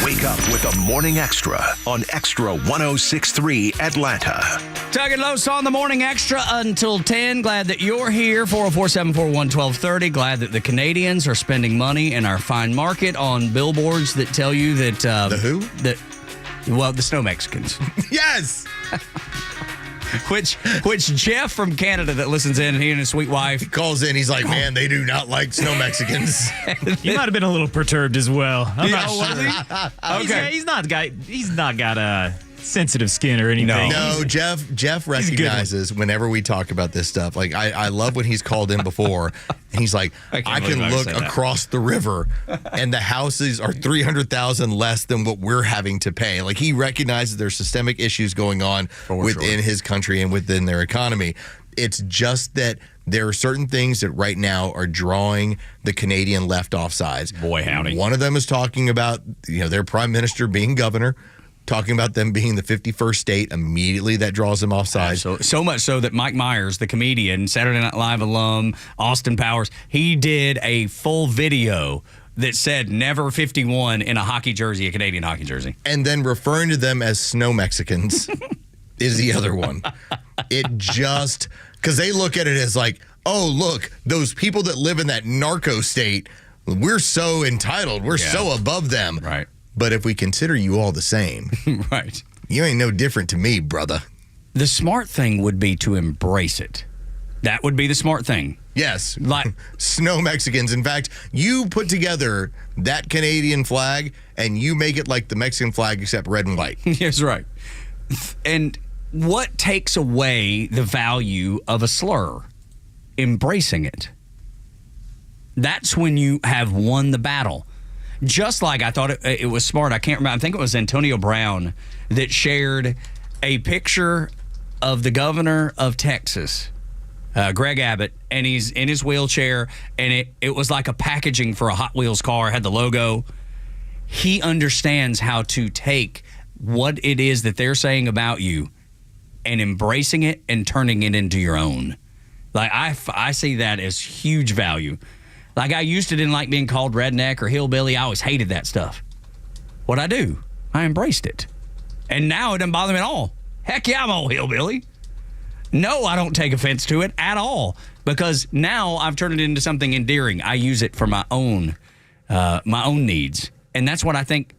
Wake up with the Morning Extra on Extra 106.3 Atlanta. Tug and Los on the Morning Extra until 10. Glad that you're here. 404-741-1230. Glad that the Canadians are spending money in our fine market on billboards that tell you that... the who? Well, the Snow Mexicans. Yes! Which Jeff from Canada that listens in, he and his sweet wife, he calls in. He's like, "Man, they do not like Snow Mexicans." He might have been a little perturbed as well. I'm not sure. Okay, he's not got a sensitive skin or anything. No, Jeff recognizes whenever we talk about this stuff. Like I love when he's called in before, and he's like, I can look across the river, and the houses are $300,000 less than what we're having to pay. Like he recognizes there's systemic issues going on within his country and within their economy. It's just that there are certain things that right now are drawing the Canadian left off sides. Boy, howdy. One of them is talking about their prime minister being governor. Talking about them being the 51st state, immediately that draws them off side. So much so that Mike Myers, the comedian, Saturday Night Live alum, Austin Powers, he did a full video that said never 51 in a hockey jersey, a Canadian hockey jersey. And then referring to them as Snow Mexicans is the other one. It just, because they look at it as like, oh, look, those people that live in that narco state, we're so entitled. We're so above them. Right. But if we consider you all the same, right, you ain't no different to me, brother. The smart thing would be to embrace it. That would be the smart thing. Yes. Like Snow Mexicans. In fact, you put together that Canadian flag and you make it like the Mexican flag except red and white. Yes, right. And what takes away the value of a slur? Embracing it. That's when you have won the battle. Just like I thought it was smart. I can't remember. I think it was Antonio Brown that shared a picture of the governor of Texas, Greg Abbott, and he's in his wheelchair, and it was like a packaging for a Hot Wheels car. It had the logo. He understands how to take what it is that they're saying about you and embracing it and turning it into your own. Like I see that as huge value. Like I used to didn't like being called redneck or hillbilly. I always hated that stuff. What I do, I embraced it. And now it doesn't bother me at all. Heck yeah, I'm a hillbilly. No, I don't take offense to it at all because now I've turned it into something endearing. I use it for my own needs. And that's what I think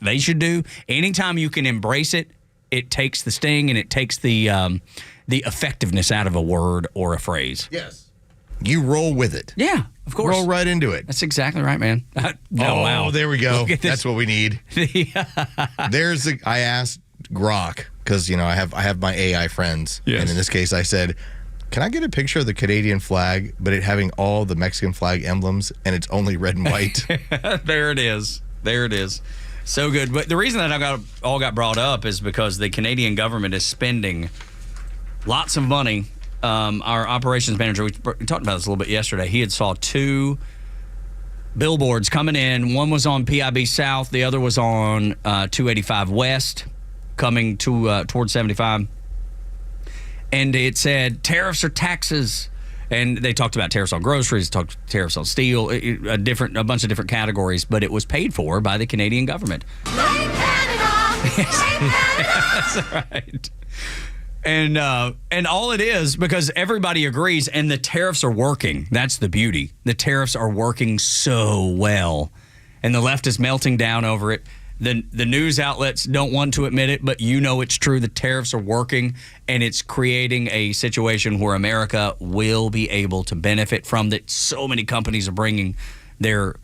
they should do. Anytime you can embrace it, it takes the sting and it takes the effectiveness out of a word or a phrase. Yes. You roll with it. Yeah, of course. Roll right into it. That's exactly right, man. Wow. There we go. That's what we need. I asked Grok, because, I have my AI friends. Yes. And in this case, I said, can I get a picture of the Canadian flag, but it having all the Mexican flag emblems, and it's only red and white? There it is. So good. But the reason that I got brought up is because the Canadian government is spending lots of money. Our operations manager, we talked about this a little bit yesterday. He had saw 2 billboards coming in. One was on PIB South. The other was on 285 West, coming towards 75. And it said tariffs or taxes. And they talked about tariffs on groceries, tariffs on steel, a bunch of different categories, but it was paid for by the Canadian government. That's right. And all it is, because everybody agrees, and the tariffs are working. That's the beauty. The tariffs are working so well, and the left is melting down over it. The news outlets don't want to admit it, but it's true. The tariffs are working, and it's creating a situation where America will be able to benefit from that. So many companies are bringing their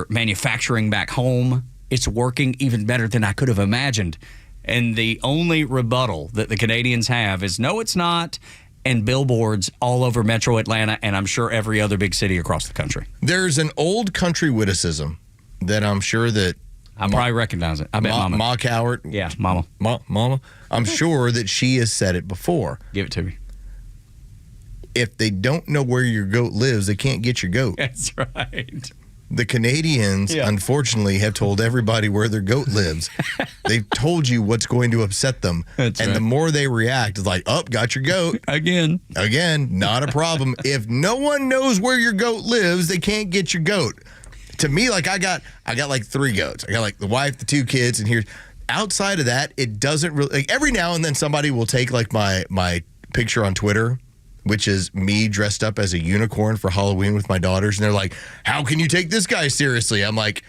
manufacturing back home. It's working even better than I could have imagined. And the only rebuttal that the Canadians have is, no, it's not, and billboards all over Metro Atlanta, and I'm sure every other big city across the country. There's an old country witticism that I'm sure that I probably recognize it. I bet Mama. Ma Cowart. Yeah, Mama. Mama. I'm sure that she has said it before. Give it to me. If they don't know where your goat lives, they can't get your goat. That's right. The Canadians, unfortunately, have told everybody where their goat lives. They've told you what's going to upset them. That's and right. The more they react, it's like, got your goat. Again, not a problem. If no one knows where your goat lives, they can't get your goat. To me, I got like 3 goats. I got like the wife, the 2 kids, and here's outside of that, it doesn't really, every now and then somebody will take like my picture on Twitter, which is me dressed up as a unicorn for Halloween with my daughters. And they're like, how can you take this guy seriously? I'm like,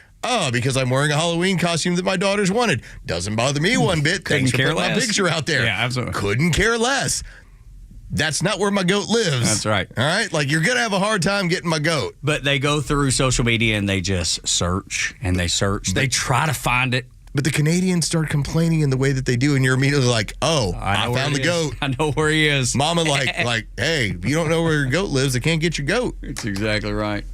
because I'm wearing a Halloween costume that my daughters wanted. Doesn't bother me one bit. Thanks for putting my picture out there. Yeah, absolutely. Couldn't care less. That's not where my goat lives. That's right. All right? Like, you're going to have a hard time getting my goat. But they go through social media and they just search and they search. They try to find it. But the Canadians start complaining in the way that they do, and you're immediately like, I found the goat. I know where he is. Mama, like, hey, if you don't know where your goat lives, they can't get your goat. That's exactly right.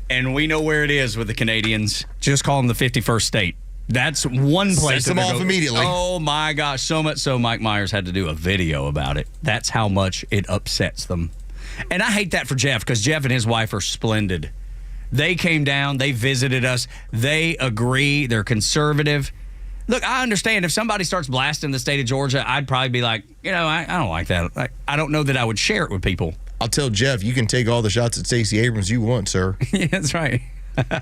And we know where it is with the Canadians. Just call them the 51st state. That's one place. Sets them off immediately. Oh, my gosh. So much so Mike Myers had to do a video about it. That's how much it upsets them. And I hate that for Jeff, because Jeff and his wife are splendid. They came down. They visited us. They agree. They're conservative. Look, I understand if somebody starts blasting the state of Georgia, I'd probably be like, I don't like that. I don't know that I would share it with people. I'll tell Jeff, you can take all the shots at Stacey Abrams you want, sir. Yeah, that's right.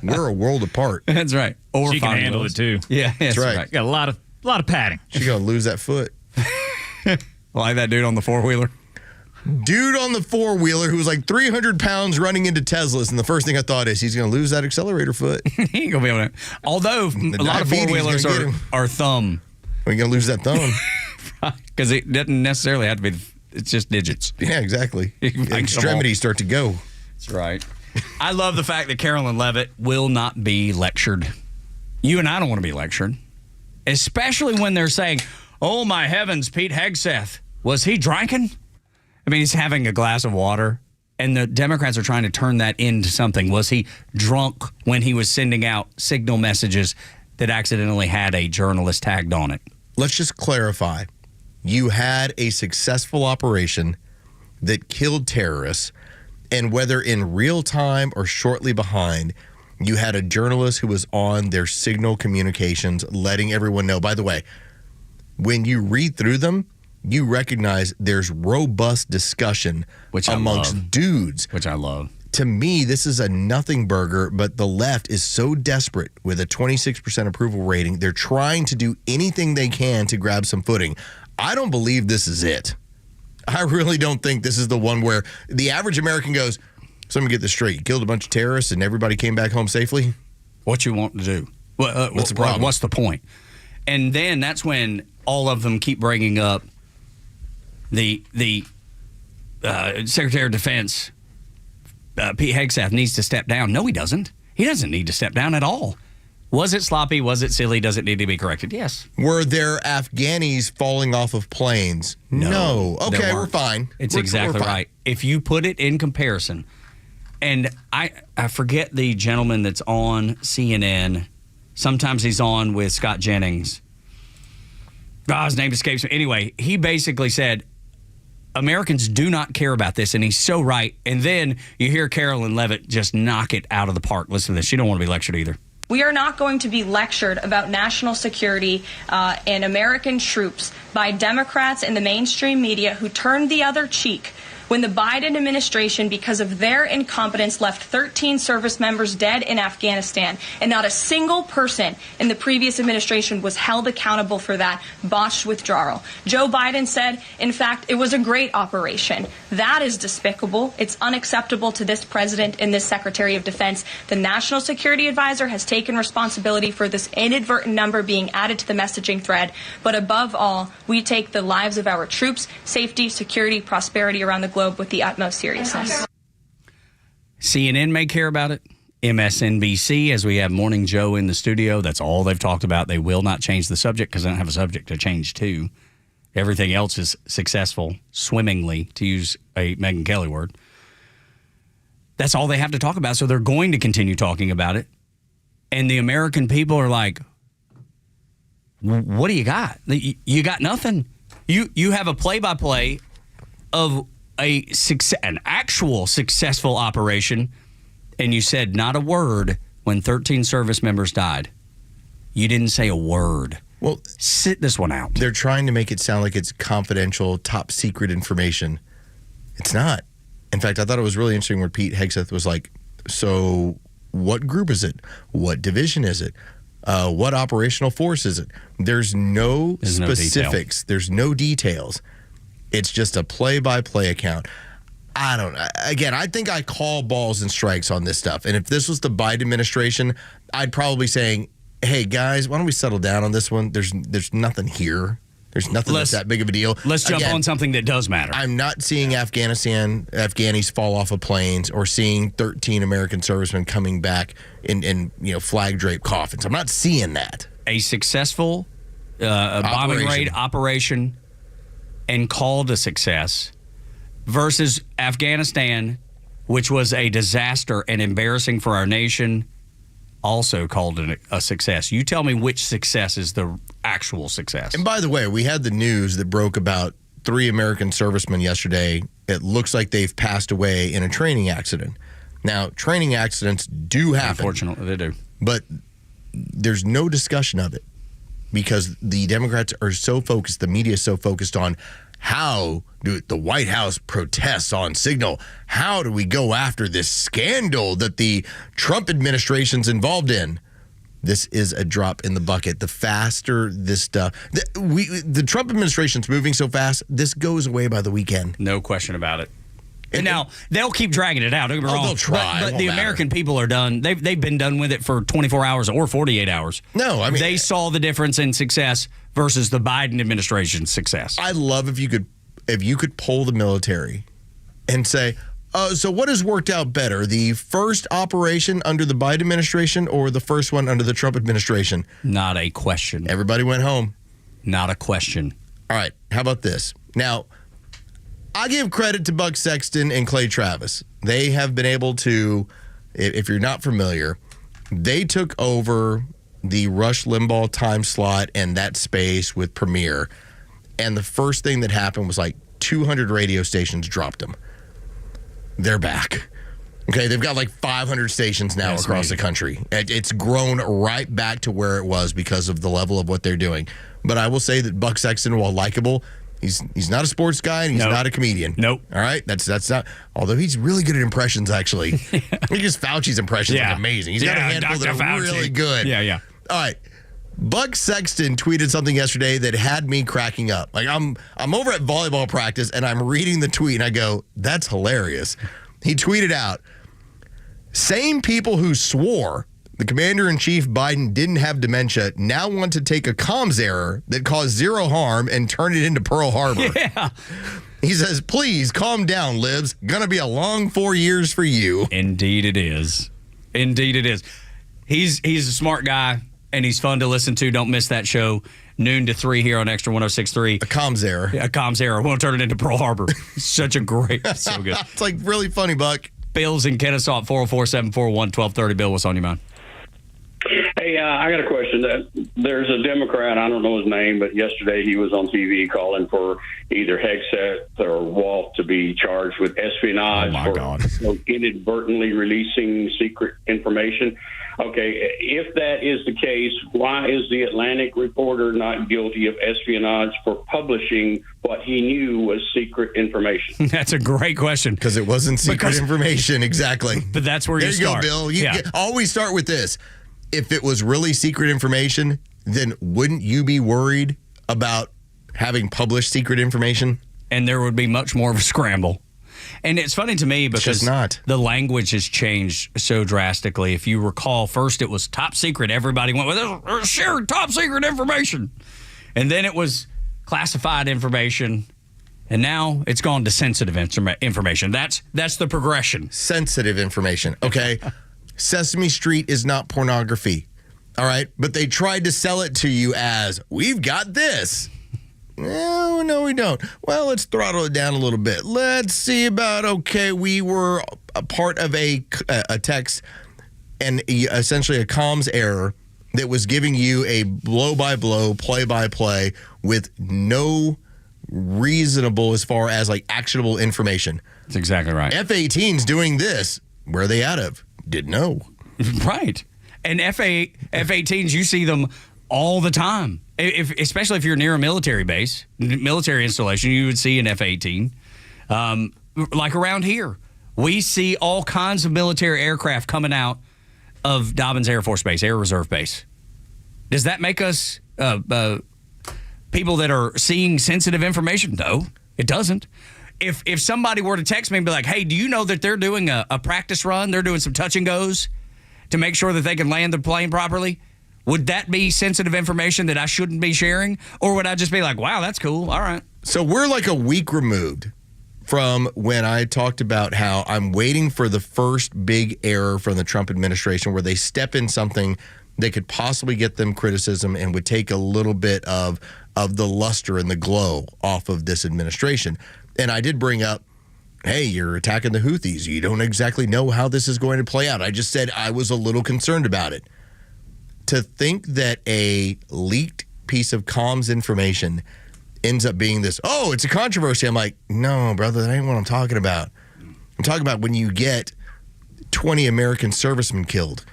We're a world apart. That's right. Or she can handle it too. Yeah, that's right. Got a lot of padding. She's gonna lose that foot. Like that dude on the 4-wheeler. Dude on the 4-wheeler who was like 300 pounds running into Teslas, and the first thing I thought is he's gonna lose that accelerator foot. He ain't gonna be able to. Although a lot of 4-wheelers are thumb. Are you gonna lose that thumb? Because it doesn't necessarily have to be. It's just digits. Yeah, exactly. Extremities start to go. That's right. I love the fact that Carolyn Levitt will not be lectured. You and I don't want to be lectured. Especially when they're saying, oh, my heavens, Pete Hegseth, was he drinking? I mean, he's having a glass of water, and the Democrats are trying to turn that into something. Was he drunk when he was sending out signal messages that accidentally had a journalist tagged on it? Let's just clarify. You had a successful operation that killed terrorists, and whether in real time or shortly behind, you had a journalist who was on their signal communications letting everyone know. By the way, when you read through them, you recognize there's robust discussion amongst dudes. Which I love. To me, this is a nothing burger, but the left is so desperate with a 26% approval rating. They're trying to do anything they can to grab some footing. I don't believe this is it. I really don't think this is the one where the average American goes, so let me get this straight. You killed a bunch of terrorists and everybody came back home safely? What you want to do? What's the problem? What's the point? And then that's when all of them keep bringing up the Secretary of Defense, Pete Hegseth, needs to step down. No, he doesn't. He doesn't need to step down at all. Was it sloppy? Was it silly? Does it need to be corrected? Yes. Were there Afghanis falling off of planes? No. Okay, we're fine. It's we're exactly fine. right. If you put it in comparison, and I forget the gentleman that's on CNN. Sometimes he's on with Scott Jennings. His name escapes me. Anyway, he basically said, Americans do not care about this, and he's so right. And then you hear Carolyn Levitt just knock it out of the park. Listen to this. She don't want to be lectured either. We are not going to be lectured about national security and American troops by Democrats and the mainstream media who turned the other cheek when the Biden administration, because of their incompetence, left 13 service members dead in Afghanistan, and not a single person in the previous administration was held accountable for that botched withdrawal. Joe Biden said, in fact, it was a great operation. That is despicable. It's unacceptable to this president and this Secretary of Defense. The National Security Advisor has taken responsibility for this inadvertent number being added to the messaging thread. But above all, we take the lives of our troops, safety, security, prosperity around the globe with the utmost seriousness. CNN may care about it. MSNBC, as we have Morning Joe in the studio, that's all they've talked about. They will not change the subject because they don't have a subject to change to. Everything else is successful, swimmingly, to use a Megyn Kelly word. That's all they have to talk about, so they're going to continue talking about it. And the American people are like, what do you got? You got nothing. You have a play-by-play of an actual successful operation, and you said not a word when 13 service members died. You didn't say a word. Well, sit this one out. They're trying to make it sound like it's confidential, top secret information. It's not. In fact, I thought it was really interesting where Pete Hegseth was like, so what group is it? What division is it? What operational force is it? There's no specifics. There's no details. It's just a play-by-play account. I don't know. Again, I think I call balls and strikes on this stuff. And if this was the Biden administration, I'd probably saying, hey, guys, why don't we settle down on this one? There's nothing here. There's nothing that's that big of a deal. Let's jump on something that does matter. I'm not seeing Afghanis fall off of planes or seeing 13 American servicemen coming back in flag-draped coffins. I'm not seeing that. A successful bombing raid operation and called a success versus Afghanistan, which was a disaster and embarrassing for our nation, also called it a success. You tell me which success is the actual success. And by the way, we had the news that broke about 3 American servicemen yesterday. It looks like they've passed away in a training accident. Now, training accidents do happen. Unfortunately, they do. But there's no discussion of it because the Democrats are so focused, the media is so focused on how do the White House protests on signal? How do we go after this scandal that the Trump administration's involved in? This is a drop in the bucket. The faster this stuff, the Trump administration's moving so fast, this goes away by the weekend. No question about it. And now, they'll keep dragging it out. Don't get me wrong. They'll try. But the American people are done. They've been done with it for 24 hours or 48 hours. No, I mean, they saw the difference in success versus the Biden administration's success. I'd love if you could poll the military and say, so what has worked out better, the first operation under the Biden administration or the first one under the Trump administration? Not a question. Everybody went home. Not a question. All right, how about this? Now, I give credit to Buck Sexton and Clay Travis. They have been able to, if you're not familiar, they took over the Rush Limbaugh time slot and that space with Premiere. And the first thing that happened was like 200 radio stations dropped them. They're back. Okay, they've got like 500 stations now across the country. It's grown right back to where it was because of the level of what they're doing. But I will say that Buck Sexton, while likable, he's not a sports guy and he's not a comedian. Nope. All right, that's not. Although he's really good at impressions, actually. He just Fauci's impressions are amazing. He's got a handful that are really good. Yeah. All right. Buck Sexton tweeted something yesterday that had me cracking up. Like I'm over at volleyball practice and I'm reading the tweet and I go, that's hilarious. He tweeted out, same people who swore the commander-in-chief Biden didn't have dementia now want to take a comms error that caused zero harm and turn it into Pearl Harbor. Yeah. He says, please calm down, Libs. Gonna be a long 4 years for you. Indeed it is. Indeed it is. He's a smart guy, and he's fun to listen to. Don't miss that show, noon to 3 here on Extra 106.3. A comms error. A comms error. Won't turn it into Pearl Harbor. Such a great, so good. It's like really funny, Buck. Bill's in Kennesaw at 404-741-1230. Bill, what's on your mind? Hey, I got a question. There's a Democrat, I don't know his name, but yesterday he was on TV calling for either Hegseth or Wolf to be charged with espionage for inadvertently releasing secret information. Okay, if that is the case, why is the Atlantic reporter not guilty of espionage for publishing what he knew was secret information? That's a great question. Because it wasn't secret information, exactly. But that's where you start. There you go, Bill. You always start with this. If it was really secret information, then wouldn't you be worried about having published secret information? And there would be much more of a scramble. And it's funny to me because the language has changed so drastically. If you recall, first it was top secret. Everybody went with sharing top secret information. And then it was classified information. And now it's gone to sensitive information. That's the progression. Sensitive information. Okay. Sesame Street is not pornography. All right. But they tried to sell it to you as, we've got this. No, we don't. Well, let's throttle it down a little bit. Let's see about, okay, we were a part of a text and essentially a comms error that was giving you a blow-by-blow, play-by-play with no reasonable as far as like actionable information. That's exactly right. F-18's doing this. Where are they out of? Didn't know. Right. And F-18s, you see them all the time. Especially if you're near a military base, military installation, you would see an F-18. Like around here, we see all kinds of military aircraft coming out of Dobbins Air Force Base, Air Reserve Base. Does that make us people that are seeing sensitive information? No, it doesn't. If somebody were to text me and be like, hey, do you know that they're doing a practice run? They're doing some touch and goes to make sure that they can land the plane properly. Would that be sensitive information that I shouldn't be sharing? Or would I just be like, wow, that's cool. All right. So we're like a week removed from when I talked about how I'm waiting for the first big error from the Trump administration where they step in something that could possibly get them criticism and would take a little bit of the luster and the glow off of this administration. And I did bring up, hey, you're attacking the Houthis. You don't exactly know how this is going to play out. I just said I was a little concerned about it. To think that a leaked piece of comms information ends up being this, oh, it's a controversy. I'm like, no, brother, that ain't what I'm talking about. I'm talking about when you get 20 American servicemen killed,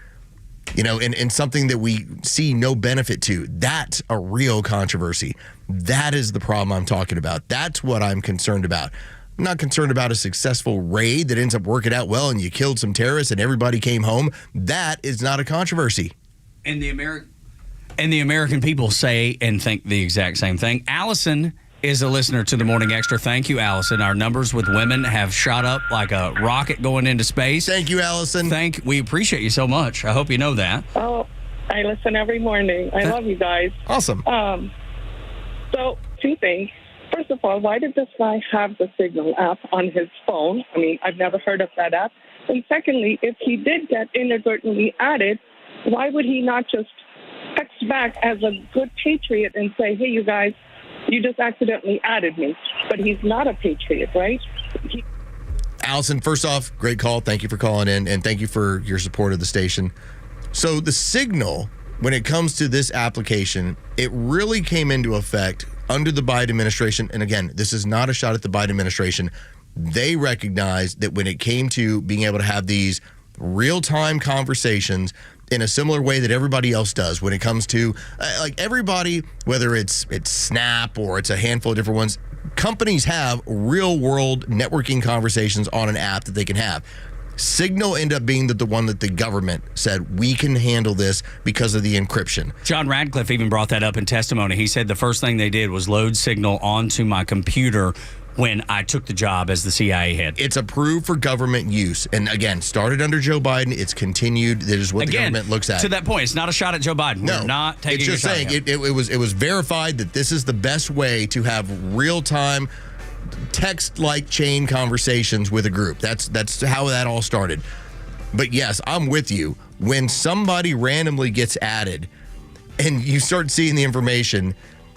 and something that we see no benefit to. That's a real controversy. That is the problem I'm talking about. That's what I'm concerned about. I'm not concerned about a successful raid that ends up working out well and you killed some terrorists and everybody came home. That is not a controversy. And the American people say and think the exact same thing. Allison is a listener to the Morning Extra. Thank you, Allison. Our numbers with women have shot up like a rocket going into space. Thank you, Allison. We appreciate you so much. I hope you know that. Oh, I listen every morning. I love you guys. Awesome. So, two things. First of all, why did this guy have the Signal app on his phone? I mean, I've never heard of that app. And secondly, if he did get inadvertently added, why would he not just text back as a good patriot and say, hey, you guys, you just accidentally added me? But he's not a patriot, right? Allison, first off, great call. Thank you for calling in, and thank you for your support of the station. So the Signal, when it comes to this application, it really came into effect under the Biden administration. And again, this is not a shot at the Biden administration. They recognized that when it came to being able to have these real-time conversations in a similar way that everybody else does when it comes to like everybody, whether it's Snap or it's a handful of different ones, companies have real world networking conversations on an app that they can have. Signal ended up being the one that the government said, we can handle this because of the encryption. John Radcliffe even brought that up in testimony. He said the first thing they did was load Signal onto my computer when I took the job as the CIA head. It's approved for government use. And again, started under Joe Biden. It's continued. That is what the government looks at. To that point, it's not a shot at Joe Biden. No, we're not taking it's just a shot saying at him. it was verified that this is the best way to have real-time text-like chain conversations with a group. That's how that all started. But yes, I'm with you. When somebody randomly gets added and you start seeing the information,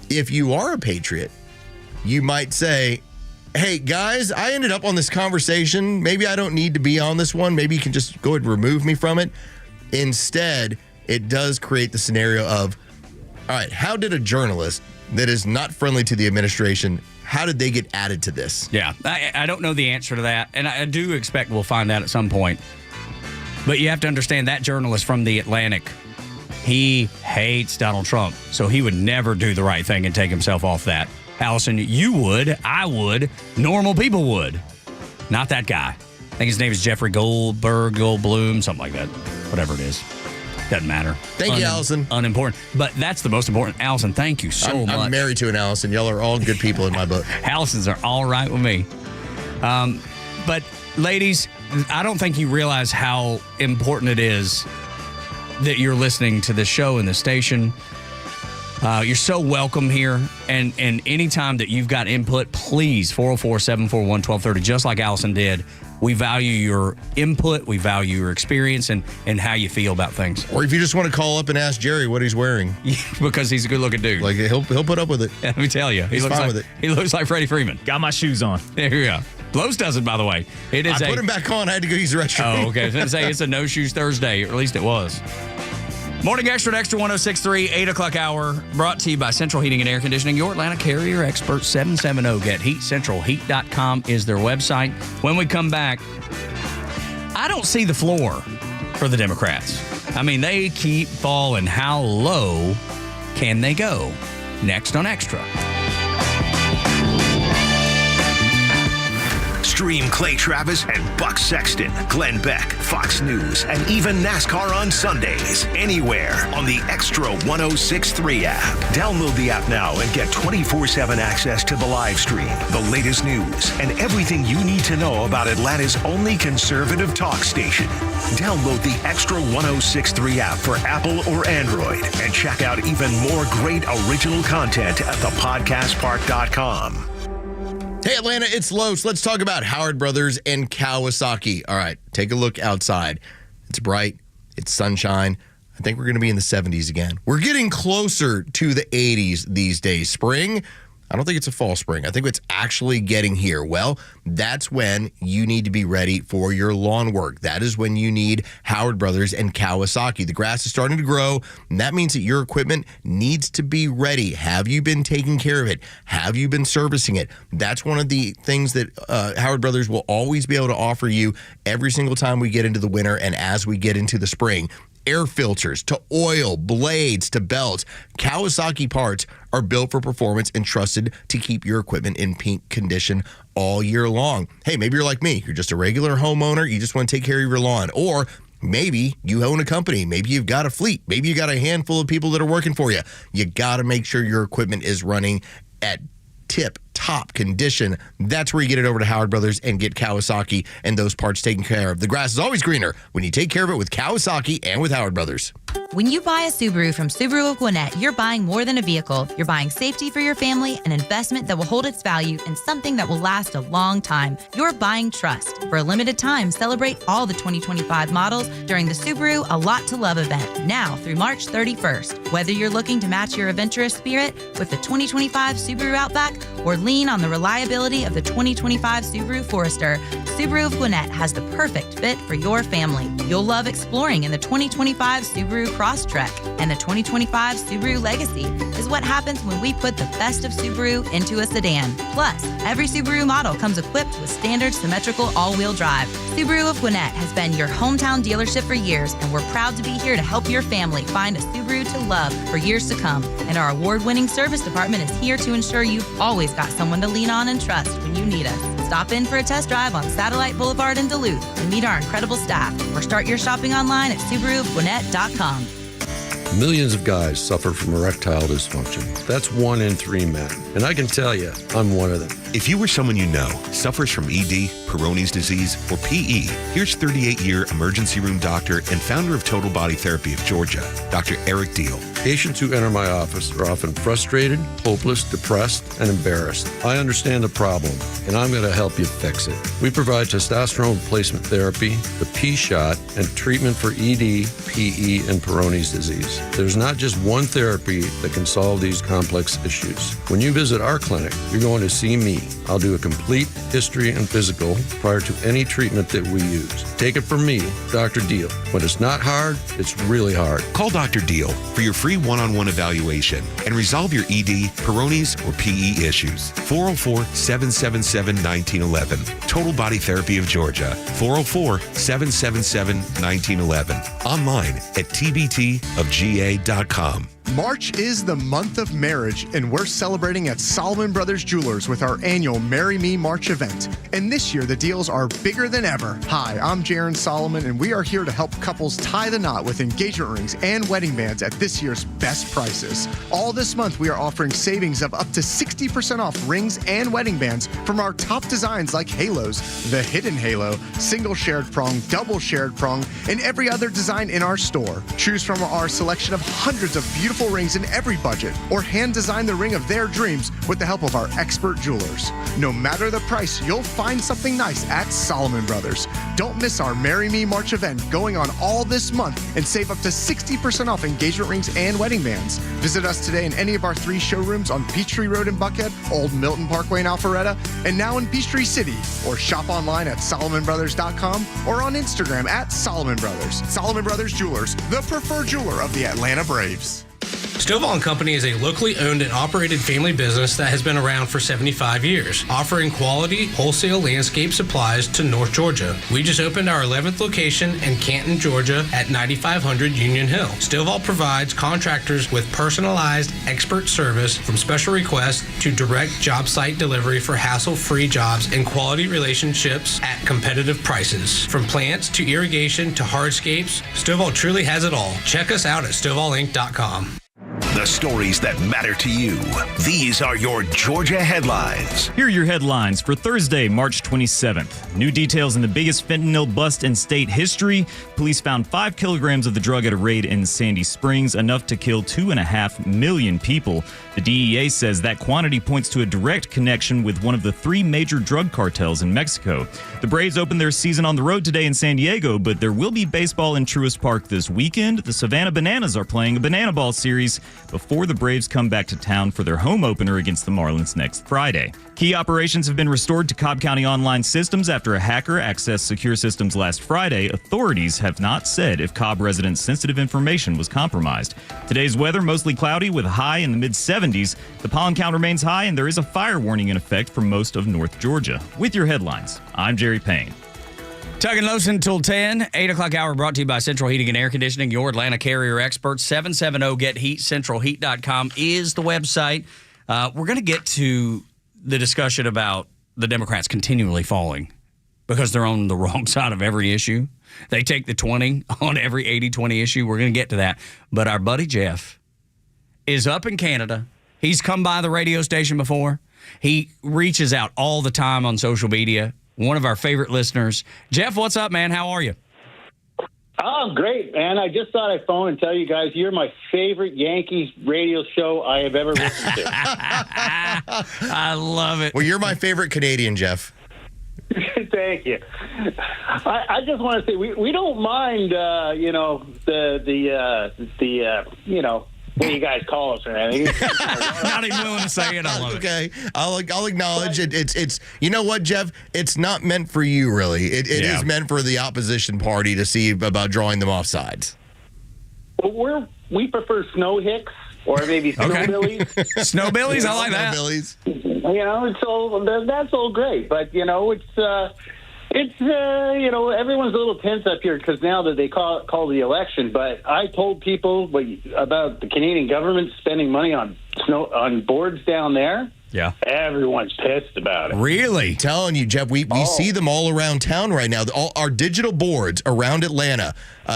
if you are a patriot, you might say, hey, guys, I ended up on this conversation. Maybe I don't need to be on this one. Maybe you can just go ahead and remove me from it. Instead, it does create the scenario of, all right, how did a journalist that is not friendly to the administration, how did they get added to this? Yeah, I don't know the answer to that, and I do expect we'll find out at some point. But you have to understand that journalist from The Atlantic, he hates Donald Trump, so he would never do the right thing and take himself off that. Allison, you would, I would, normal people would. Not that guy. I think his name is Jeffrey Goldblum, something like that. Whatever it is. Doesn't matter. Thank you, Allison. Unimportant. But that's the most important. Allison, thank you so much. I'm married to an Allison. Y'all are all good people in my book. Allisons are all right with me. But ladies, I don't think you realize how important it is that you're listening to this show and the station. You're so welcome here. And anytime that you've got input, please, 404-741-1230, just like Allison did. We value your input. We value your experience and how you feel about things. Or if you just want to call up and ask Jerry what he's wearing. Because he's a good-looking dude. Like, he'll put up with it. Let me tell you. He's fine with it. He looks like Freddie Freeman. Got my shoes on. There you go. Lowe's doesn't, by the way. I put him back on. I had to go use the restroom. Oh, okay. I was going to say, it's a No Shoes Thursday, or at least it was. Morning Extra at Extra 106.3, 8 o'clock hour, brought to you by Central Heating and Air Conditioning, your Atlanta carrier expert, 770 Get Heat. CentralHeat.com is their website. When we come back, I don't see the floor for the Democrats. I mean, they keep falling. How low can they go? Next on Extra. Stream Clay Travis and Buck Sexton, Glenn Beck, Fox News, and even NASCAR on Sundays. Anywhere on the Extra 106.3 app. Download the app now and get 24/7 access to the live stream, the latest news, and everything you need to know about Atlanta's only conservative talk station. Download the Extra 106.3 app for Apple or Android and check out even more great original content at thepodcastpark.com. Hey, Atlanta, it's Los. Let's talk about Howard Brothers and Kawasaki. All right, take a look outside. It's bright. It's sunshine. I think we're going to be in the 70s again. We're getting closer to the 80s these days. Spring, I don't think it's a fall spring. I think it's actually getting here. Well, that's when you need to be ready for your lawn work. That is when you need Howard Brothers and Kawasaki. The grass is starting to grow, and that means that your equipment needs to be ready. Have you been taking care of it? Have you been servicing it? That's one of the things that Howard Brothers will always be able to offer you every single time we get into the winter and as we get into the spring. Air filters, to oil, blades, to belts. Kawasaki parts are built for performance and trusted to keep your equipment in peak condition all year long. Hey, maybe you're like me. You're just a regular homeowner. You just want to take care of your lawn. Or maybe you own a company. Maybe you've got a fleet. Maybe you got a handful of people that are working for you. You got to make sure your equipment is running at tip-top condition. That's where you get it over to Howard Brothers and get Kawasaki and those parts taken care of. The grass is always greener when you take care of it with Kawasaki and with Howard Brothers. When you buy a Subaru from Subaru of Gwinnett, you're buying more than a vehicle. You're buying safety for your family, an investment that will hold its value, and something that will last a long time. You're buying trust. For a limited time, celebrate all the 2025 models during the Subaru A Lot to Love event, now through March 31st. Whether you're looking to match your adventurous spirit with the 2025 Subaru Outback or lean on the reliability of the 2025 Subaru Forester, Subaru of Gwinnett has the perfect fit for your family. You'll love exploring in the 2025 Subaru Crosstrek, and the 2025 Subaru Legacy is what happens when we put the best of Subaru into a sedan. Plus, every Subaru model comes equipped with standard symmetrical all-wheel drive. Subaru of Gwinnett has been your hometown dealership for years, and we're proud to be here to help your family find a Subaru to love for years to come. And our award-winning service department is here to ensure you've always got someone to lean on and trust when you need us. Stop in for a test drive on Satellite Boulevard in Duluth and meet our incredible staff, or start your shopping online at SubaruGwinnett.com. Millions of guys suffer from erectile dysfunction. That's 1 in 3 men. And I can tell you, I'm one of them. If you or someone you know suffers from ED, Peyronie's disease, or PE, here's 38-year emergency room doctor and founder of Total Body Therapy of Georgia, Dr. Eric Deal. Patients who enter my office are often frustrated, hopeless, depressed, and embarrassed. I understand the problem, and I'm going to help you fix it. We provide testosterone replacement therapy, the P-shot, and treatment for ED, PE, and Peyronie's disease. There's not just one therapy that can solve these complex issues. When you visit our clinic, you're going to see me. I'll do a complete history and physical prior to any treatment that we use. Take it from me, Dr. Deal. When it's not hard, it's really hard. Call Dr. Deal for your free one-on-one evaluation and resolve your ED, Peyronie's, or PE issues. 404-777-1911. Total Body Therapy of Georgia. 404-777-1911. Online at tbtofga.com. March is the month of marriage, and we're celebrating at Solomon Brothers Jewelers with our annual Marry Me March event. And this year, the deals are bigger than ever. Hi, I'm Jaron Solomon, and we are here to help couples tie the knot with engagement rings and wedding bands at this year's best prices. All this month, we are offering savings of up to 60% off rings and wedding bands from our top designs like halos, the hidden halo, single shared prong, double shared prong, and every other design in our store. Choose from our selection of hundreds of beautiful rings in every budget, or hand design the ring of their dreams with the help of our expert jewelers. No matter the price, you'll find something nice at Solomon Brothers. Don't miss our Marry Me March event going on all this month and save up to 60% off engagement rings and wedding bands. Visit us today in any of our 3 showrooms on Peachtree Road in Buckhead, Old Milton Parkway in Alpharetta, and now in Peachtree City, or shop online at SolomonBrothers.com or on Instagram at Solomon Brothers. Solomon Brothers Jewelers, the preferred jeweler of the Atlanta Braves. Stovall & Company is a locally owned and operated family business that has been around for 75 years, offering quality wholesale landscape supplies to North Georgia. We just opened our 11th location in Canton, Georgia at 9500 Union Hill. Stovall provides contractors with personalized expert service, from special requests to direct job site delivery for hassle-free jobs and quality relationships at competitive prices. From plants to irrigation to hardscapes, Stovall truly has it all. Check us out at StovallInc.com. The stories that matter to you. These are your Georgia headlines. Here are your headlines for Thursday, March 27th. New details in the biggest fentanyl bust in state history. Police found 5 kilograms of the drug at a raid in Sandy Springs, enough to kill 2.5 million people. The DEA says that quantity points to a direct connection with one of the 3 major drug cartels in Mexico. The Braves open their season on the road today in San Diego, but there will be baseball in Truist Park this weekend. The Savannah Bananas are playing a banana ball series before the Braves come back to town for their home opener against the Marlins next Friday. Key operations have been restored to Cobb County online systems after a hacker accessed secure systems last Friday. Authorities have not said if Cobb residents' sensitive information was compromised. Today's weather, mostly cloudy with a high in the mid-70s. The pollen count remains high, and there is a fire warning in effect for most of North Georgia. With your headlines, I'm Jerry Payne. Tug and Los until 10. 8 o'clock hour brought to you by Central Heating and Air Conditioning, your Atlanta carrier experts. 770-GET-HEAT. CentralHeat.com is the website. We're going to get to the discussion about the Democrats continually falling because they're on the wrong side of every issue. They take the 20 on every 80-20 issue. We're going to get to that. But our buddy Jeff is up in Canada. He's come by the radio station before. He reaches out all the time on social media. One of our favorite listeners. Jeff, what's up, man? How are you? Oh, great, man. I just thought I'd phone and tell you guys you're my favorite Yankees radio show I have ever listened to. I love it. Well, you're my favorite Canadian, Jeff. Thank you. I just want to say we don't mind, the what do you guys call us or anything? Not even willing to say it. I love okay. I'll acknowledge it. It's you know what, Jeff? It's not meant for you, really. It is meant for the opposition party to see about drawing them off sides. Well, we prefer snow hicks or maybe snowbillies. Snowbillies, I like that. Snowbillies. That's all great, but everyone's a little tense up here because now that they call the election. But I told people about the Canadian government spending money on boards down there. Yeah. Everyone's pissed about it. Really? I'm telling you, Jeff, we see them all around town right now. All our digital boards around Atlanta.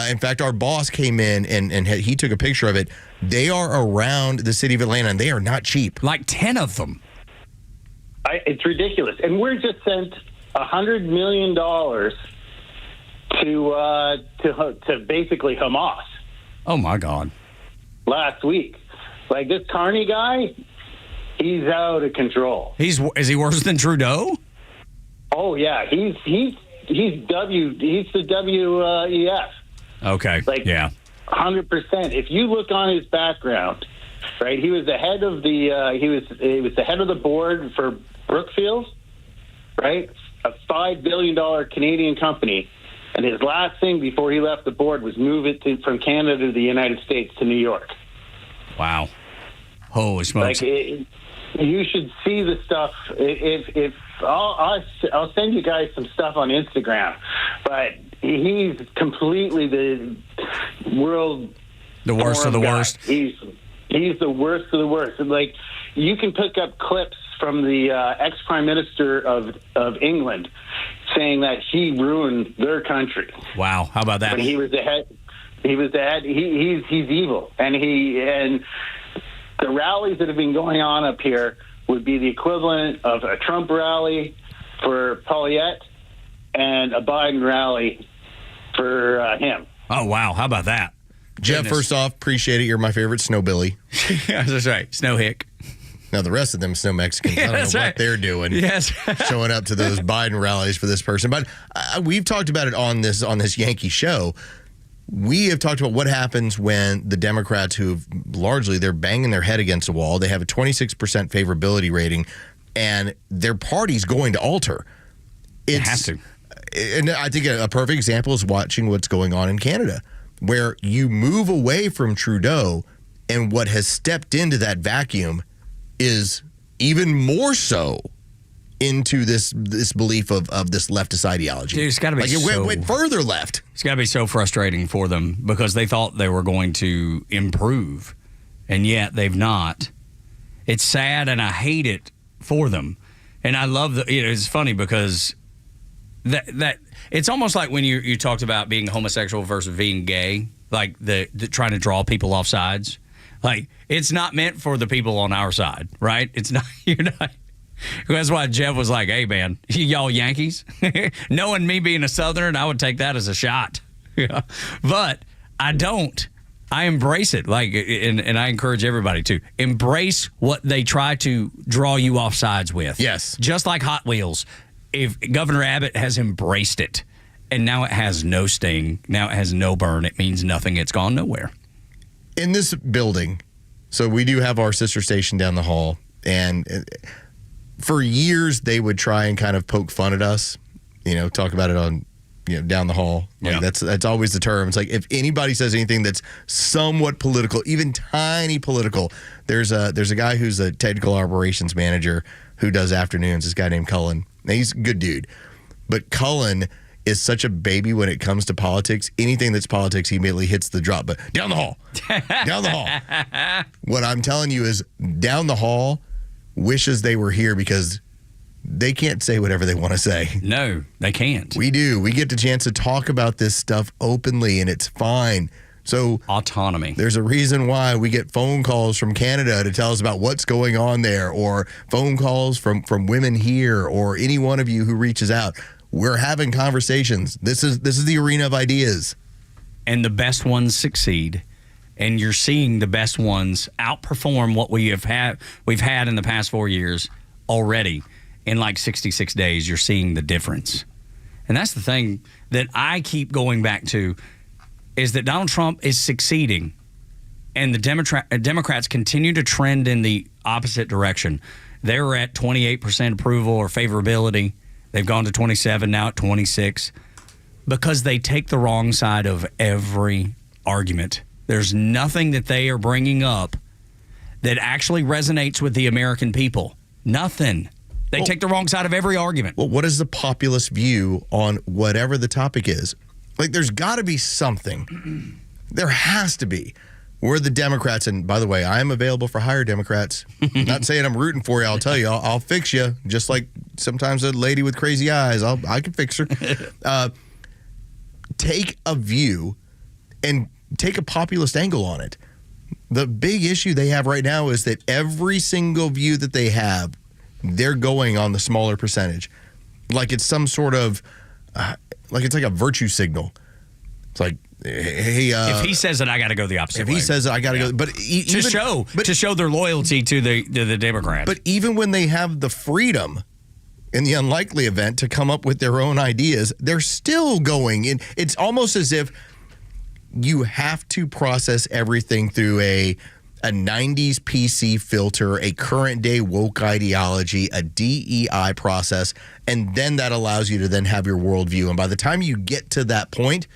In fact, our boss came in and he took a picture of it. They are around the city of Atlanta, and they are not cheap. Like 10 of them. It's ridiculous. And we're just sent $100 million to basically Hamas. Oh, my God. Last week. Like, this Carney guy, he's out of control. Is he worse than Trudeau? Oh, yeah. He's the WEF. Okay. Like, yeah. 100%. If you look on his background, right, he was the head of the he was the head of the board for Brookfield, right? A $5 billion Canadian company. And his last thing before he left the board was move it from Canada to the United States to New York. Wow. Holy smokes. Like, you should see the stuff. If I'll send you guys some stuff on Instagram, but he's completely the world. The worst of the worst. He's the worst of the worst. Like, you can pick up clips from the ex-prime minister of England saying that he ruined their country. Wow, how about that? When he was the head. He's evil, and the rallies that have been going on up here would be the equivalent of a Trump rally for Paulette and a Biden rally for him. Oh, wow. How about that? Jeff, Goodness. first off, appreciate it. You're my favorite snowbilly. That's right. Snow Hick. Now, the rest of them snow Mexicans, I don't know what they're doing. Yes. Showing up to those Biden rallies for this person. But we've talked about it on this Yankee show. We have talked about what happens when the Democrats, who've largely, they're banging their head against a wall. They have a 26% favorability rating, and their party's going to alter. It has to. And I think a perfect example is watching what's going on in Canada, where you move away from Trudeau, and what has stepped into that vacuum is even more so into this belief of this leftist ideology. Dude, it's got to be it went further left. It's got to be so frustrating for them because they thought they were going to improve, and yet they've not. It's sad, and I hate it for them. And I love it's funny because that it's almost like when you talked about being homosexual versus being gay, like the trying to draw people off sides. Like, it's not meant for the people on our side, right? It's not. You're not. That's why Jeff was like, hey, man, y'all Yankees? Knowing me being a Southerner, I would take that as a shot. Yeah. But I don't. I embrace it. Like, and I encourage everybody to embrace what they try to draw you off sides with. Yes. Just like Hot Wheels. If Governor Abbott has embraced it, and now it has no sting, now it has no burn, it means nothing. It's gone nowhere. In this building, so we do have our sister station down the hall, and for years they would try and kind of poke fun at us, talk about it on, down the hall. Like, yeah. That's always the term. It's like if anybody says anything that's somewhat political, even tiny political, there's a guy who's a technical operations manager who does afternoons, this guy named Cullen. Now, he's a good dude, but Cullen is such a baby when it comes to politics. Anything that's politics, he immediately hits the drop. But down the hall, down the hall. What I'm telling you is down the hall wishes they were here because they can't say whatever they want to say. No, they can't. We do. We get the chance to talk about this stuff openly, and it's fine. So autonomy. There's a reason why we get phone calls from Canada to tell us about what's going on there, or phone calls from women here, or any one of you who reaches out. We're having conversations. This is the arena of ideas. And the best ones succeed. And you're seeing the best ones outperform what we've had in the past 4 years already. In like 66 days, you're seeing the difference. And that's the thing that I keep going back to, is that Donald Trump is succeeding, and the Democrats continue to trend in the opposite direction. They were at 28% approval or favorability. They've gone to 27, now at 26, because they take the wrong side of every argument. There's nothing that they are bringing up that actually resonates with the American people. Nothing. They take the wrong side of every argument. Well, what is the populist view on whatever the topic is? Like, there's got to be something. There has to be. we're the Democrats. And by the way, I am available for hire Democrats. I'm not saying I'm rooting for you. I'll tell you, I'll fix you. Just like sometimes a lady with crazy eyes, I can fix her. Take a view and take a populist angle on it. The big issue they have right now is that every single view that they have, they're going on the smaller percentage. Like it's some sort of, like it's like a virtue signal. It's like, hey, if he says that, I got to go the opposite if way. he says that, I got to go. But to show their loyalty to the Democrats. But even when they have the freedom, in the unlikely event, to come up with their own ideas, they're still going. And it's almost as if you have to process everything through a 90s PC filter, a current day woke ideology, a DEI process, and then that allows you to then have your worldview. And by the time you get to that point,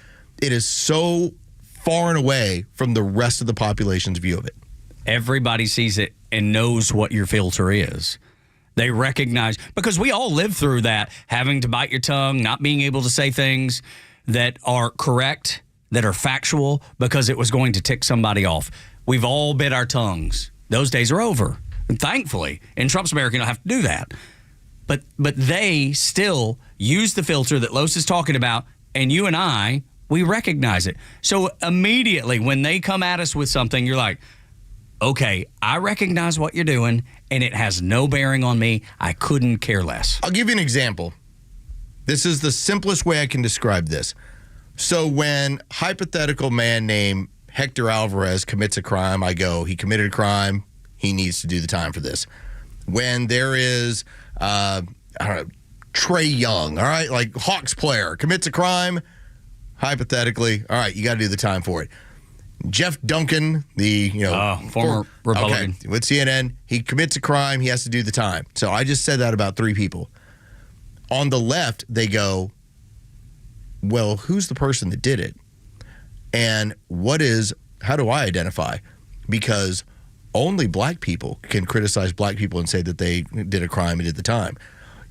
it is so far and away from the rest of the population's view of it. Everybody sees it and knows what your filter is. They recognize, because we all live through that, having to bite your tongue, not being able to say things that are correct, that are factual, because it was going to tick somebody off. We've all bit our tongues. Those days are over. And thankfully, in Trump's America, you don't have to do that. But they still use the filter that Los is talking about, and you and I, we recognize it. So immediately when they come at us with something, you're like, okay, I recognize what you're doing, and it has no bearing on me. I couldn't care less. I'll give you an example. This is the simplest way I can describe this. So when hypothetical man named Hector Alvarez commits a crime, I go, he committed a crime, he needs to do the time for this. When there is, I don't know, Trey Young, all right, like Hawks player, commits a crime, hypothetically, all right, you got to do the time for it. Jeff Duncan, the former Republican with CNN, he commits a crime, he has to do the time. So I just said that about three people. On the left, they go, well, who's the person that did it? And how do I identify? Because only black people can criticize black people and say that they did a crime and did the time.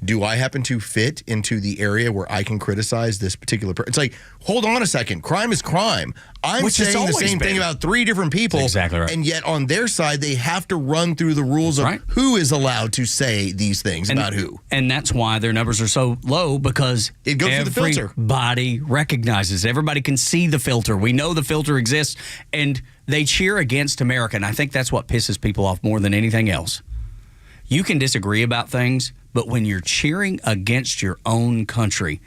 Do I happen to fit into the area where I can criticize this particular person? It's like, hold on a second. Crime is crime. I'm saying the same thing about three different people. That's exactly right. And yet on their side, they have to run through the rules of who is allowed to say these things about who. And that's why their numbers are so low, because it goes through the filter. Everybody recognizes. Everybody can see the filter. We know the filter exists, and they cheer against America. And I think that's what pisses people off more than anything else. You can disagree about things, but when you're cheering against your own country,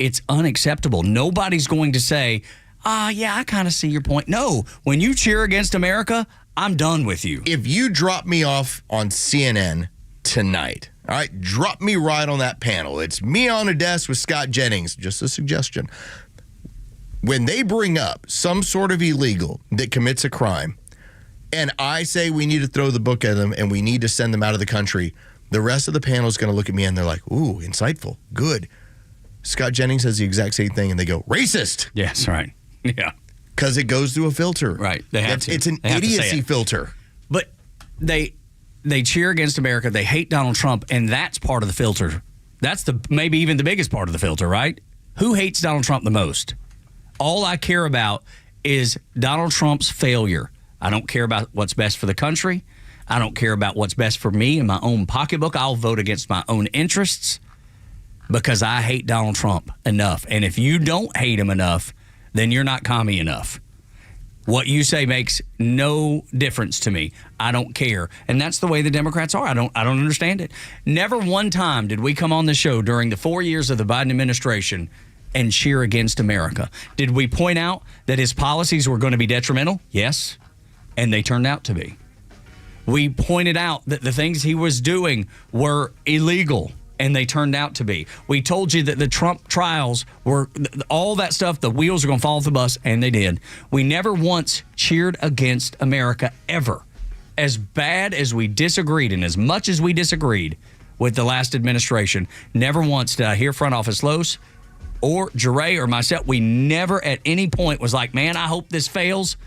it's unacceptable. Nobody's going to say, yeah, I kind of see your point. No, when you cheer against America, I'm done with you. If you drop me off on CNN tonight, all right, drop me right on that panel. It's me on a desk with Scott Jennings, just a suggestion. When they bring up some sort of illegal that commits a crime, and I say we need to throw the book at them and we need to send them out of the country, the rest of the panel is going to look at me and they're like, ooh, insightful, good. Scott Jennings says the exact same thing and they go, racist. Yes, right. Yeah. Because it goes through a filter. Right. They have to. It's an idiocy filter. But they cheer against America. They hate Donald Trump, and that's part of the filter. That's maybe even the biggest part of the filter, right? Who hates Donald Trump the most? All I care about is Donald Trump's failure. I don't care about what's best for the country. I don't care about what's best for me in my own pocketbook. I'll vote against my own interests because I hate Donald Trump enough. And if you don't hate him enough, then you're not commie enough. What you say makes no difference to me. I don't care. And that's the way the Democrats are. I don't understand it. Never one time did we come on the show during the 4 years of the Biden administration and cheer against America. Did we point out that his policies were going to be detrimental? Yes. And they turned out to be. We pointed out that the things he was doing were illegal, and they turned out to be. We told you that the Trump trials were all that stuff, the wheels are going to fall off the bus, and they did. We never once cheered against America, ever. As bad as we disagreed and as much as we disagreed with the last administration, never once did I hear Front Office Los or Jure or myself, we never at any point was like, man, I hope this fails.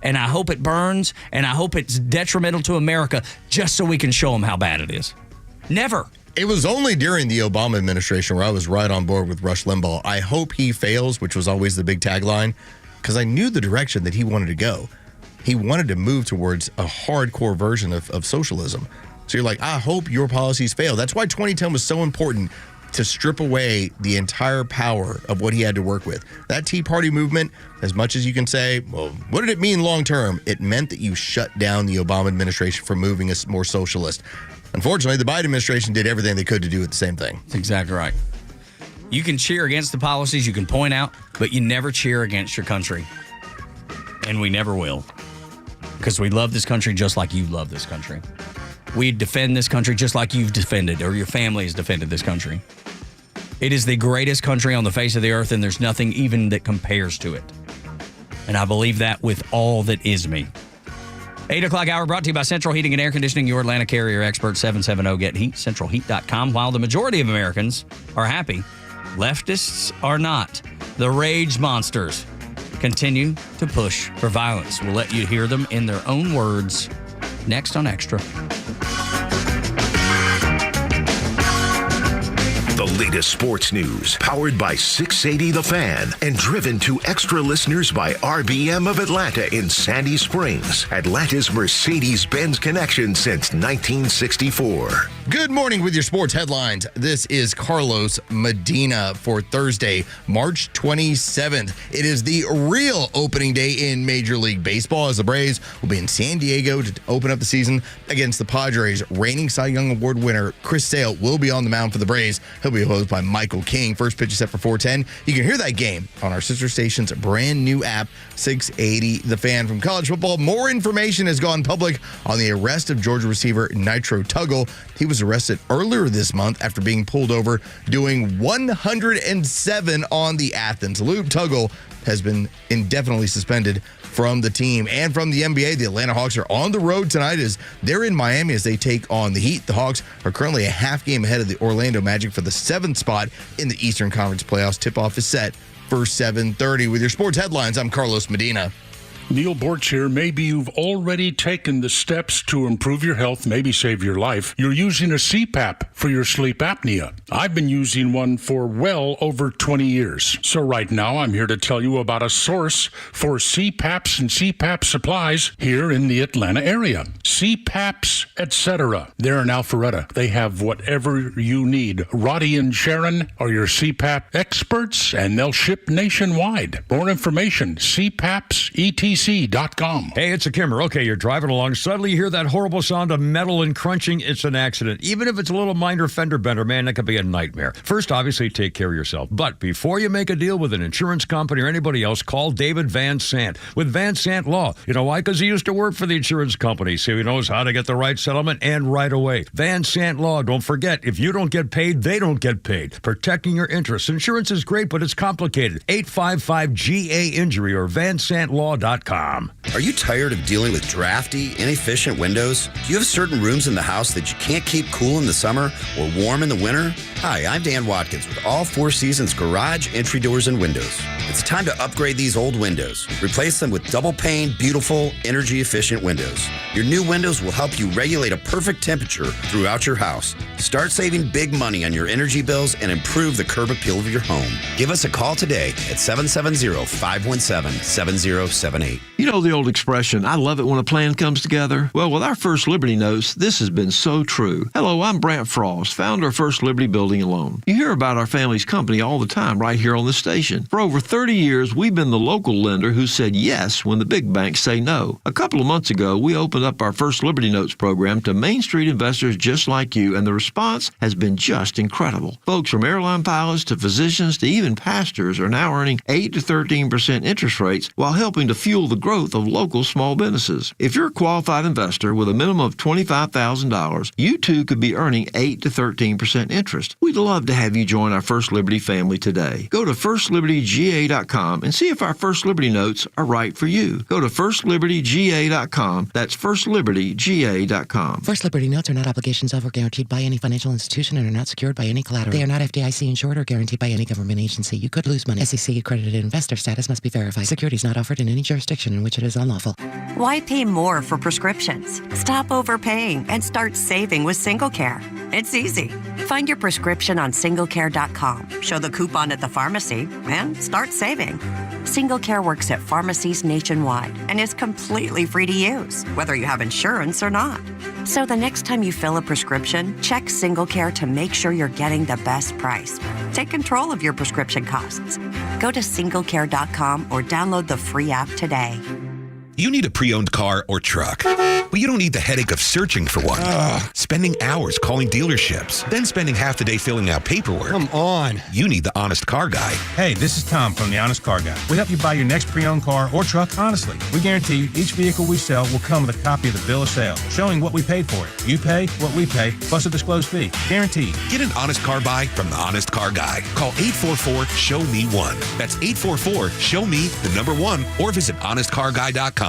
And I hope it burns, and I hope it's detrimental to America just so we can show them how bad it is. Never. It was only during the Obama administration where I was right on board with Rush Limbaugh. I hope he fails, which was always the big tagline, because I knew the direction that he wanted to go. he wanted to move towards a hardcore version of socialism. So you're like, I hope your policies fail. That's why 2010 was so important, to strip away the entire power of what he had to work with. That Tea Party movement, as much as you can say, well, what did it mean long term? It meant that you shut down the Obama administration from moving us more socialist. Unfortunately, the Biden administration did everything they could to do it the same thing. That's exactly right. You can cheer against the policies, you can point out, but you never cheer against your country. And we never will. Because we love this country just like you love this country. We defend this country just like you've defended, or your family has defended this country. It is the greatest country on the face of the earth, and there's nothing even that compares to it. And I believe that with all that is me. 8 o'clock hour brought to you by Central Heating and Air Conditioning, your Atlanta carrier expert, 770-GET-HEAT, centralheat.com. While the majority of Americans are happy, leftists are not. The rage monsters continue to push for violence. We'll let you hear them in their own words next on Extra. The latest sports news, powered by 680 The Fan, and driven to extra listeners by RBM of Atlanta in Sandy Springs, Atlanta's Mercedes-Benz connection since 1964. Good morning with your sports headlines. This is Carlos Medina for Thursday, March 27th. It is the real opening day in Major League Baseball, as the Braves will be in San Diego to open up the season against the Padres. Reigning Cy Young Award winner Chris Sale will be on the mound for the Braves. He'll be hosted by Michael King. First pitch is set for 4:10. You can hear that game on our sister station's brand new app, 680 The Fan. From college football, more information has gone public on the arrest of Georgia receiver Nitro Tuggle. He was arrested earlier this month after being pulled over doing 107 on the Athens Loop. Tuggle has been indefinitely suspended from the team. And from the NBA, the Atlanta Hawks are on the road tonight as they're in Miami as they take on the Heat. The Hawks are currently a half game ahead of the Orlando Magic for the 7th spot in the Eastern Conference playoffs. Tip-off is set for 7:30. With your sports headlines, I'm Carlos Medina. Neil Borch here. Maybe you've already taken the steps to improve your health, maybe save your life. You're using a CPAP for your sleep apnea. I've been using one for well over 20 years. So right now I'm here to tell you about a source for CPAPs and CPAP supplies here in the Atlanta area. CPAPs, etc. They're in Alpharetta. They have whatever you need. Roddy and Sharon are your CPAP experts, and they'll ship nationwide. More information, CPAPs.com. Hey, it's a Kimmer. Okay, you're driving along. Suddenly you hear that horrible sound of metal and crunching. It's an accident. Even if it's a little minor fender bender, man, that could be a nightmare. First, obviously, take care of yourself. But before you make a deal with an insurance company or anybody else, call David Van Sant with Van Sant Law. You know why? Because he used to work for the insurance company, so he knows how to get the right settlement and right away. Van Sant Law. Don't forget, if you don't get paid, they don't get paid. Protecting your interests. Insurance is great, but it's complicated. 855-GA-INJURY or vansantlaw.com. Are you tired of dealing with drafty, inefficient windows? Do you have certain rooms in the house that you can't keep cool in the summer or warm in the winter? Hi, I'm Dan Watkins with All Four Seasons Garage Entry Doors and Windows. It's time to upgrade these old windows. Replace them with double pane, beautiful, energy-efficient windows. Your new windows will help you regulate a perfect temperature throughout your house. Start saving big money on your energy bills and improve the curb appeal of your home. Give us a call today at 770-517-7078. You know the old expression, I love it when a plan comes together? Well, with our First Liberty Notes, this has been so true. Hello, I'm Brant Frost, founder of First Liberty Building and Loan. You hear about our family's company all the time right here on the station. For over 30 years, we've been the local lender who said yes when the big banks say no. A couple of months ago, we opened up our First Liberty Notes program to Main Street investors just like you, and the response has been just incredible. Folks from airline pilots to physicians to even pastors are now earning 8 to 13% interest rates while helping to fuel the growth of local small businesses. If you're a qualified investor with a minimum of $25,000, you too could be earning 8 to 13% interest. We'd love to have you join our First Liberty family today. Go to firstlibertyga.com and see if our First Liberty Notes are right for you. Go to firstlibertyga.com. That's firstlibertyga.com. First Liberty Notes are not obligations of or guaranteed by any financial institution and are not secured by any collateral. They are not FDIC insured or guaranteed by any government agency. You could lose money. SEC accredited investor status must be verified. Securities not offered in any jurisdiction in which it is unlawful. Why pay more for prescriptions? Stop overpaying and start saving with SingleCare. It's easy. Find your prescription on singlecare.com. Show the coupon at the pharmacy and start saving. Single Care works at pharmacies nationwide and is completely free to use, whether you have insurance or not. So the next time you fill a prescription, check Single Care to make sure you're getting the best price. Take control of your prescription costs. Go to singlecare.com or download the free app today. You need a pre-owned car or truck, but you don't need the headache of searching for one. Spending hours calling dealerships, then spending half the day filling out paperwork. Come on. You need the Honest Car Guy. Hey, this is Tom from the Honest Car Guy. We help you buy your next pre-owned car or truck honestly. We guarantee you each vehicle we sell will come with a copy of the bill of sale, showing what we paid for it. You pay what we pay, plus a disclosed fee. Guaranteed. Get an Honest Car Buy from the Honest Car Guy. Call 844-SHOW-ME-1. That's 844-SHOW-ME-1, or visit honestcarguy.com.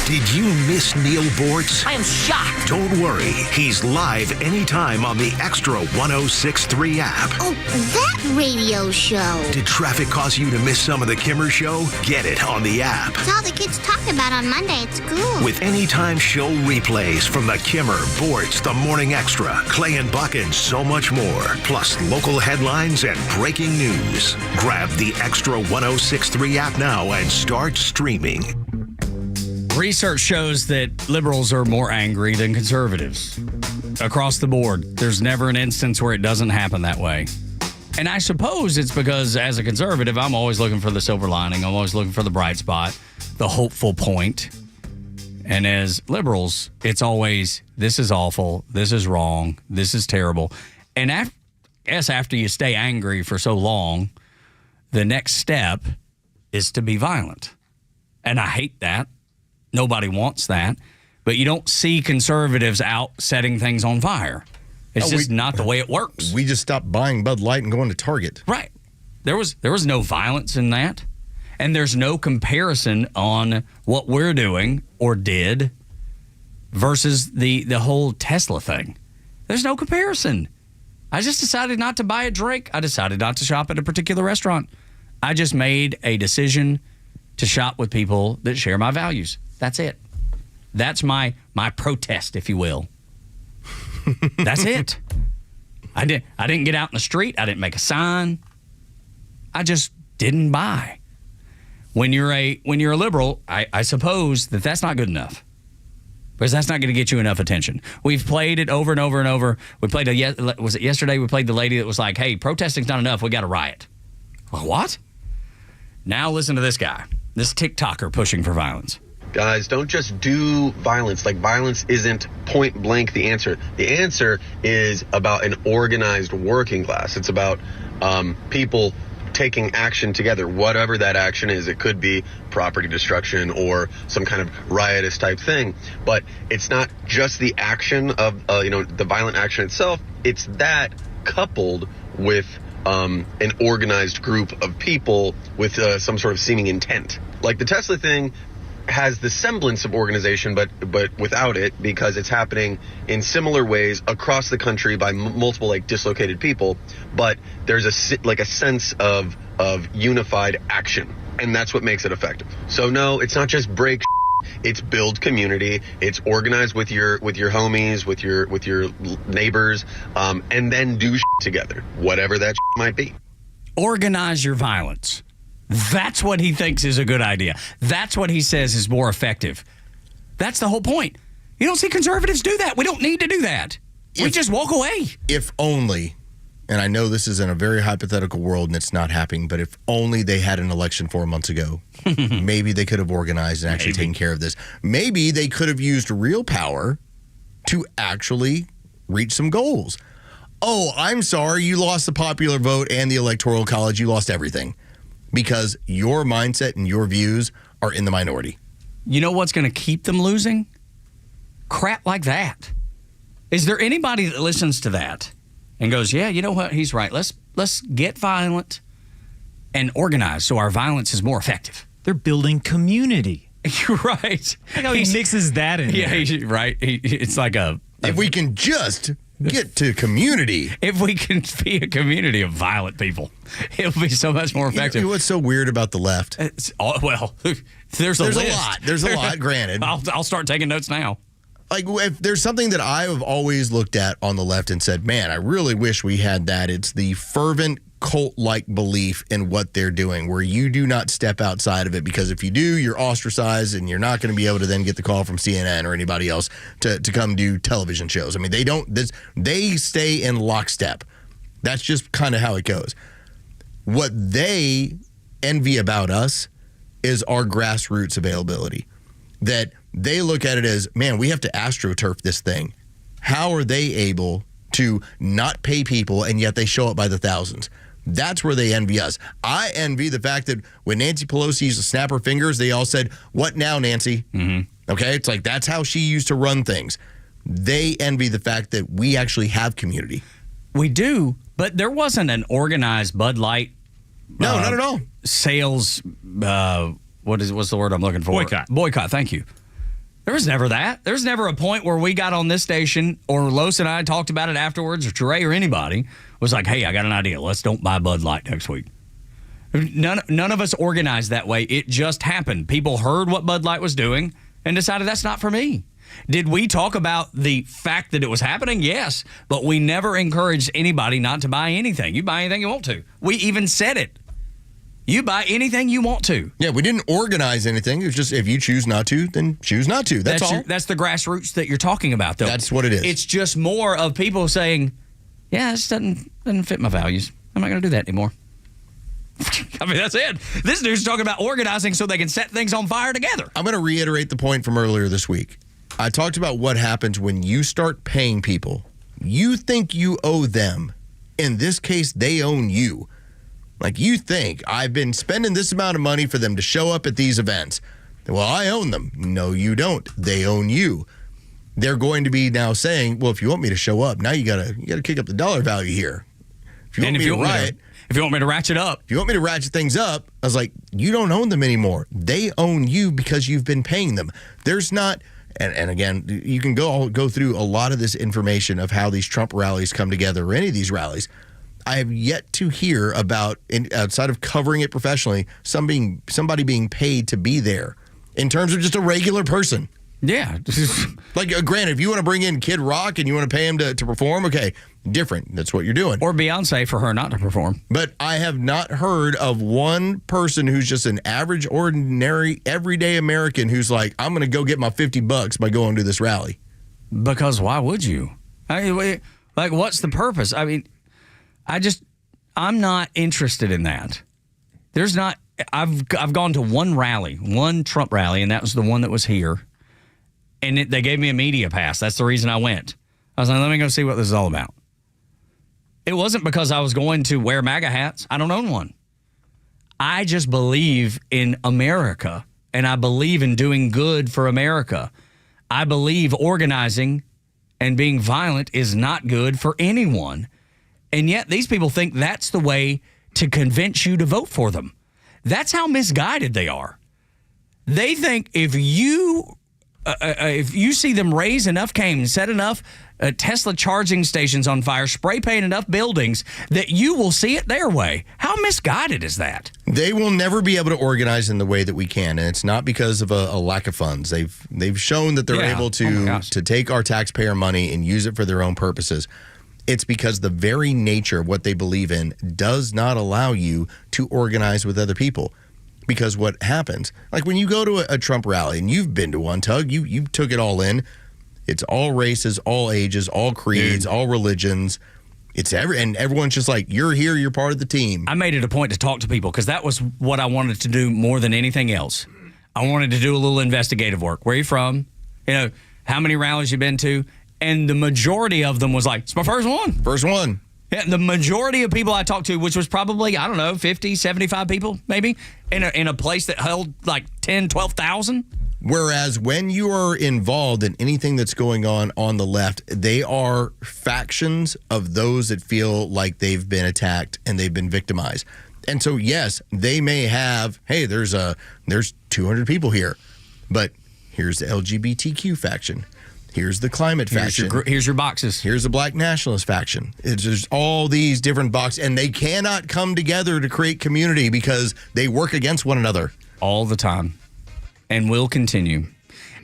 Did you miss Neil Bortz? I am shocked. Don't worry. He's live anytime on the Extra 106.3 app. Oh, that radio show. Did traffic cause you to miss some of the Kimmer Show? Get it on the app. It's all the kids talk about on Monday at school. With anytime show replays from the Kimmer, Bortz, the Morning Extra, Clay and Buck, and so much more. Plus local headlines and breaking news. Grab the Extra 106.3 app now and start streaming. Research shows that liberals are more angry than conservatives. Across the board, there's never an instance where it doesn't happen that way. And I suppose it's because as a conservative, I'm always looking for the silver lining. I'm always looking for the bright spot, the hopeful point. And as liberals, it's always, this is awful, this is wrong, this is terrible. And after you stay angry for so long, the next step is to be violent. And I hate that. Nobody wants that. But you don't see conservatives out setting things on fire. It's just not the way it works. We just stopped buying Bud Light and going to Target. Right. There was no violence in that. And there's no comparison on what we're doing or did versus the whole Tesla thing. There's no comparison. I just decided not to buy a drink. I decided not to shop at a particular restaurant. I just made a decision to shop with people that share my values. That's it. That's my protest, if you will. That's it. I didn't get out in the street. I didn't make a sign. I just didn't buy. When you're a liberal, I suppose that's not good enough. Because that's not going to get you enough attention. We've played it over and over and over. We played was it yesterday? We played the lady that was like, "Hey, protesting's not enough. We got to riot." Well, what? Now listen to this guy, this TikToker pushing for violence. Guys, don't just do violence. Like, violence isn't point blank the answer. The answer is about an organized working class. It's about people taking action together, whatever that action is. It could be property destruction or some kind of riotous type thing. But it's not just the action of, the violent action itself. It's that coupled with an organized group of people with some sort of seeming intent. Like the Tesla thing has the semblance of organization, but without it, because it's happening in similar ways across the country by multiple dislocated people. But there's a sense of unified action, and that's what makes it effective. So no, it's not just break. It's build community. It's organize with your homies, with your neighbors, and then do together, whatever that might be. Organize your violence. That's what he thinks is a good idea. That's what he says is more effective. That's the whole point. You don't see conservatives do that. We don't need to do that. We just walk away. If only, and I know this is in a very hypothetical world and it's not happening, but if only they had an election 4 months ago, maybe they could have organized and actually taken care of this. Maybe they could have used real power to actually reach some goals. Oh, I'm sorry, you lost the popular vote and the Electoral College. You lost everything. Because your mindset and your views are in the minority. You know what's going to keep them losing? Crap like that. Is there anybody that listens to that and goes, yeah, you know what? He's right. Let's get violent and organize so our violence is more effective. They're building community. You're right. Like how he mixes that in there. Yeah, right. It's like if we can just get to community. If we can be a community of violent people, it'll be so much more effective. You know what's so weird about the left? There's a lot. There's a lot, granted. I'll start taking notes now. like, if there's something that I have always looked at on the left and said, man, I really wish we had that. It's the fervent cult-like belief in what they're doing, where you do not step outside of it, because if you do, you're ostracized and you're not going to be able to then get the call from CNN or anybody else to come do television shows. I mean, they stay in lockstep. That's just kind of how it goes. What they envy about us is our grassroots availability. That they look at it as, man, we have to AstroTurf this thing. How are they able to not pay people and yet they show up by the thousands? That's where they envy us. I envy the fact that when Nancy Pelosi used to snap her fingers, they all said, "What now, Nancy?" Mm-hmm. Okay, it's like that's how she used to run things. They envy the fact that we actually have community. We do, but there wasn't an organized Bud Light. No, not at all. Sales. What's the word I'm looking for? Boycott. Thank you. There was never that. There's never a point where we got on this station, or Los and I talked about it afterwards, or Trey or anybody was like, "Hey, I got an idea. Let's don't buy Bud Light next week." None of us organized that way. It just happened. People heard what Bud Light was doing and decided that's not for me. Did we talk about the fact that it was happening? Yes, but we never encouraged anybody not to buy anything. You buy anything you want to. We even said it. You buy anything you want to. Yeah, we didn't organize anything. It was just, if you choose not to, then choose not to. That's all. That's the grassroots that you're talking about, though. That's what it is. It's just more of people saying, yeah, this doesn't fit my values. I'm not going to do that anymore. I mean, that's it. This dude's talking about organizing so they can set things on fire together. I'm going to reiterate the point from earlier this week. I talked about what happens when you start paying people. You think you owe them. In this case, they own you. Like, you think, I've been spending this amount of money for them to show up at these events. Well, I own them. No, you don't. They own you. They're going to be now saying, well, if you want me to show up, now you gotta kick up the dollar value here. If you want me to riot, if you want me to ratchet up. If you want me to ratchet things up, I was like, you don't own them anymore. They own you because you've been paying them. There's not, and again, you can go through a lot of this information of how these Trump rallies come together, or any of these rallies. I have yet to hear about, outside of covering it professionally, somebody being paid to be there in terms of just a regular person. Yeah. Like, granted, if you want to bring in Kid Rock and you want to pay him to perform, okay, different. That's what you're doing. Or Beyonce for her not to perform. But I have not heard of one person who's just an average, ordinary, everyday American who's like, I'm going to go get my $50 by going to this rally. Because why would you? Like, what's the purpose? I mean, I'm not interested in that. There's not. I've gone to one rally, one Trump rally, and that was the one that was here. And they gave me a media pass. That's the reason I went. I was like, let me go see what this is all about. It wasn't because I was going to wear MAGA hats. I don't own one. I just believe in America, and I believe in doing good for America. I believe organizing and being violent is not good for anyone. And yet these people think that's the way to convince you to vote for them. That's how misguided they are. They think if you see them raise enough canes, set enough Tesla charging stations on fire, spray paint enough buildings, that you will see it their way. How misguided is that? They will never be able to organize in the way that we can, and it's not because of a lack of funds. They've shown that they're able to take our taxpayer money and use it for their own purposes. It's because the very nature of what they believe in does not allow you to organize with other people. Because what happens, like when you go to a Trump rally, and you've been to one, Tug, you took it all in. It's all races, all ages, all creeds, all religions. And everyone's just like, you're here, you're part of the team. I made it a point to talk to people because that was what I wanted to do more than anything else. I wanted to do a little investigative work. Where are you from? How many rallies you been to? And the majority of them was like, it's my first one. First one. Yeah, the majority of people I talked to, which was probably, 50, 75 people, maybe, in a place that held like 10, 12,000. Whereas when you are involved in anything that's going on the left, they are factions of those that feel like they've been attacked and they've been victimized. And so, yes, they may have, hey, there's 200 people here, but here's the LGBTQ faction. Here's the climate faction. Here's your boxes. Here's the black nationalist faction. It's just all these different boxes, and they cannot come together to create community because they work against one another. All the time. And will continue.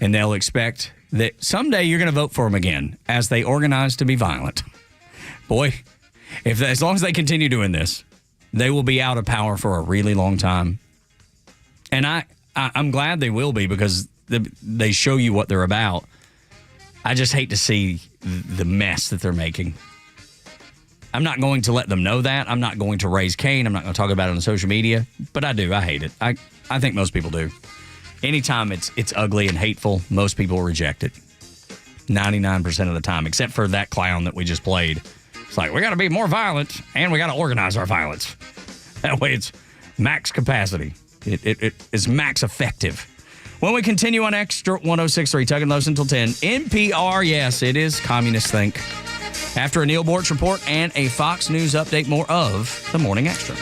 And they'll expect that someday you're going to vote for them again as they organize to be violent. Boy, as long as they continue doing this, they will be out of power for a really long time. And I'm glad they will be, because they show you what they're about. I just hate to see the mess that they're making. I'm not going to let them know that. I'm not going to raise Cain. I'm not going to talk about it on social media. But I do. I hate it. I think most people do. Anytime it's ugly and hateful, most people reject it. 99% of the time, except for that clown that we just played. It's like, we got to be more violent, and we got to organize our violence. That way it's max capacity. It is max effective. When we continue on Extra 106.3, Tug and Los until 10, NPR, yes, it is communist think. After a Neil Bortz report and a Fox News update, more of the Morning Extra.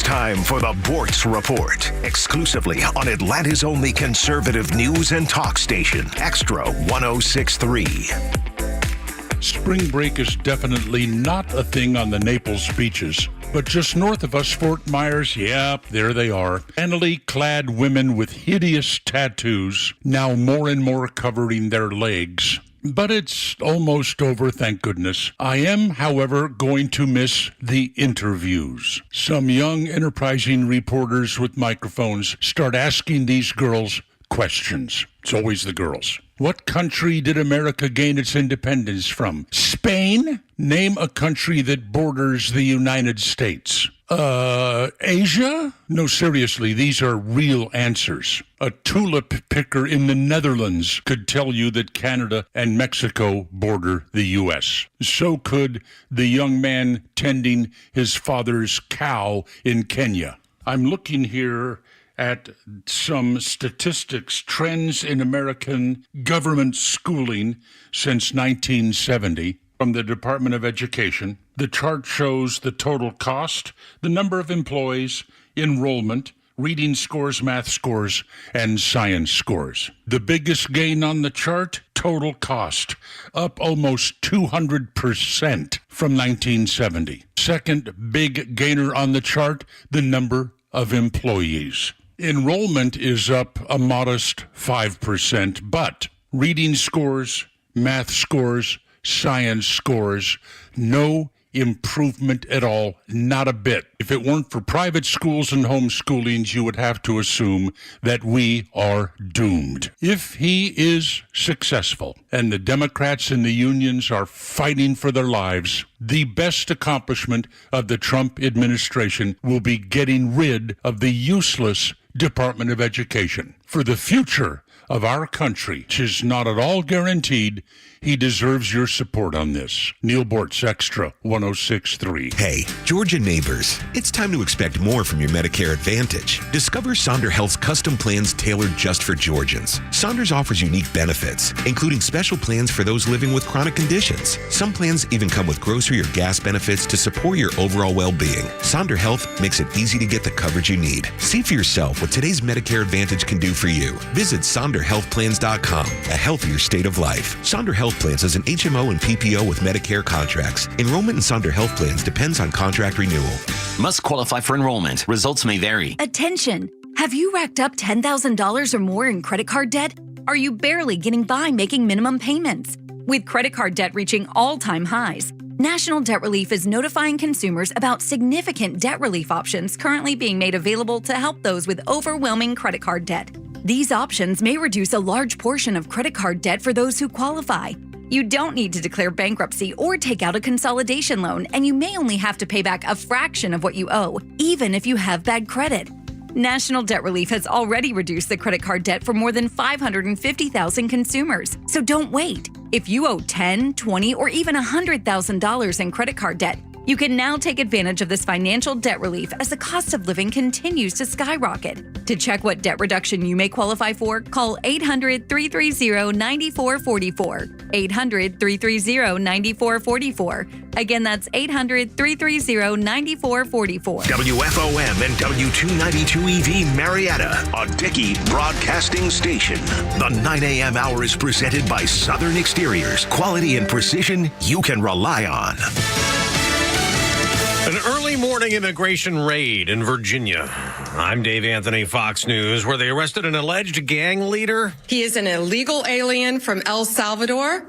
Time for the Bortz Report, exclusively on Atlanta's only conservative news and talk station, Extra 106.3. Spring break is definitely not a thing on the Naples beaches, but just north of us, Fort Myers, yep, there they are. Scantily clad women with hideous tattoos, now more and more covering their legs. But it's almost over, thank goodness. I am, however, going to miss the interviews. Some young, enterprising reporters with microphones start asking these girls questions. It's always the girls. What country did America gain its independence from? Spain? Name a country that borders the United States. Asia? No, seriously, these are real answers. A tulip picker in the Netherlands could tell you that Canada and Mexico border the U.S. So could the young man tending his father's cow in Kenya. I'm looking here at some statistics, trends in American government schooling since 1970 from the Department of Education. The chart shows the total cost, the number of employees, enrollment, reading scores, math scores, and science scores. The biggest gain on the chart, total cost, up almost 200% from 1970. Second big gainer on the chart, the number of employees. Enrollment is up a modest 5%, but reading scores, math scores, science scores, no improvement at all, not a bit. If it weren't for private schools and homeschoolings, you would have to assume that we are doomed. If he is successful and the Democrats and the unions are fighting for their lives, the best accomplishment of the Trump administration will be getting rid of the useless Department of Education. For the future of our country, which is not at all guaranteed, he deserves your support on this. Neil Bortz, Extra 106.3. Hey, Georgia neighbors, it's time to expect more from your Medicare Advantage. Discover Sonder Health's custom plans tailored just for Georgians. Saunders offers unique benefits, including special plans for those living with chronic conditions. Some plans even come with grocery or gas benefits to support your overall well-being. Sonder Health makes it easy to get the coverage you need. See for yourself what today's Medicare Advantage can do for you. Visit SonderHealthPlans.com, a healthier state of life. Sonder Health Plans is an HMO and PPO with Medicare contracts. Enrollment in Sonder Health Plans depends on contract renewal. Must qualify for enrollment. Results may vary. Attention! Have you racked up $10,000 or more in credit card debt? Are you barely getting by making minimum payments? With credit card debt reaching all-time highs, National Debt Relief is notifying consumers about significant debt relief options currently being made available to help those with overwhelming credit card debt. These options may reduce a large portion of credit card debt for those who qualify. You don't need to declare bankruptcy or take out a consolidation loan, and you may only have to pay back a fraction of what you owe, even if you have bad credit. National Debt Relief has already reduced the credit card debt for more than 550,000 consumers. So don't wait. If you owe $10,000, $20,000, or even $100,000 in credit card debt, You can now take advantage of this financial debt relief as the cost of living continues to skyrocket. To check what debt reduction you may qualify for, call 800-330-9444. 800-330-9444. Again, that's 800-330-9444. WFOM and W292 EV Marietta, a Dickey broadcasting station. The 9 a.m. hour is presented by Southern Exteriors. Quality and precision you can rely on. An early morning immigration raid in Virginia. I'm Dave Anthony, Fox News, where they arrested an alleged gang leader. He is an illegal alien from El Salvador,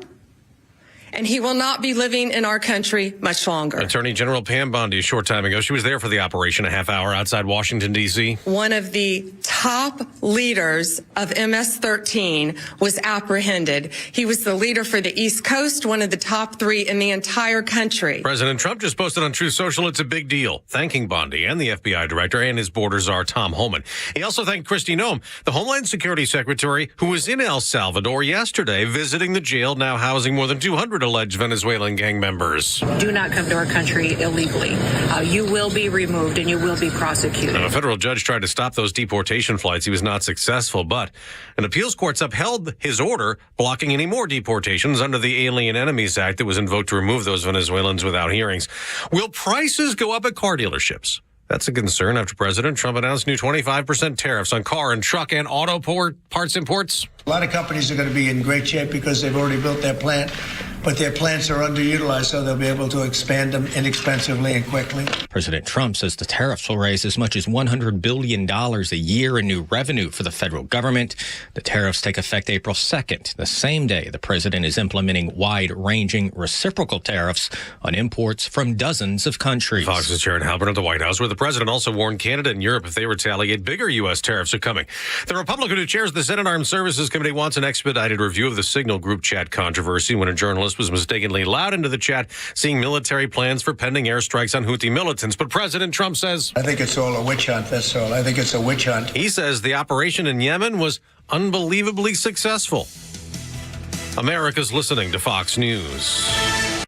and he will not be living in our country much longer. Attorney General Pam Bondi, a short time ago, she was there for the operation a half hour outside Washington, D.C. One of the top leaders of MS-13 was apprehended. He was the leader for the East Coast, one of the top 3 in the entire country. President Trump just posted on Truth Social, it's a big deal, thanking Bondi and the FBI director and his border czar, Tom Homan. He also thanked Kristi Noem, the Homeland Security Secretary, who was in El Salvador yesterday visiting the jail now housing more than 200 alleged Venezuelan gang members. Do not come to our country illegally. You will be removed and you will be prosecuted. Now, a federal judge tried to stop those deportation flights. He was not successful, but an appeals court's upheld his order blocking any more deportations under the Alien Enemies Act that was invoked to remove those Venezuelans without hearings. Will prices go up at car dealerships? That's a concern after President Trump announced new 25% tariffs on car and truck and auto parts imports. A lot of companies are going to be in great shape because they've already built their plant, but their plants are underutilized, so they'll be able to expand them inexpensively and quickly. President Trump says the tariffs will raise as much as $100 billion a year in new revenue for the federal government. The tariffs take effect April 2nd, the same day the president is implementing wide-ranging reciprocal tariffs on imports from dozens of countries. Fox's Sharon Halpern at the White House, where the president also warned Canada and Europe if they retaliate, bigger U.S. tariffs are coming. The Republican who chairs the Senate Armed Services Committee wants an expedited review of the Signal group chat controversy when a journalist was mistakenly allowed into the chat, seeing military plans for pending airstrikes on Houthi militants. But President Trump says, I think it's all a witch hunt, that's all. I think it's a witch hunt. He says the operation in Yemen was unbelievably successful. America's listening to Fox News.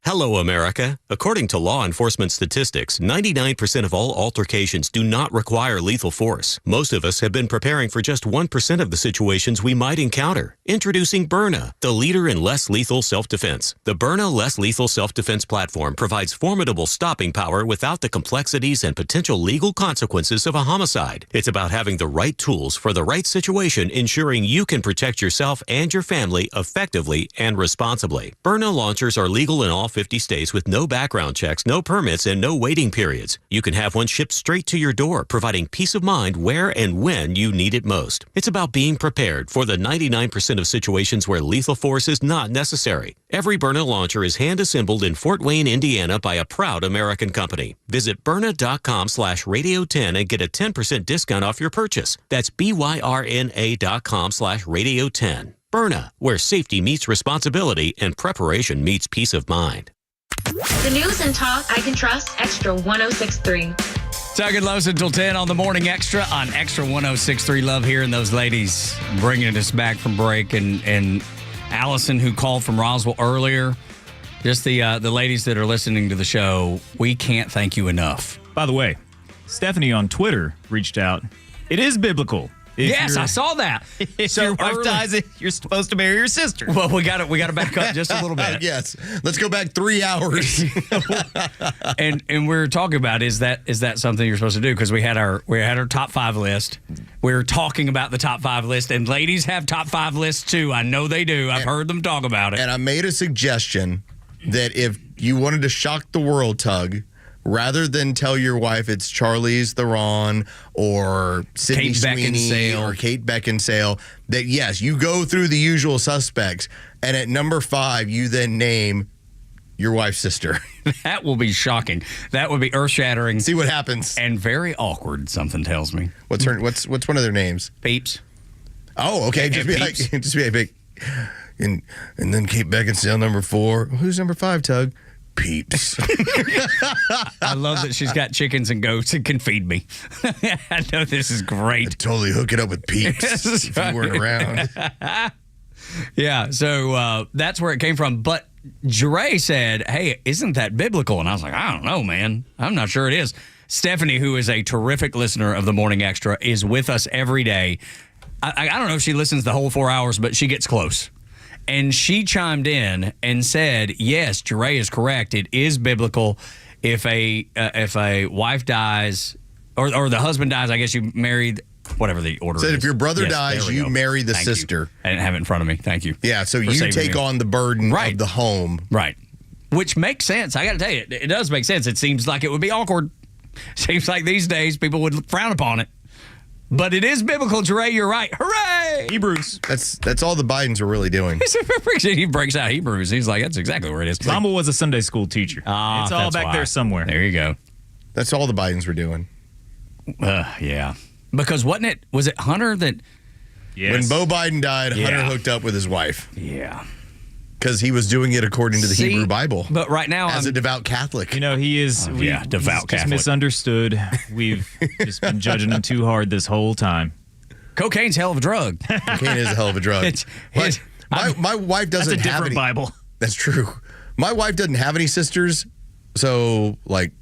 Hello, America. According to law enforcement statistics, 99% of all altercations do not require lethal force. Most of us have been preparing for just 1% of the situations we might encounter. Introducing Byrna, the leader in less lethal self-defense. The Byrna Less Lethal Self-Defense platform provides formidable stopping power without the complexities and potential legal consequences of a homicide. It's about having the right tools for the right situation, ensuring you can protect yourself and your family effectively and responsibly. Byrna launchers are legal in all 50 states with no background checks, no permits, and no waiting periods. You can have one shipped straight to your door, providing peace of mind where and when you need it most. It's about being prepared for the 99% of situations where lethal force is not necessary. Every Byrna launcher is hand-assembled in Fort Wayne, Indiana by a proud American company. Visit Byrna.com/radio10 and get a 10% discount off your purchase. That's BYRNA.com/radio10. Byrna, where safety meets responsibility and preparation meets peace of mind. The news and talk I can trust. Extra 106.3. Tug and Los until 10 on the Morning Extra on Extra 106.3. Love hearing those ladies bringing us back from break. And Allison, who called from Roswell earlier, just the ladies that are listening to the show, we can't thank you enough. By the way, Stephanie on Twitter reached out. It is biblical. Yes, I saw that. If your wife dies, you're supposed to marry your sister. Well, we got to back up just a little bit. Yes, let's go back 3 hours. and we were talking about is that something you're supposed to do? Because we had our top 5 list. We were talking about the top 5 list, and ladies have top 5 lists too. I know they do. I've heard them talk about it. And I made a suggestion that if you wanted to shock the world, Tug, rather than tell your wife it's Charlize Theron or Sydney Sweeney or Kate Beckinsale, that yes, you go through the usual suspects, and at number 5, you then name your wife's sister. That will be shocking. That would be earth-shattering. See what happens. And very awkward, something tells me. What's one of their names? Peeps. Oh, okay. Just be like big. And then Kate Beckinsale, number 4. Who's number 5, Tug? Peeps. I love that she's got chickens and goats and can feed me. I know this is great. I'd totally hook it up with Peeps if you weren't around. Yeah, so that's where it came from. But Jure said, hey, isn't that biblical? And I was like, I don't know, man. I'm not sure it is. Stephanie, who is a terrific listener of the Morning Extra, is with us every day. I don't know if she listens the whole 4 hours, but she gets close. And she chimed in and said, yes, Jure is correct. It is biblical. If a wife dies, or the husband dies, I guess you married, whatever the order is. If your brother dies, you marry the sister. I didn't have it in front of me. Thank you. Yeah, so you take on the burden of the home. Right. Which makes sense. I got to tell you, it does make sense. It seems like it would be awkward. Seems like these days people would frown upon it. But it is biblical, Jure. You're right. Hooray! Hebrews. That's all the Bidens are really doing. He breaks out Hebrews. He's like, that's exactly where it is. Mama was a Sunday school teacher. It's all back there somewhere. There you go. That's all the Bidens were doing. Yeah. Because was it Hunter that... Yes. When Beau Biden died, Hunter hooked up with his wife. Yeah. Because he was doing it according to the Hebrew Bible. But right now, as a devout Catholic. You know, he is devout he's Catholic. Just misunderstood. We've just been judging him too hard this whole time. Cocaine's a hell of a drug. Cocaine is a hell of a drug. My wife doesn't that's a have different any. Bible. That's true. My wife doesn't have any sisters, so like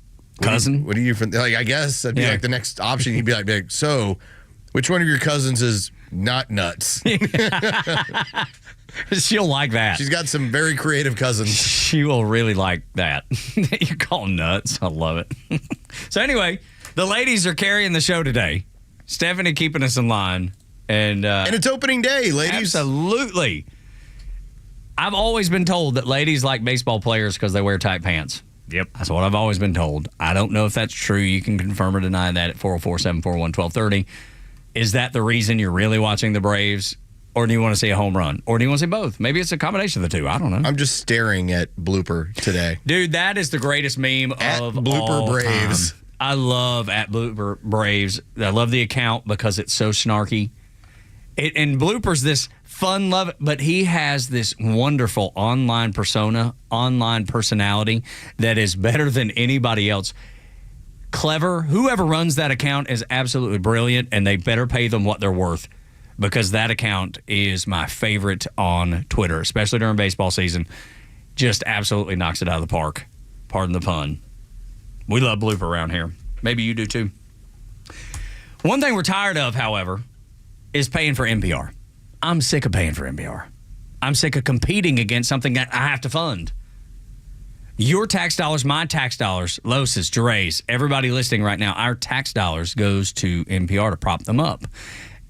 cousin. What do you like? I guess that'd be like the next option. He'd be like, so, which one of your cousins is not nuts? She'll like that. She's got some very creative cousins. She will really like that. You call them nuts. I love it. So anyway, the ladies are carrying the show today. Stephanie keeping us in line. And it's opening day, ladies. Absolutely. I've always been told that ladies like baseball players because they wear tight pants. Yep. That's what I've always been told. I don't know if that's true. You can confirm or deny that at 404-741-1230. Is that the reason you're really watching the Braves? Or do you want to see a home run? Or do you want to see both? Maybe it's a combination of the two. I don't know. I'm just staring at Blooper today. Dude, that is the greatest meme at of Blooper all Braves. Time. I love at Blooper Braves. I love the account because it's so snarky. And Blooper's this fun love, but he has this wonderful online persona, online personality that is better than anybody else. Clever. Whoever runs that account is absolutely brilliant, and they better pay them what they're worth. Because that account is my favorite on Twitter, especially during baseball season. Just absolutely knocks it out of the park. Pardon the pun. We love Blooper around here. Maybe you do too. One thing we're tired of, however, is paying for NPR. I'm sick of paying for NPR. I'm sick of competing against something that I have to fund. Your tax dollars, my tax dollars, Los's, Jure's, everybody listening right now, our tax dollars goes to NPR to prop them up.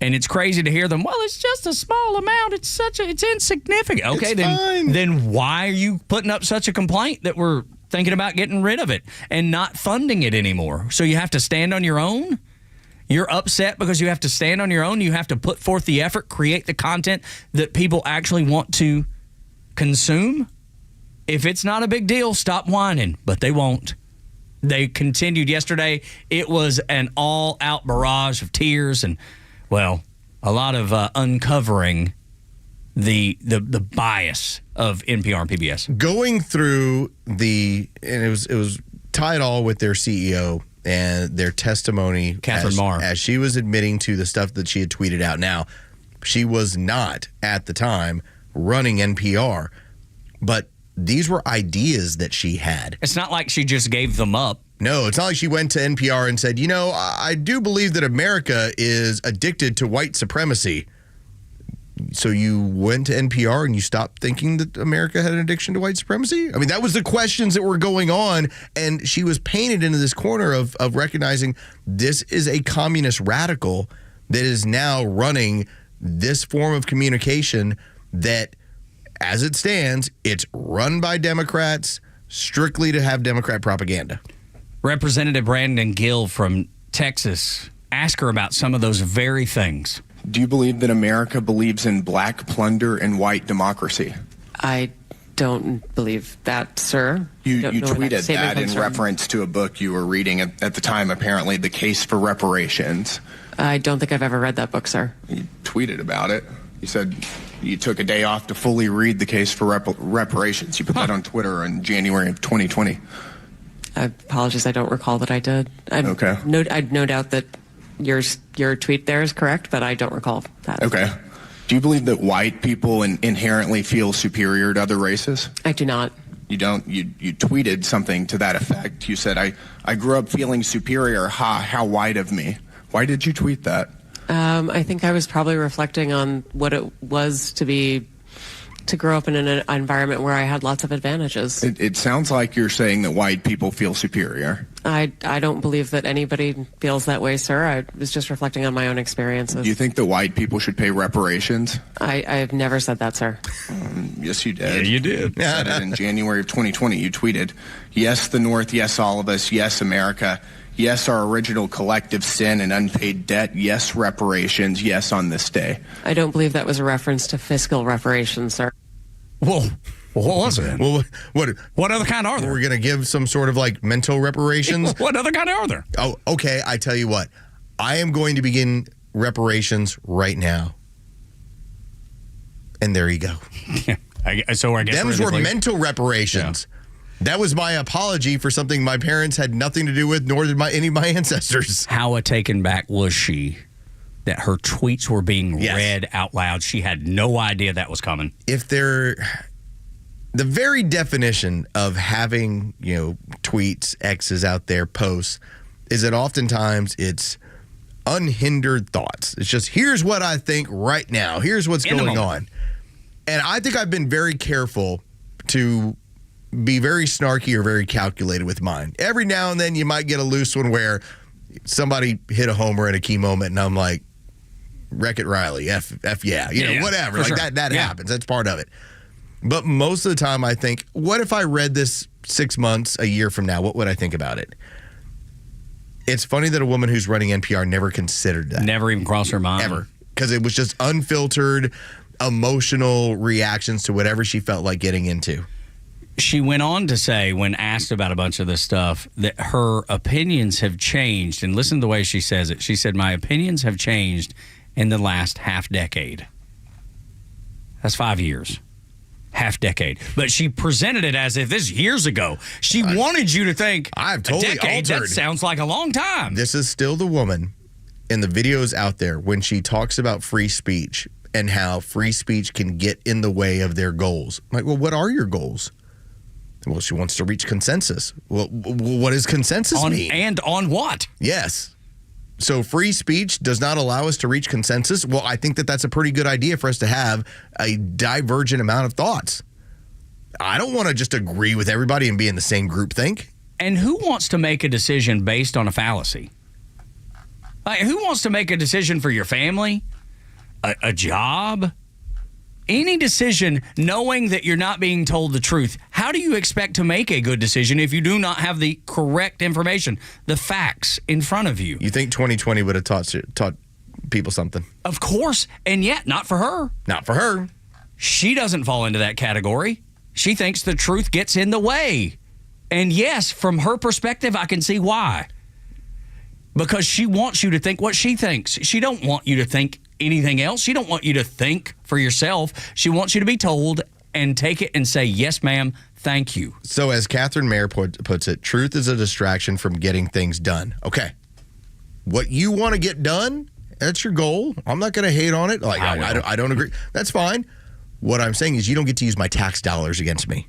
And it's crazy to hear them, well, it's just a small amount. It's insignificant. Okay, then why are you putting up such a complaint that we're thinking about getting rid of it and not funding it anymore? So you have to stand on your own? You're upset because you have to stand on your own? You have to put forth the effort, create the content that people actually want to consume? If it's not a big deal, stop whining. But they won't. They continued yesterday. It was an all-out barrage of tears and... well, a lot of uncovering the bias of NPR and PBS. Going through and it was tied all with their CEO and their testimony. Catherine Marr. As she was admitting to the stuff that she had tweeted out. Now, she was not, at the time, running NPR, but these were ideas that she had. It's not like she just gave them up. No, it's not like she went to NPR and said, I do believe that America is addicted to white supremacy. So you went to NPR and you stopped thinking that America had an addiction to white supremacy? I mean, that was the questions that were going on. And she was painted into this corner of recognizing this is a communist radical that is now running this form of communication that, as it stands, it's run by Democrats strictly to have Democrat propaganda. Representative Brandon Gill from Texas, ask her about some of those very things. Do you believe that America believes in black plunder and white democracy? I don't believe that, sir. You tweeted that in reference to a book you were reading at the time, apparently, The Case for Reparations. I don't think I've ever read that book, sir. You tweeted about it. You said you took a day off to fully read The Case for Reparations. You put that on Twitter in January of 2020. I apologize. I don't recall that I did. Okay. I'd no doubt that your tweet there is correct, but I don't recall that. Okay. Do you believe that white people inherently feel superior to other races? I do not. You don't? You tweeted something to that effect. You said, I grew up feeling superior. Ha, how white of me. Why did you tweet that? I think I was probably reflecting on what it was to grow up in an environment where I had lots of advantages. It sounds like you're saying that white people feel superior. I don't believe that anybody feels that way, sir. I was just reflecting on my own experiences. Do you think that white people should pay reparations? I've never said that, sir. Yes, you did. Yeah, you did. You said it in January of 2020. You tweeted, yes, the North, yes, all of us, yes, America, yes, our original collective sin and unpaid debt, yes, reparations, yes, on this day. I don't believe that was a reference to fiscal reparations, sir. Well, what was it? Well, what other kind are there? We're going to give some sort of like mental reparations? What other kind are there? Oh, okay. I tell you what. I am going to begin reparations right now. And there you go. So I guess them's were mental reparations. Yeah. That was my apology for something my parents had nothing to do with, nor did any of my ancestors. How taken back was she that her tweets were being read out loud? She had no idea that was coming. If they're the very definition of having, tweets, X's out there, posts, is that oftentimes it's unhindered thoughts. It's just, here's what I think right now. Here's what's going on. And I think I've been very careful to be very snarky or very calculated with mine. Every now and then you might get a loose one where somebody hit a homer in a key moment and I'm like, Wreck-It Riley, F yeah, whatever. Like sure. that happens. That's part of it. But most of the time I think, what if I read this 6 months, a year from now? What would I think about it? It's funny that a woman who's running NPR never considered that. Never even crossed her mind. Ever. Because it was just unfiltered, emotional reactions to whatever she felt like getting into. She went on to say, when asked about a bunch of this stuff, that her opinions have changed. And listen to the way she says it. She said, my opinions have changed in the last half decade. That's 5 years. Half decade. But she presented it as if this is years ago. She wanted you to think, I've totally a decade, altered. That sounds like a long time. This is still the woman in the videos out there when she talks about free speech and how free speech can get in the way of their goals. I'm like, well, what are your goals? Well, she wants to reach consensus. Well, what does consensus mean? And on what? Yes. So free speech does not allow us to reach consensus. Well, I think that that's a pretty good idea for us to have a divergent amount of thoughts. I don't want to just agree with everybody and be in the same group think. And who wants to make a decision based on a fallacy? Like, who wants to make a decision for your family, a job, any decision knowing that you're not being told the truth? How do you expect to make a good decision if you do not have the correct information, the facts in front of you? You think 2020 would have taught people something? Of course, and yet not for her. Not for her. She doesn't fall into that category. She thinks the truth gets in the way. And yes, from her perspective, I can see why. Because she wants you to think what she thinks. She don't want you to think anything else. She don't want you to think for yourself. She wants you to be told and take it and say, yes, ma'am, thank you. So as Catherine Mayer puts it, truth is a distraction from getting things done. Okay. What you want to get done, that's your goal. I'm not going to hate on it. Like I don't agree. That's fine. What I'm saying is you don't get to use my tax dollars against me.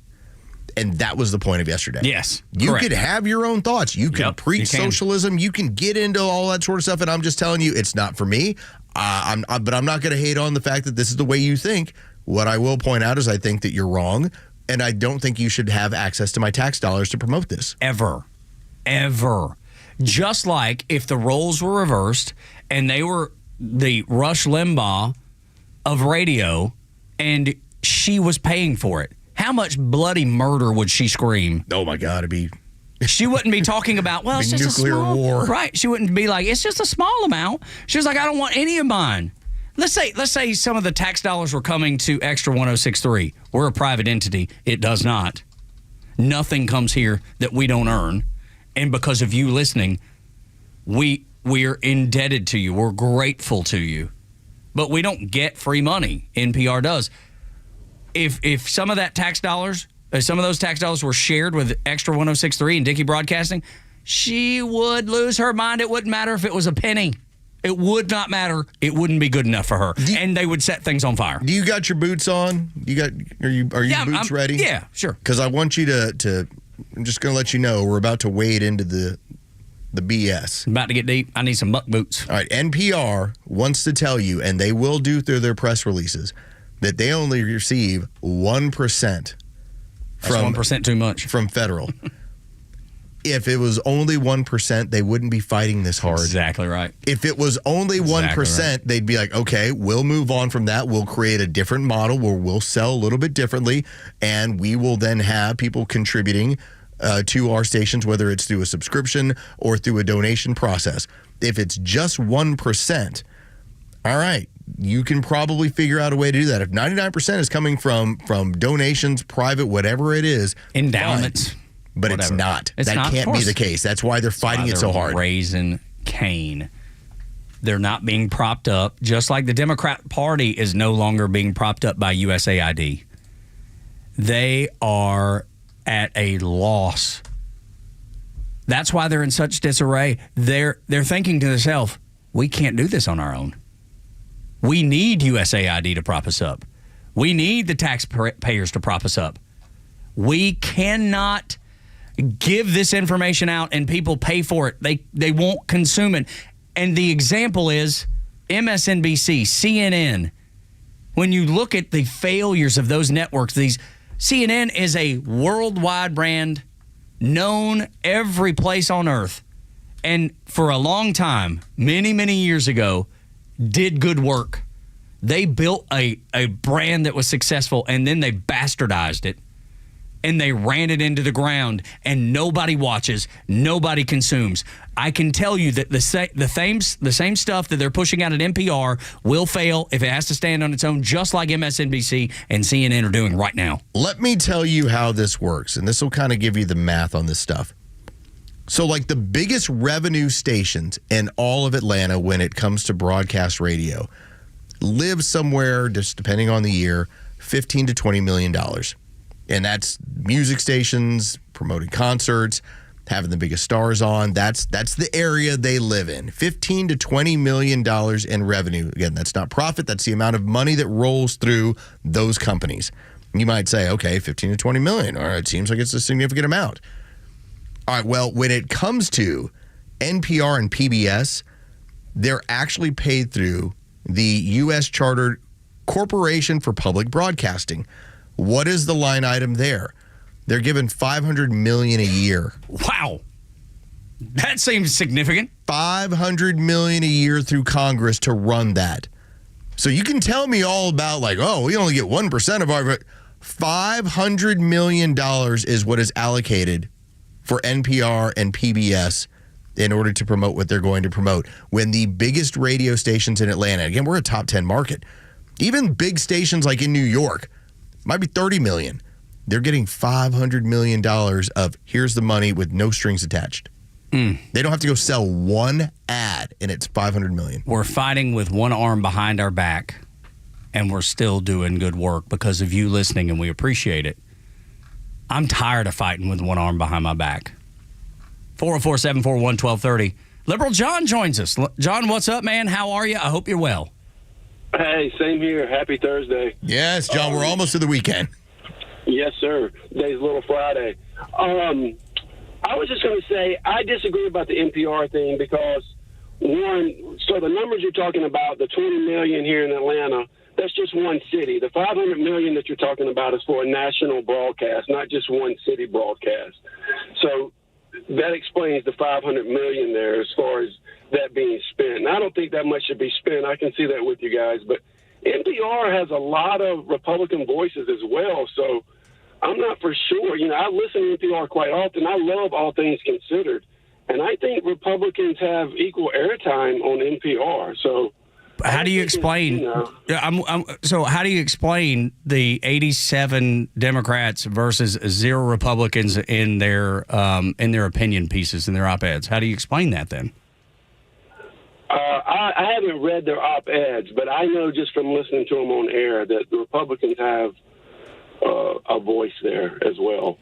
And that was the point of yesterday. Yes. You could have your own thoughts. You can preach socialism. You can get into all that sort of stuff. And I'm just telling you, it's not for me. But I'm not going to hate on the fact that this is the way you think. What I will point out is I think that you're wrong. And I don't think you should have access to my tax dollars to promote this. Ever. Just like if the roles were reversed and they were the Rush Limbaugh of radio and she was paying for it. How much bloody murder would she scream? Oh, my God. It'd be... She wouldn't be talking about, well, it's just nuclear a small... war. Right. She wouldn't be like, it's just a small amount. She was like, I don't want any of mine. Let's say some of the tax dollars were coming to Xtra 106.3. We're a private entity. It does not. Nothing comes here that we don't earn. And because of you listening, we're indebted to you. We're grateful to you. But we don't get free money. NPR does. If some of that tax dollars, some of those tax dollars were shared with Xtra 106.3 and Dickey Broadcasting, she would lose her mind. It wouldn't matter if it was a penny. It would not matter. It wouldn't be good enough for her, and they would set things on fire. Do you got your boots on? Are you boots ready? Yeah, sure. Because I want you to. I'm just going to let you know we're about to wade into the BS. About to get deep. I need some muck boots. All right. NPR wants to tell you, and they will do through their press releases, that they only receive 1%. That's 1% too much from federal. If it was only 1%, they wouldn't be fighting this hard. Exactly right. If it was only 1%, they'd be like, okay, we'll move on from that. We'll create a different model where we'll sell a little bit differently, and we will then have people contributing to our stations, whether it's through a subscription or through a donation process. If it's just 1%, all right, you can probably figure out a way to do that. If 99% is coming from donations, private, whatever it is, endowments. Fine. But whatever. It's not. It's that not, can't be the case. That's why they're fighting it so hard. Raising Cain. They're not being propped up, just like the Democrat Party is no longer being propped up by USAID. They are at a loss. That's why they're in such disarray. They're thinking to themselves, we can't do this on our own. We need USAID to prop us up. We need the taxpayers to prop us up. We cannot give this information out and people pay for it. They won't consume it. And the example is MSNBC, CNN. When you look at the failures of those networks, CNN is a worldwide brand known every place on earth. And for a long time, many, many years ago, did good work. They built a brand that was successful, and then they bastardized it. And they ran it into the ground, and nobody watches, nobody consumes. I can tell you that the same stuff that they're pushing out at NPR will fail if it has to stand on its own, just like MSNBC and CNN are doing right now. Let me tell you how this works, and this will kind of give you the math on this stuff. So, like, the biggest revenue stations in all of Atlanta when it comes to broadcast radio live somewhere, just depending on the year, $15 to $20 million. And that's music stations, promoting concerts, having the biggest stars on. That's the area they live in. $15 to $20 million in revenue. Again, that's not profit. That's the amount of money that rolls through those companies. You might say, okay, 15 to 20 million. All right, it seems like it's a significant amount. All right, well, when it comes to NPR and PBS, they're actually paid through the U.S. Chartered Corporation for Public Broadcasting. What is the line item there? They're given $500 million a year. Wow. That seems significant. $500 million a year through Congress to run that. So you can tell me all about, like, oh, we only get 1% of our... $500 million is what is allocated for NPR and PBS in order to promote what they're going to promote. When the biggest radio stations in Atlanta, again, we're a top 10 market. Even big stations like in New York, might be $30 million. They're getting $500 million of here's the money with no strings attached. They don't have to go sell one ad, and it's $500 million. We're fighting with one arm behind our back, and we're still doing good work because of you listening, and we appreciate it. I'm tired of fighting with one arm behind my back. 404-741-1230. Liberal John joins us. John, what's up, man? How are you? I hope you're well. Hey, same here. Happy Thursday. Yes, John, we're almost to the weekend. Yes, sir. Today's Little Friday. I was just going to say I disagree about the NPR thing because, one, so the numbers you're talking about, the 20 million here in Atlanta, that's just one city. The 500 million that you're talking about is for a national broadcast, not just one city broadcast. So that explains the 500 million there as far as that being spent. And I don't think that much should be spent. I can see that with you guys. But NPR has a lot of Republican voices as well, so I'm not for sure. You know, I listen to NPR quite often. I love All Things Considered. And I think Republicans have equal airtime on NPR. So how do you explain? So how do you explain the 87 Democrats versus 0 Republicans in their opinion pieces in their op-eds? How do you explain that then? I haven't read their op-eds, but I know just from listening to them on air that the Republicans have a voice there as well.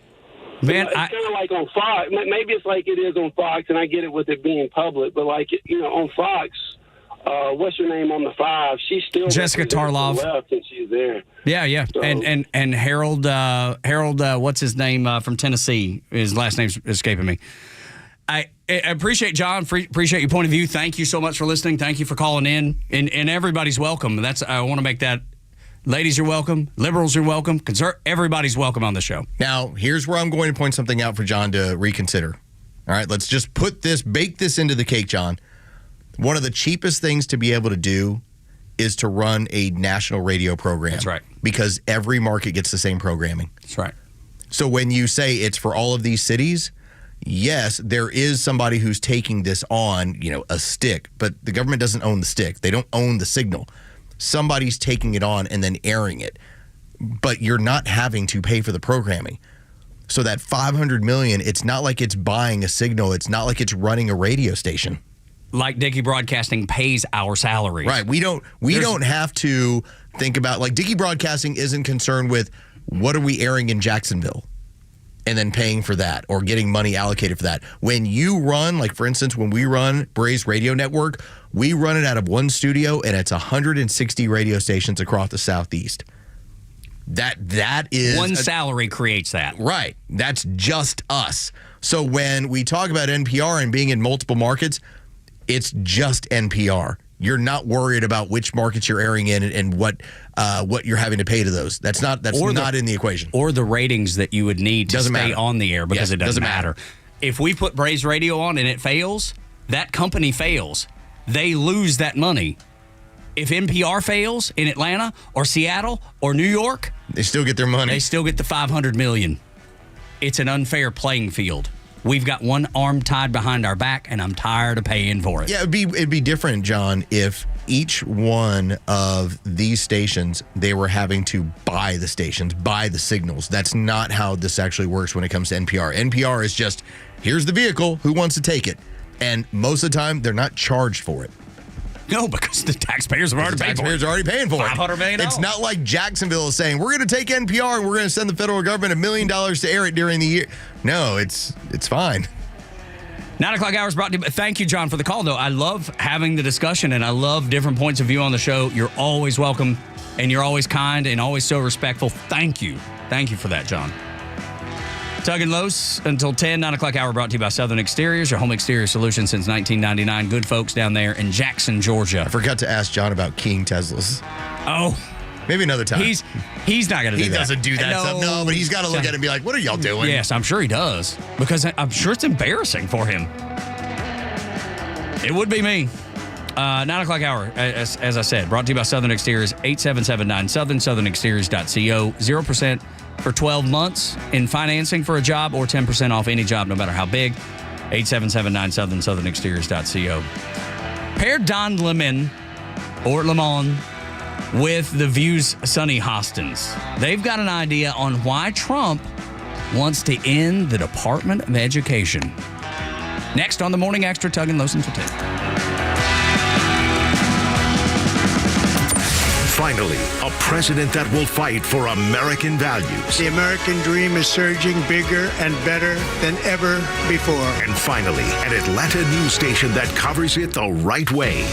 Man, it's kind of like on Fox. Maybe it's like it is on Fox, and I get it with it being public, but like, you know, on Fox, what's her name on the 5? She's still Jessica Tarlov. Left, and she's there. Yeah. So, and Harold, what's his name from Tennessee? His last name's escaping me. I appreciate John. Appreciate your point of view. Thank you so much for listening. Thank you for calling in. And everybody's welcome. I want to make that. Ladies are welcome. Liberals are welcome. Everybody's welcome on the show. Now, here's where I'm going to point something out for John to reconsider. All right, let's just bake this into the cake, John. One of the cheapest things to be able to do is to run a national radio program. That's right. Because every market gets the same programming. That's right. So when you say it's for all of these cities, yes, there is somebody who's taking this on, a stick, but the government doesn't own the stick. They don't own the signal. Somebody's taking it on and then airing it. But you're not having to pay for the programming. So that $500 million, it's not like it's buying a signal. It's not like it's running a radio station. Like Dickey Broadcasting pays our salaries. Right. We don't have to think about, like, Dickey Broadcasting isn't concerned with what are we airing in Jacksonville and then paying for that or getting money allocated for that. When you run, like, for instance, when we run Braves Radio Network, we run it out of one studio and it's 160 radio stations across the Southeast. That is one salary creates that. Right. That's just us. So when we talk about NPR and being in multiple markets, it's just NPR. You're not worried about which markets you're airing in and what you're having to pay to those. That's not in the equation. Or the ratings that you would need to stay on the air because it doesn't matter. If we put Braves Radio on and it fails, that company fails. They lose that money. If NPR fails in Atlanta or Seattle or New York, they still get their money. They still get the $500 million. It's an unfair playing field. We've got one arm tied behind our back, and I'm tired of paying for it. Yeah, it'd be different, John, if each one of these stations, they were having to buy the stations, buy the signals. That's not how this actually works when it comes to NPR. NPR is just, here's the vehicle, who wants to take it? And most of the time, they're not charged for it. No, because the taxpayers have already paid for it. Taxpayers are already paying for it. $500 million. It's not like Jacksonville is saying, we're going to take NPR and we're going to send the federal government $1 million to air it during the year. No, it's fine. 9 o'clock hours brought to you. Thank you, John, for the call, though. I love having the discussion, and I love different points of view on the show. You're always welcome, and you're always kind and always so respectful. Thank you. Thank you for that, John. Tug and Los until 10, 9 o'clock hour brought to you by Southern Exteriors, your home exterior solution since 1999. Good folks down there in Jackson, Georgia. I forgot to ask John about keying Teslas. Oh. Maybe another time. He's not going to do that. He doesn't do that stuff. No, but he's got to look at it and be like, what are y'all doing? Yes, I'm sure he does. Because I'm sure it's embarrassing for him. It would be me. 9 o'clock hour, as I said, brought to you by Southern Exteriors, 8779 Southern, southernexteriors.co. 0% for 12 months in financing for a job or 10% off any job, no matter how big. 8779 Southern, southernexteriors.co. Pair Don Lemon with The View's Sonny Hostins. They've got an idea on why Trump wants to end the Department of Education. Next on the Morning Xtra, Tug and Los until 10. Finally, a president that will fight for American values. The American dream is surging bigger and better than ever before. And finally, an Atlanta news station that covers it the right way.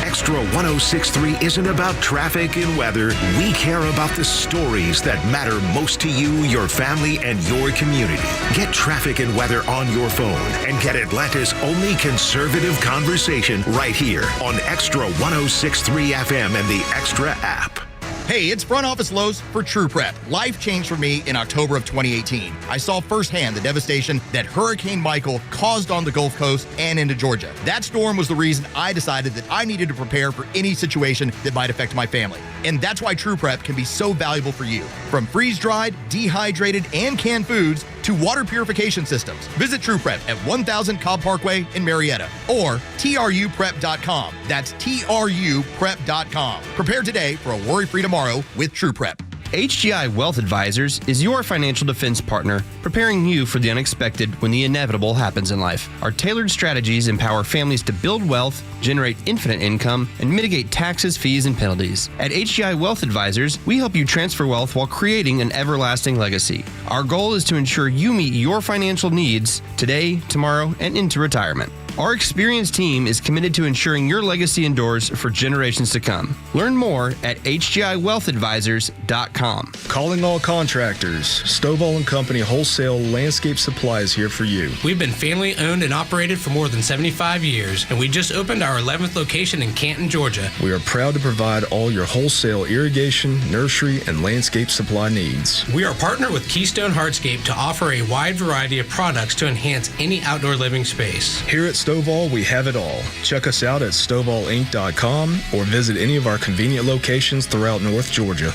Extra 106.3 isn't about traffic and weather. We care about the stories that matter most to you, your family, and your community. Get traffic and weather on your phone and get Atlanta's only conservative conversation right here on Extra 106.3 FM and the Extra app. Hey, it's Front Office Lowe's for True Prep. Life changed for me in October of 2018. I saw firsthand the devastation that Hurricane Michael caused on the Gulf Coast and into Georgia. That storm was the reason I decided that I needed to prepare for any situation that might affect my family. And that's why True Prep can be so valuable for you. From freeze-dried, dehydrated, and canned foods to water purification systems. Visit True Prep at 1000 Cobb Parkway in Marietta or truprep.com. That's truprep.com. Prepare today for a worry-free tomorrow with True Prep. HGI Wealth Advisors is your financial defense partner, preparing you for the unexpected when the inevitable happens in life. Our tailored strategies empower families to build wealth, generate infinite income, and mitigate taxes, fees, and penalties. At HGI Wealth Advisors, we help you transfer wealth while creating an everlasting legacy. Our goal is to ensure you meet your financial needs today, tomorrow, and into retirement. Our experienced team is committed to ensuring your legacy endures for generations to come. Learn more at hgiwealthadvisors.com. Calling all contractors. Stovall & Company Wholesale Landscape Supply is here for you. We've been family owned and operated for more than 75 years, and we just opened our 11th location in Canton, Georgia. We are proud to provide all your wholesale irrigation, nursery, and landscape supply needs. We are partnered with Keystone Hardscape to offer a wide variety of products to enhance any outdoor living space. Here at Stovall, we have it all. Check us out at StovallInc.com or visit any of our convenient locations throughout North Georgia.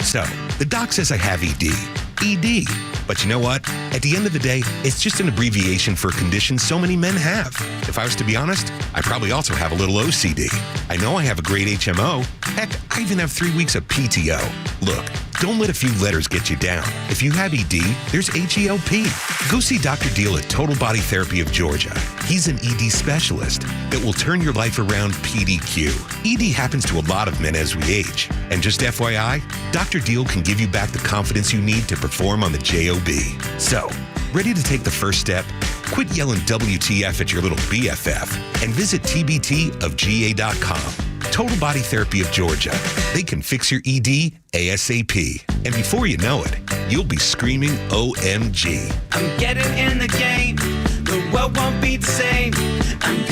So, the doc says I have ED. ED. But you know what? At the end of the day, it's just an abbreviation for a condition so many men have. If I was to be honest, I probably also have a little OCD. I know I have a great HMO. Heck, I even have 3 weeks of PTO. Look, don't let a few letters get you down. If you have ED, there's HELP. Go see Dr. Deal at Total Body Therapy of Georgia. He's an ED specialist that will turn your life around PDQ. ED happens to a lot of men as we age. And just FYI, Dr. Deal can give you back the confidence you need to perform on the JOB. So, ready to take the first step? Quit yelling WTF at your little BFF and visit tbtofga.com. Total Body Therapy of Georgia. They can fix your ED ASAP. And before you know it, you'll be screaming OMG. I'm getting in the game. The world won't be the same. I'm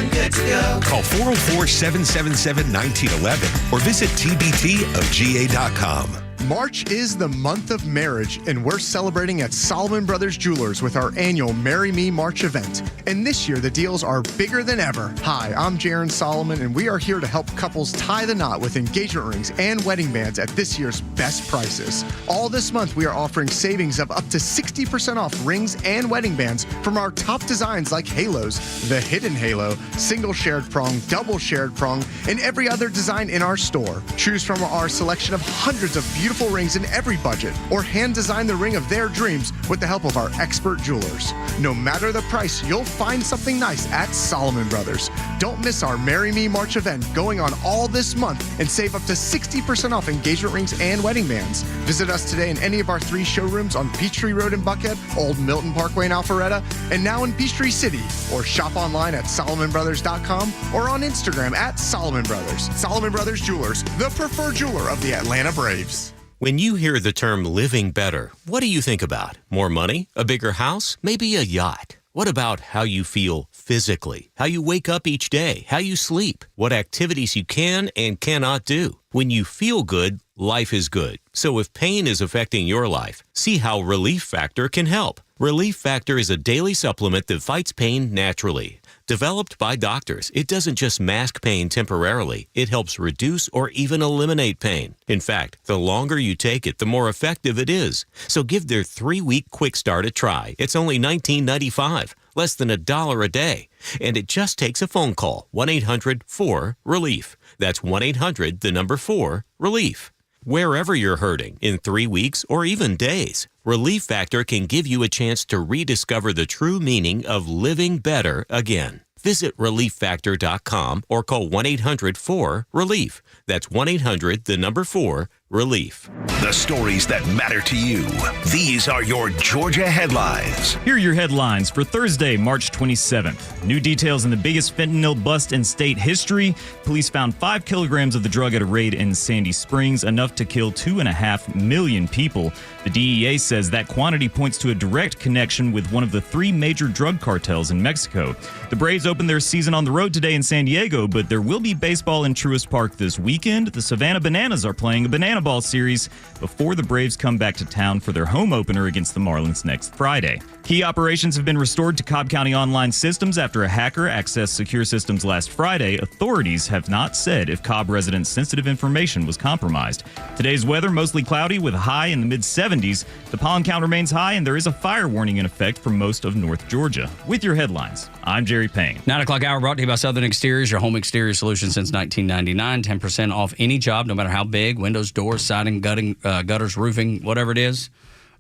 good to go. Call 404-777-1911 or visit tbtofga.com. March is the month of marriage, and we're celebrating at Solomon Brothers Jewelers with our annual Marry Me March event. And this year, the deals are bigger than ever. Hi, I'm Jaron Solomon, and we are here to help couples tie the knot with engagement rings and wedding bands at this year's best prices. All this month, we are offering savings of up to 60% off rings and wedding bands from our top designs like halos, the hidden halo, single shared prong, double shared prong, and every other design in our store. Choose from our selection of hundreds of beautiful rings in every budget, or hand design the ring of their dreams with the help of our expert jewelers. No matter the price, you'll find something nice at Solomon Brothers. Don't miss our Marry Me March event going on all this month and save up to 60% off engagement rings and wedding bands. Visit us today in any of our 3 showrooms on Peachtree Road in Buckhead, Old Milton Parkway in Alpharetta, and now in Peachtree City, or shop online at SolomonBrothers.com or on Instagram at Solomon Brothers. Solomon Brothers Jewelers, the preferred jeweler of the Atlanta Braves. When you hear the term living better, what do you think about? More money? A bigger house? Maybe a yacht? What about how you feel physically? How you wake up each day? How you sleep? What activities you can and cannot do? When you feel good, life is good. So if pain is affecting your life, see how Relief Factor can help. Relief Factor is a daily supplement that fights pain naturally. Developed by doctors, it doesn't just mask pain temporarily, it helps reduce or even eliminate pain. In fact, the longer you take it, the more effective it is. So give their 3-week quick start a try. It's only $19.95, less than $1 a day. And it just takes a phone call, 1-800-4-RELIEF. That's 1-800-4-RELIEF. Wherever you're hurting, in 3 weeks or even days, Relief Factor can give you a chance to rediscover the true meaning of living better again. Visit ReliefFactor.com or call 1-800-4-RELIEF. That's 1-800-4-RELIEF. The stories that matter to you. These are your Georgia headlines. Here are your headlines for Thursday, March 27th. New details in the biggest fentanyl bust in state history. Police found 5 kilograms of the drug at a raid in Sandy Springs, enough to kill 2.5 million people. The DEA says that quantity points to a direct connection with one of the 3 major drug cartels in Mexico. The Braves opened their season on the road today in San Diego, but there will be baseball in Truist Park this weekend. The Savannah Bananas are playing a Banana Ball series before the Braves come back to town for their home opener against the Marlins next Friday. Key operations have been restored to Cobb County online systems after a hacker accessed secure systems last Friday. Authorities have not said if Cobb residents' sensitive information was compromised. Today's weather, mostly cloudy with a high in the mid-70s. The pollen count remains high, and there is a fire warning in effect for most of North Georgia. With your headlines, I'm Jerry Payne. 9 o'clock hour brought to you by Southern Exteriors, your home exterior solution since 1999. 10% off any job, no matter how big, windows, doors, siding, gutters, roofing, whatever it is.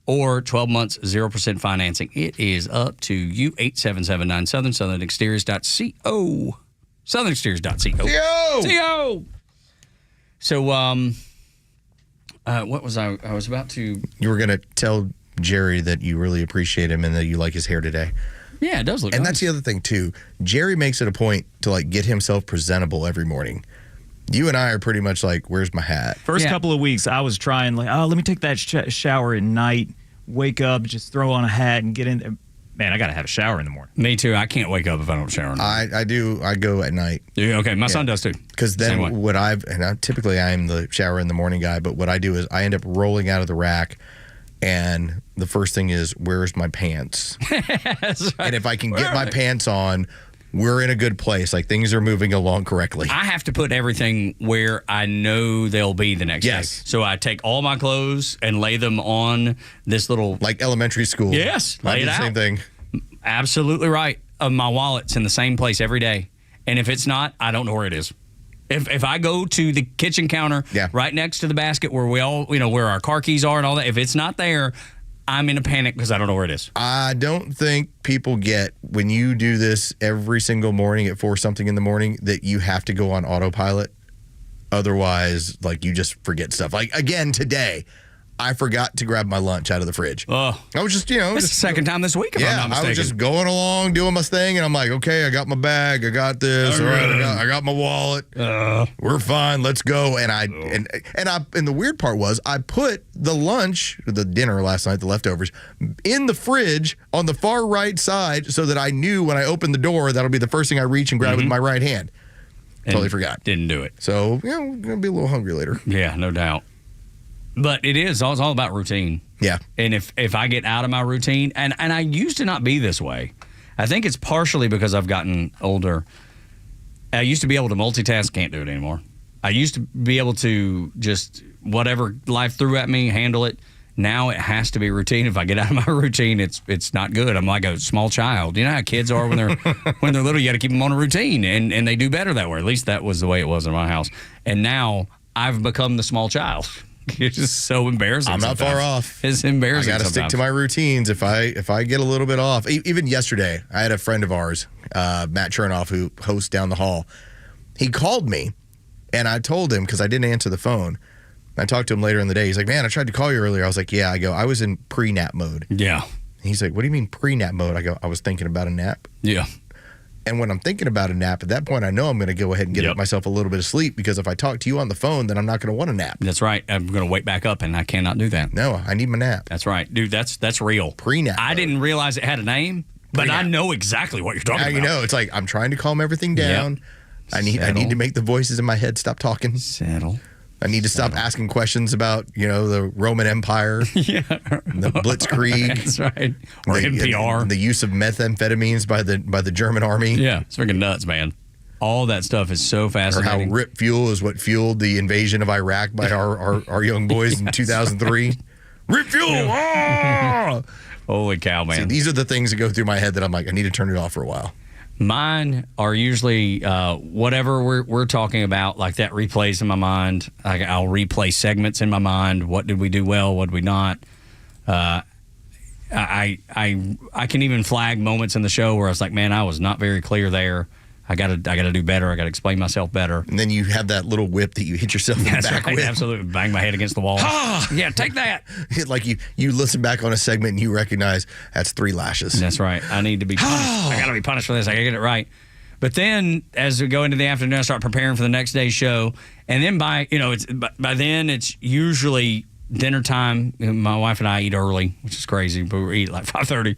Or 12 months, 0% financing. It is up to you. 8779 Southern, southernexteriors.co. Southernexteriors.co. CO! So, what was I was about to... You were going to tell Jerry that you really appreciate him and that you like his hair today. Yeah, it does look And nice. that's the other thing, too. Jerry makes it a point to, like, get himself presentable every morning. You and I are pretty much like, where's my hat? First couple of weeks, I was trying, like, let me take that shower at night, wake up, just throw on a hat and get in there. Man, I got to have a shower in the morning. Me too. I can't wake up if I don't shower. I do. I go at night. Yeah, okay, my son does too. Because then typically I am the shower in the morning guy, but what I do is I end up rolling out of the rack, and the first thing is, where's my pants? And if I can get my pants on, we're in a good place. Like, things are moving along correctly. I have to put everything where I know they'll be the next day. So I take all my clothes and lay them on this little... Like elementary school. Yes. I do the same thing. Absolutely right. My wallet's in the same place every day. And if it's not, I don't know where it is. If I go to the kitchen counter right next to the basket where we all, where our car keys are and all that, if it's not there, I'm in a panic because I don't know where it is. I don't think people get, when you do this every single morning at 4-something in the morning, that you have to go on autopilot. Otherwise, like, you just forget stuff. Like, again, today, I forgot to grab my lunch out of the fridge. Oh. I was just, This is the second time this week, if I'm not mistaken. I was just going along, doing my thing, and I'm like, okay, I got my bag, I got this, all right, I got my wallet. We're fine, let's go. And and the weird part was, I put the dinner last night, the leftovers, in the fridge on the far right side so that I knew when I opened the door, that'll be the first thing I reach and grab with my right hand. Totally forgot. Didn't do it. So, we're going to be a little hungry later. Yeah, no doubt. But it's all about routine. Yeah. And if I get out of my routine, and I used to not be this way. I think it's partially because I've gotten older. I used to be able to multitask, can't do it anymore. I used to be able to just, whatever life threw at me, handle it. Now it has to be routine. If I get out of my routine, it's not good. I'm like a small child. You know how kids are when they're little, you got to keep them on a routine, and they do better that way. At least that was the way it was in my house. And now I've become the small child. It's just so embarrassing. I'm not far off. It's embarrassing. I got to stick to my routines. If I get a little bit off, even yesterday, I had a friend of ours, Matt Chernoff, who hosts Down the Hall. He called me, and I told him, because I didn't answer the phone. I talked to him later in the day. He's like, man, I tried to call you earlier. I was like, yeah. I go, I was in pre-nap mode. Yeah. He's like, what do you mean pre-nap mode? I go, I was thinking about a nap. Yeah. And when I'm thinking about a nap, at that point, I know I'm going to go ahead and get myself a little bit of sleep, because if I talk to you on the phone, then I'm not going to want a nap. That's right. I'm going to wake back up, and I cannot do that. No, I need my nap. That's right. Dude, that's real. Pre-nap. I didn't realize it had a name, but I know exactly what you're talking about. You know, it's like I'm trying to calm everything down. Yep. I need to make the voices in my head stop talking. Settle. I need to stop asking questions about, the Roman Empire, the Blitzkrieg. That's right. Or NPR. The use of methamphetamines by the German army. Yeah, it's freaking nuts, man. All that stuff is so fascinating. Or how RIP fuel is what fueled the invasion of Iraq by our young boys in 2003. RIP fuel! Ah! Holy cow, man. See, these are the things that go through my head that I'm like, I need to turn it off for a while. Mine are usually whatever we're talking about, like that replays in my mind. I'll replay segments in my mind. What did we do well? What did we not? I can even flag moments in the show where I was like, man, I was not very clear there. I gotta do better. I gotta explain myself better. And then you have that little whip that you hit yourself in the back with. Absolutely, bang my head against the wall. Yeah, take that. Like you listen back on a segment and you recognize that's 3 lashes. That's right. I need to be punished. I gotta be punished for this. I gotta get it right. But then, as we go into the afternoon, I start preparing for the next day's show, and then by then it's usually dinner time. My wife and I eat early, which is crazy, but we eat like 5:30.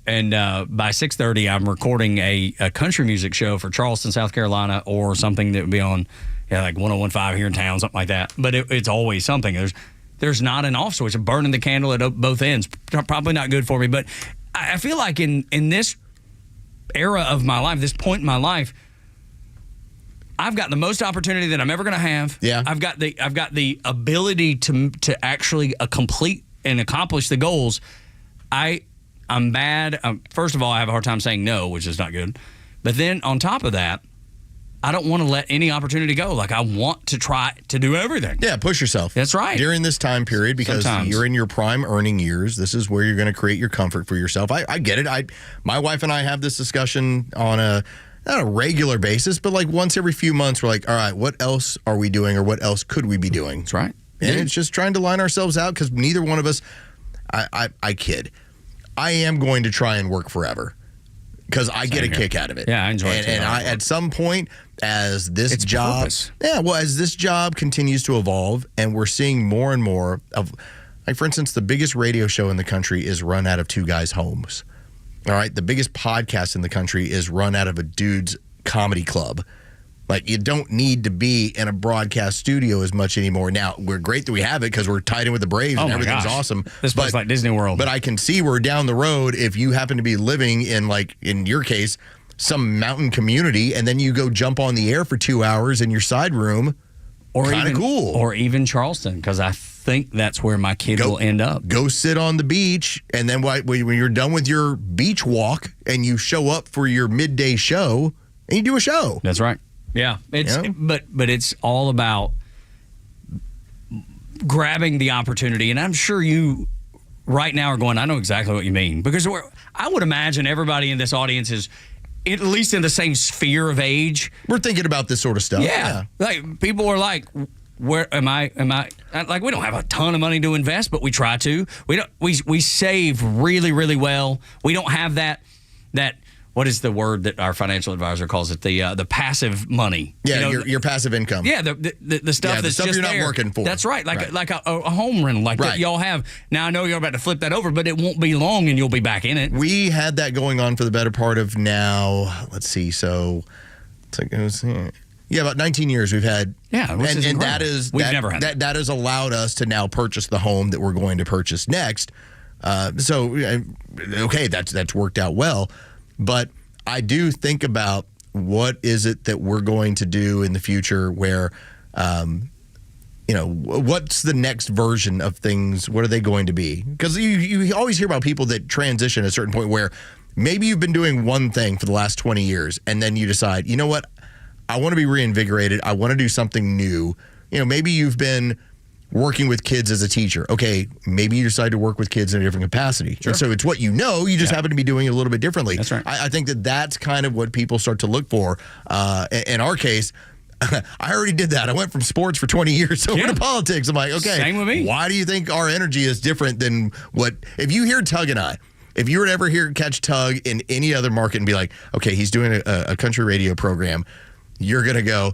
And by 6:30, I'm recording a country music show for Charleston, South Carolina, or something that would be on, like 101.5 here in town, something like that. But it's always something. There's not an off switch. I'm burning the candle at both ends. Probably not good for me. But I feel like in this era of my life, this point in my life, I've got the most opportunity that I'm ever going to have. Yeah. I've got the ability to actually complete and accomplish the goals. I'm bad. First of all, I have a hard time saying no, which is not good. But then on top of that, I don't want to let any opportunity go. Like, I want to try to do everything. Yeah, push yourself. That's right. During this time period, because you're in your prime earning years, this is where you're going to create your comfort for yourself. I get it. My wife and I have this discussion on not a regular basis, but like once every few months, we're like, all right, what else are we doing, or what else could we be doing? That's right. And it's just trying to line ourselves out, because neither one of us, I kid. I am going to try and work forever because I get a kick out of it. Yeah, I enjoy it. And I, at some point, as this job, as this job continues to evolve, and we're seeing more and more of, like, for instance, the biggest radio show in the country is run out of two guys' homes. All right, the biggest podcast in the country is run out of a dude's comedy club. Like, you don't need to be in a broadcast studio as much anymore. Now, we're great that we have it because we're tied in with the Braves and everything's awesome. This place like Disney World. But I can see we're down the road if you happen to be living in, like, in your case, some mountain community, and then you go jump on the air for 2 hours in your side room. Kind of cool. Or even Charleston, because I think that's where my kid will end up. Go sit on the beach, and then when you're done with your beach walk and you show up for your midday show, and you do a show. That's right. Yeah, but it's all about grabbing the opportunity, and I'm sure you right now are going, I know exactly what you mean, because I would imagine everybody in this audience is at least in the same sphere of age. We're thinking about this sort of stuff. Yeah. Like, people are like, where am I? Like, we don't have a ton of money to invest, but we try to. We save really, really well. We don't have that. What is the word that our financial advisor calls it? The passive money. Yeah, your passive income. Yeah, the stuff that's stuff just you're not there. working for. That's right, like a home rental like that y'all have. Now, I know you're about to flip that over, but it won't be long and you'll be back in it. We had that going on for the better part of now, let's see, so it's like, about 19 years we've had. Yeah, and that is we've never had that has allowed us to now purchase the home that we're going to purchase next. Okay, that's worked out well. But I do think about what is it that we're going to do in the future where, what's the next version of things? What are they going to be? Because you always hear about people that transition at a certain point where maybe you've been doing one thing for the last 20 years and then you decide, you know what, I want to be reinvigorated. I want to do something new. Maybe you've been working with kids as a teacher. Okay, maybe you decide to work with kids in a different capacity. Sure. And so it's what you just happen to be doing it a little bit differently. That's right. I think that's kind of what people start to look for. In our case, I already did that. I went from sports for 20 years over to politics. I'm like, okay, same with me. Why do you think our energy is different than what, if you hear Tug and I, if you were to ever catch Tug in any other market and be like, okay, he's doing a country radio program, you're going to go,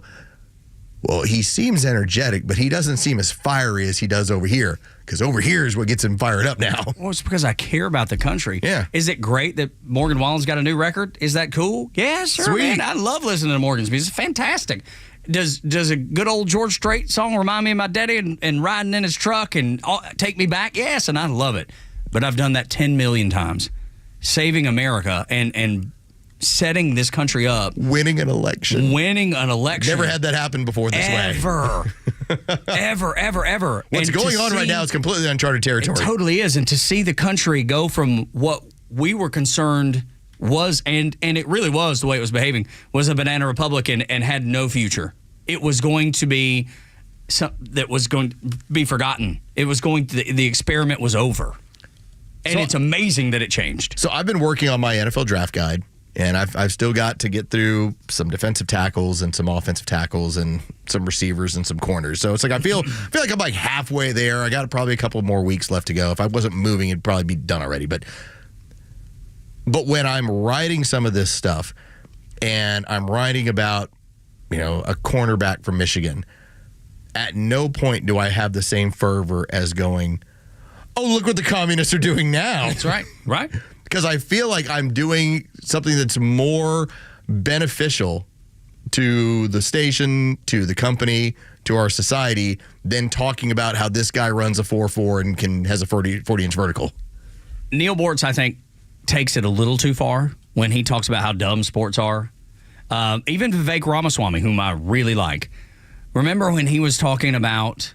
well, he seems energetic, but he doesn't seem as fiery as he does over here. Because over here is what gets him fired up now. Well, it's because I care about the country. Yeah. Is it great that Morgan Wallen's got a new record? Is that cool? Yeah, sure, Sweet. man. I love listening to Morgan's music. It's fantastic. Does a good old George Strait song remind me of my daddy and riding in his truck and take me back? Yes, and I love it. But I've done that 10 million times. Saving America and setting this country up. Winning an election. Never had that happen before this way. Ever. What's going on right now is completely uncharted territory. It totally is. And to see the country go from what we were concerned was, and it really was the way it was behaving, was a banana republic and had no future. It was going to be that was going to be forgotten. It was the experiment was over. And it's amazing that it changed. So I've been working on my NFL draft guide. And I've still got to get through some defensive tackles and some offensive tackles and some receivers and some corners. So it's like I feel like I'm like halfway there. I got probably a couple more weeks left to go. If I wasn't moving, it'd probably be done already. But when I'm writing some of this stuff and I'm writing about, a cornerback from Michigan, at no point do I have the same fervor as going, oh, look what the communists are doing now. That's right. Right. Because I feel like I'm doing something that's more beneficial to the station, to the company, to our society than talking about how this guy runs a 4.4 and has a 40-inch vertical. Neil Bortz, I think, takes it a little too far when he talks about how dumb sports are. Even Vivek Ramaswamy, whom I really like. Remember when he was talking about,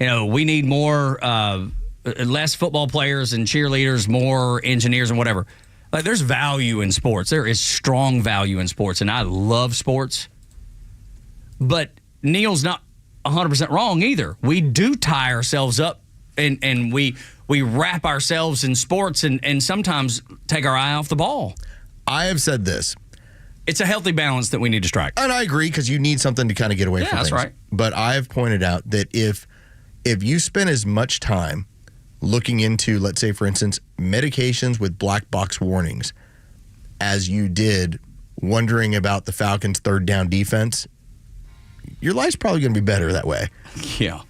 we need more less football players and cheerleaders, more engineers and whatever. Like, there's value in sports. There is strong value in sports, and I love sports. But Neil's not 100% wrong either. We do tie ourselves up, and we wrap ourselves in sports and sometimes take our eye off the ball. I have said this. It's a healthy balance that we need to strike. And I agree, because you need something to kind of get away from things. That's right. But I have pointed out that if you spend as much time looking into, let's say, for instance, medications with black box warnings, as you did wondering about the Falcons' third down defense, your life's probably going to be better that way. Yeah,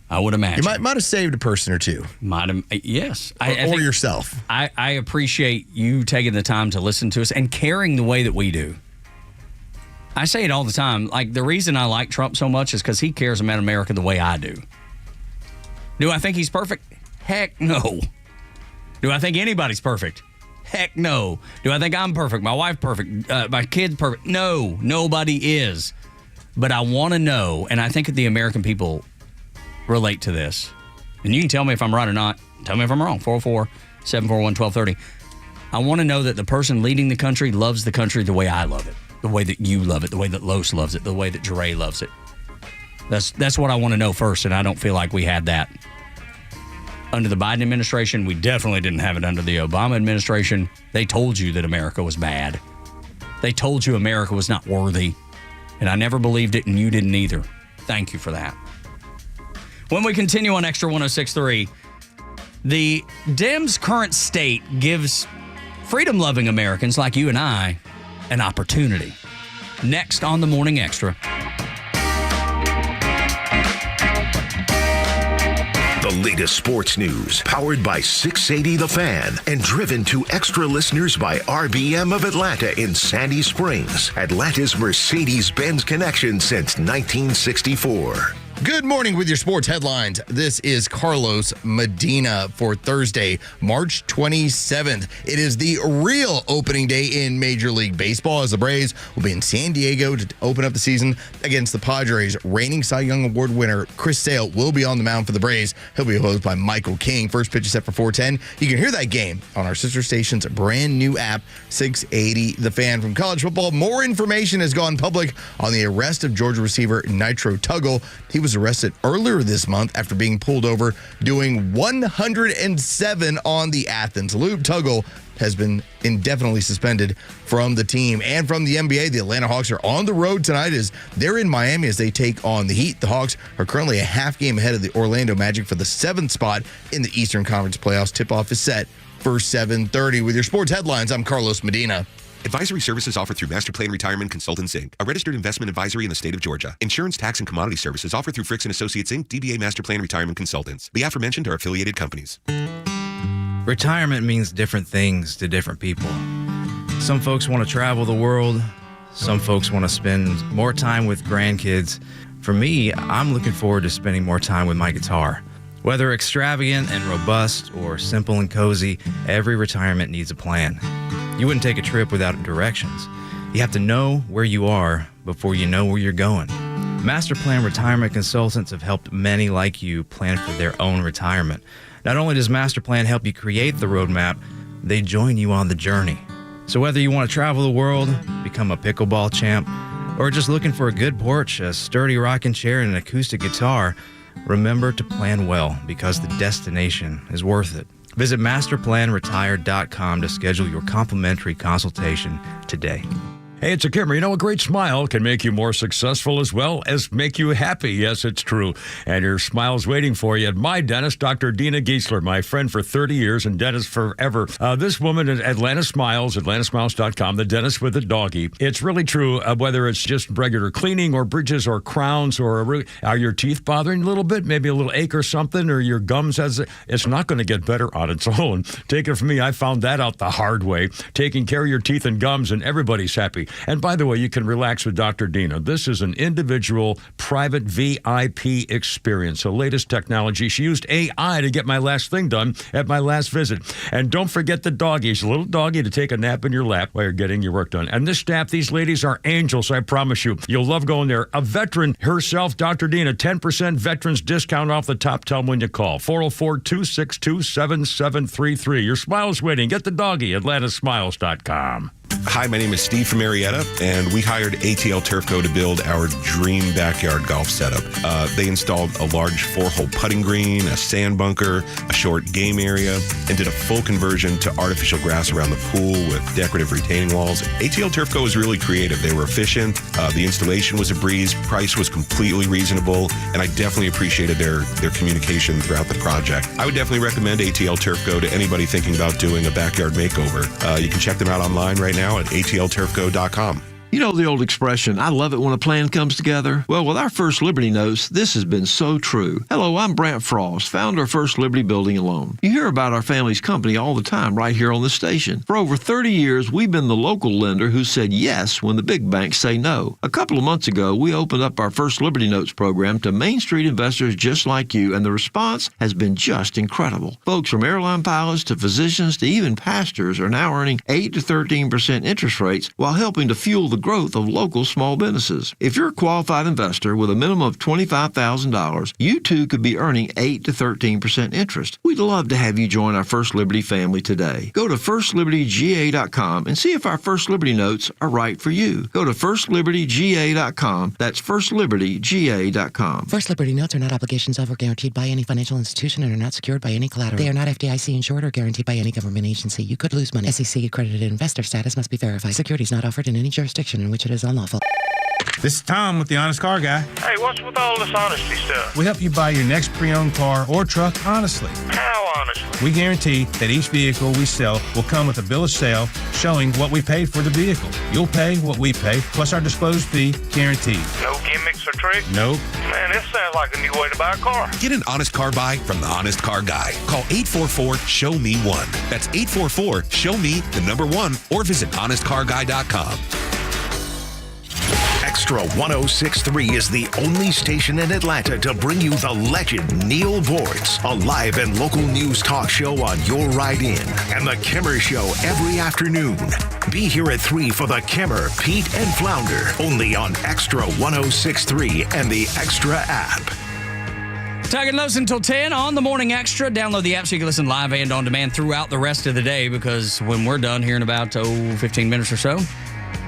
I would imagine. You might have saved a person or two. Yes. Or yourself. I appreciate you taking the time to listen to us and caring the way that we do. I say it all the time. Like, the reason I like Trump so much is because he cares about America the way I do. Do I think he's perfect? Heck no. Do I think anybody's perfect? Heck no. Do I think I'm perfect? My wife perfect? My kid's perfect? No, nobody is. But I want to know, and I think the American people relate to this. And you can tell me if I'm right or not. Tell me if I'm wrong. 404-741-1230. I want to know that the person leading the country loves the country the way I love it, the way that you love it, the way that Los loves it, the way that Jere loves it. That's what I want to know first, and I don't feel like we had that under the Biden administration. We definitely didn't have it under the Obama administration. They told you that America was bad. They told you America was not worthy, and I never believed it, and you didn't either. Thank you for that. When we continue on Extra 106.3, the Dems' current state gives freedom-loving Americans like you and I an opportunity. Next on the Morning Extra. The latest sports news, powered by 680 The Fan, and driven to extra listeners by RBM of Atlanta in Sandy Springs, Atlanta's Mercedes-Benz connection since 1964. Good morning with your sports headlines. This is Carlos Medina for Thursday, March 27th. It is the real opening day in Major League Baseball as the Braves will be in San Diego to open up the season against the Padres. Reigning Cy Young Award winner Chris Sale will be on the mound for the Braves. He'll be hosted by Michael King. First pitch is set for 4:10. You can hear that game on our sister station's brand new app, 680 The Fan. From college football, more information has gone public on the arrest of Georgia receiver Nitro Tuggle. He was arrested earlier this month after being pulled over doing 107 on the Athens Loop. Tuggle has been indefinitely suspended from the team. And from the NBA, the Atlanta Hawks are on the road tonight as they're in Miami as they take on the Heat. The Hawks are currently a half game ahead of the Orlando Magic for the 7th spot in the Eastern Conference playoffs. Tip-off is set for 7:30. With your sports headlines, I'm Carlos Medina. Advisory services offered through Master Plan Retirement Consultants, Inc., a registered investment advisory in the state of Georgia. Insurance, tax, and commodity services offered through Fricks & Associates, Inc., DBA Master Plan Retirement Consultants. The aforementioned are affiliated companies. Retirement means different things to different people. Some folks want to travel the world. Some folks want to spend more time with grandkids. For me, I'm looking forward to spending more time with my guitar. Whether extravagant and robust or simple and cozy, every retirement needs a plan. You wouldn't take a trip without directions. You have to know where you are before you know where you're going. Master Plan Retirement Consultants have helped many like you plan for their own retirement. Not only does Master Plan help you create the roadmap, they join you on the journey. So whether you want to travel the world, become a pickleball champ, or just looking for a good porch, a sturdy rocking chair, and an acoustic guitar, remember to plan well because the destination is worth it. Visit masterplanretire.com to schedule your complimentary consultation today. Hey, it's a Kimmer. You know, a great smile can make you more successful as well as make you happy. Yes, it's true. And your smile's waiting for you at my dentist, Dr. Dina Giesler, my friend for 30 years and dentist forever. This woman at Atlanta Smiles, atlantasmiles.com, the dentist with the doggy. It's really true, whether it's just regular cleaning or bridges or crowns or are your teeth bothering a little bit, maybe a little ache or something, or your gums it's not going to get better on its own. Take it from me, I found that out the hard way. Taking care of your teeth and gums and everybody's happy. And by the way, you can relax with Dr. Dina. This is an individual, private VIP experience. The latest technology. She used AI to get my last thing done at my last visit. And don't forget the doggy. She's a little doggy to take a nap in your lap while you're getting your work done. And this staff, these ladies are angels, I promise you. You'll love going there. A veteran herself, Dr. Dina, 10% veterans discount off the top. Tell them when you call. 404-262-7733. Your smile's waiting. Get the doggy, atlantasmiles.com. Hi, my name is Steve from Marietta, and we hired ATL Turf Co. to build our dream backyard golf setup. They installed a large 4-hole putting green, a sand bunker, a short game area, and did a full conversion to artificial grass around the pool with decorative retaining walls. ATL Turf Co. was really creative. They were efficient. The installation was a breeze. Price was completely reasonable, and I definitely appreciated their communication throughout the project. I would definitely recommend ATL Turf Co. to anybody thinking about doing a backyard makeover. You can check them out online right now at atlturfco.com. You know the old expression, I love it when a plan comes together? Well, with our First Liberty Notes, this has been so true. Hello, I'm Brant Frost, founder of First Liberty Building and Loan. You hear about our family's company all the time right here on the station. For over 30 years, we've been the local lender who said yes when the big banks say no. A couple of months ago, we opened up our First Liberty Notes program to Main Street investors just like you, and the response has been just incredible. Folks from airline pilots to physicians to even pastors are now earning 8 to 13% interest rates while helping to fuel the growth of local small businesses. If you're a qualified investor with a minimum of $25,000, you too could be earning 8 to 13% interest. We'd love to have you join our First Liberty family today. Go to firstlibertyga.com and see if our First Liberty Notes are right for you. Go to firstlibertyga.com. That's firstlibertyga.com. First Liberty Notes are not obligations of or guaranteed by any financial institution and are not secured by any collateral. They are not FDIC insured or guaranteed by any government agency. You could lose money. SEC accredited investor status must be verified. Securities not offered in any jurisdiction in which it is unlawful. This is Tom with the Honest Car Guy. Hey, what's with all this honesty stuff? We help you buy your next pre-owned car or truck honestly. How honestly? We guarantee that each vehicle we sell will come with a bill of sale showing what we paid for the vehicle. You'll pay what we pay, plus our disclosed fee guaranteed. No gimmicks or tricks? Nope. Man, this sounds like a new way to buy a car. Get an honest car buy from the Honest Car Guy. Call 844-SHOW-ME-1. That's 844-SHOW-ME-1 or visit honestcarguy.com. Extra 106.3 is the only station in Atlanta to bring you the legend Neil Boortz, a live and local news talk show on your ride in, and the Kimmer Show every afternoon. Be here at 3 for the Kimmer, Pete, and Flounder, only on Extra 106.3 and the Extra app. Tug and Los until 10 on the Morning Extra. Download the app so you can listen live and on demand throughout the rest of the day, because when we're done here in about 15 minutes or so,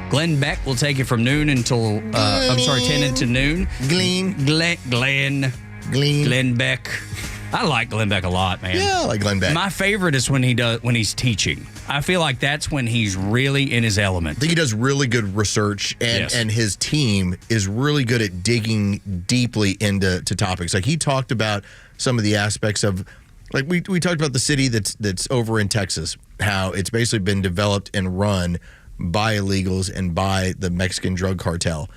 Glenn Beck will take you from noon until, 10 into noon. Glenn Beck. I like Glenn Beck a lot, man. Yeah, I like Glenn Beck. My favorite is when he's teaching. I feel like that's when he's really in his element. I think he does really good research, and his team is really good at digging deeply into topics. Like, he talked about some of the aspects of, like, we talked about the city that's over in Texas, how it's basically been developed and run by illegals and by the Mexican drug cartel,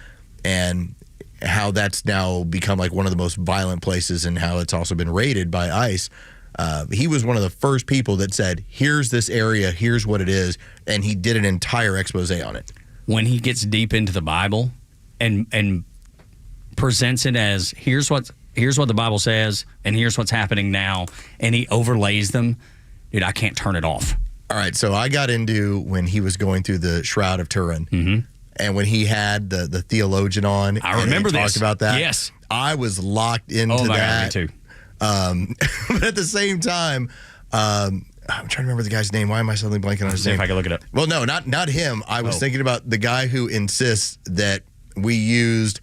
and how that's now become like one of the most violent places, and how it's also been raided by ICE. He was one of the first people that said, here's this area, here's what it is, and he did an entire expose on it. When he gets deep into the Bible and presents it as, here's what the Bible says, and here's what's happening now, and he overlays them, dude, I can't turn it off. All right, so I got into when he was going through the Shroud of Turin, and when he had the theologian on. I remember and this. Talked about that. Yes, I was locked into that. God, me too. But at the same time, I'm trying to remember the guy's name. Why am I suddenly blanking on his name? See if I can look it up. Well, no, not him. I was thinking about the guy who insists that we used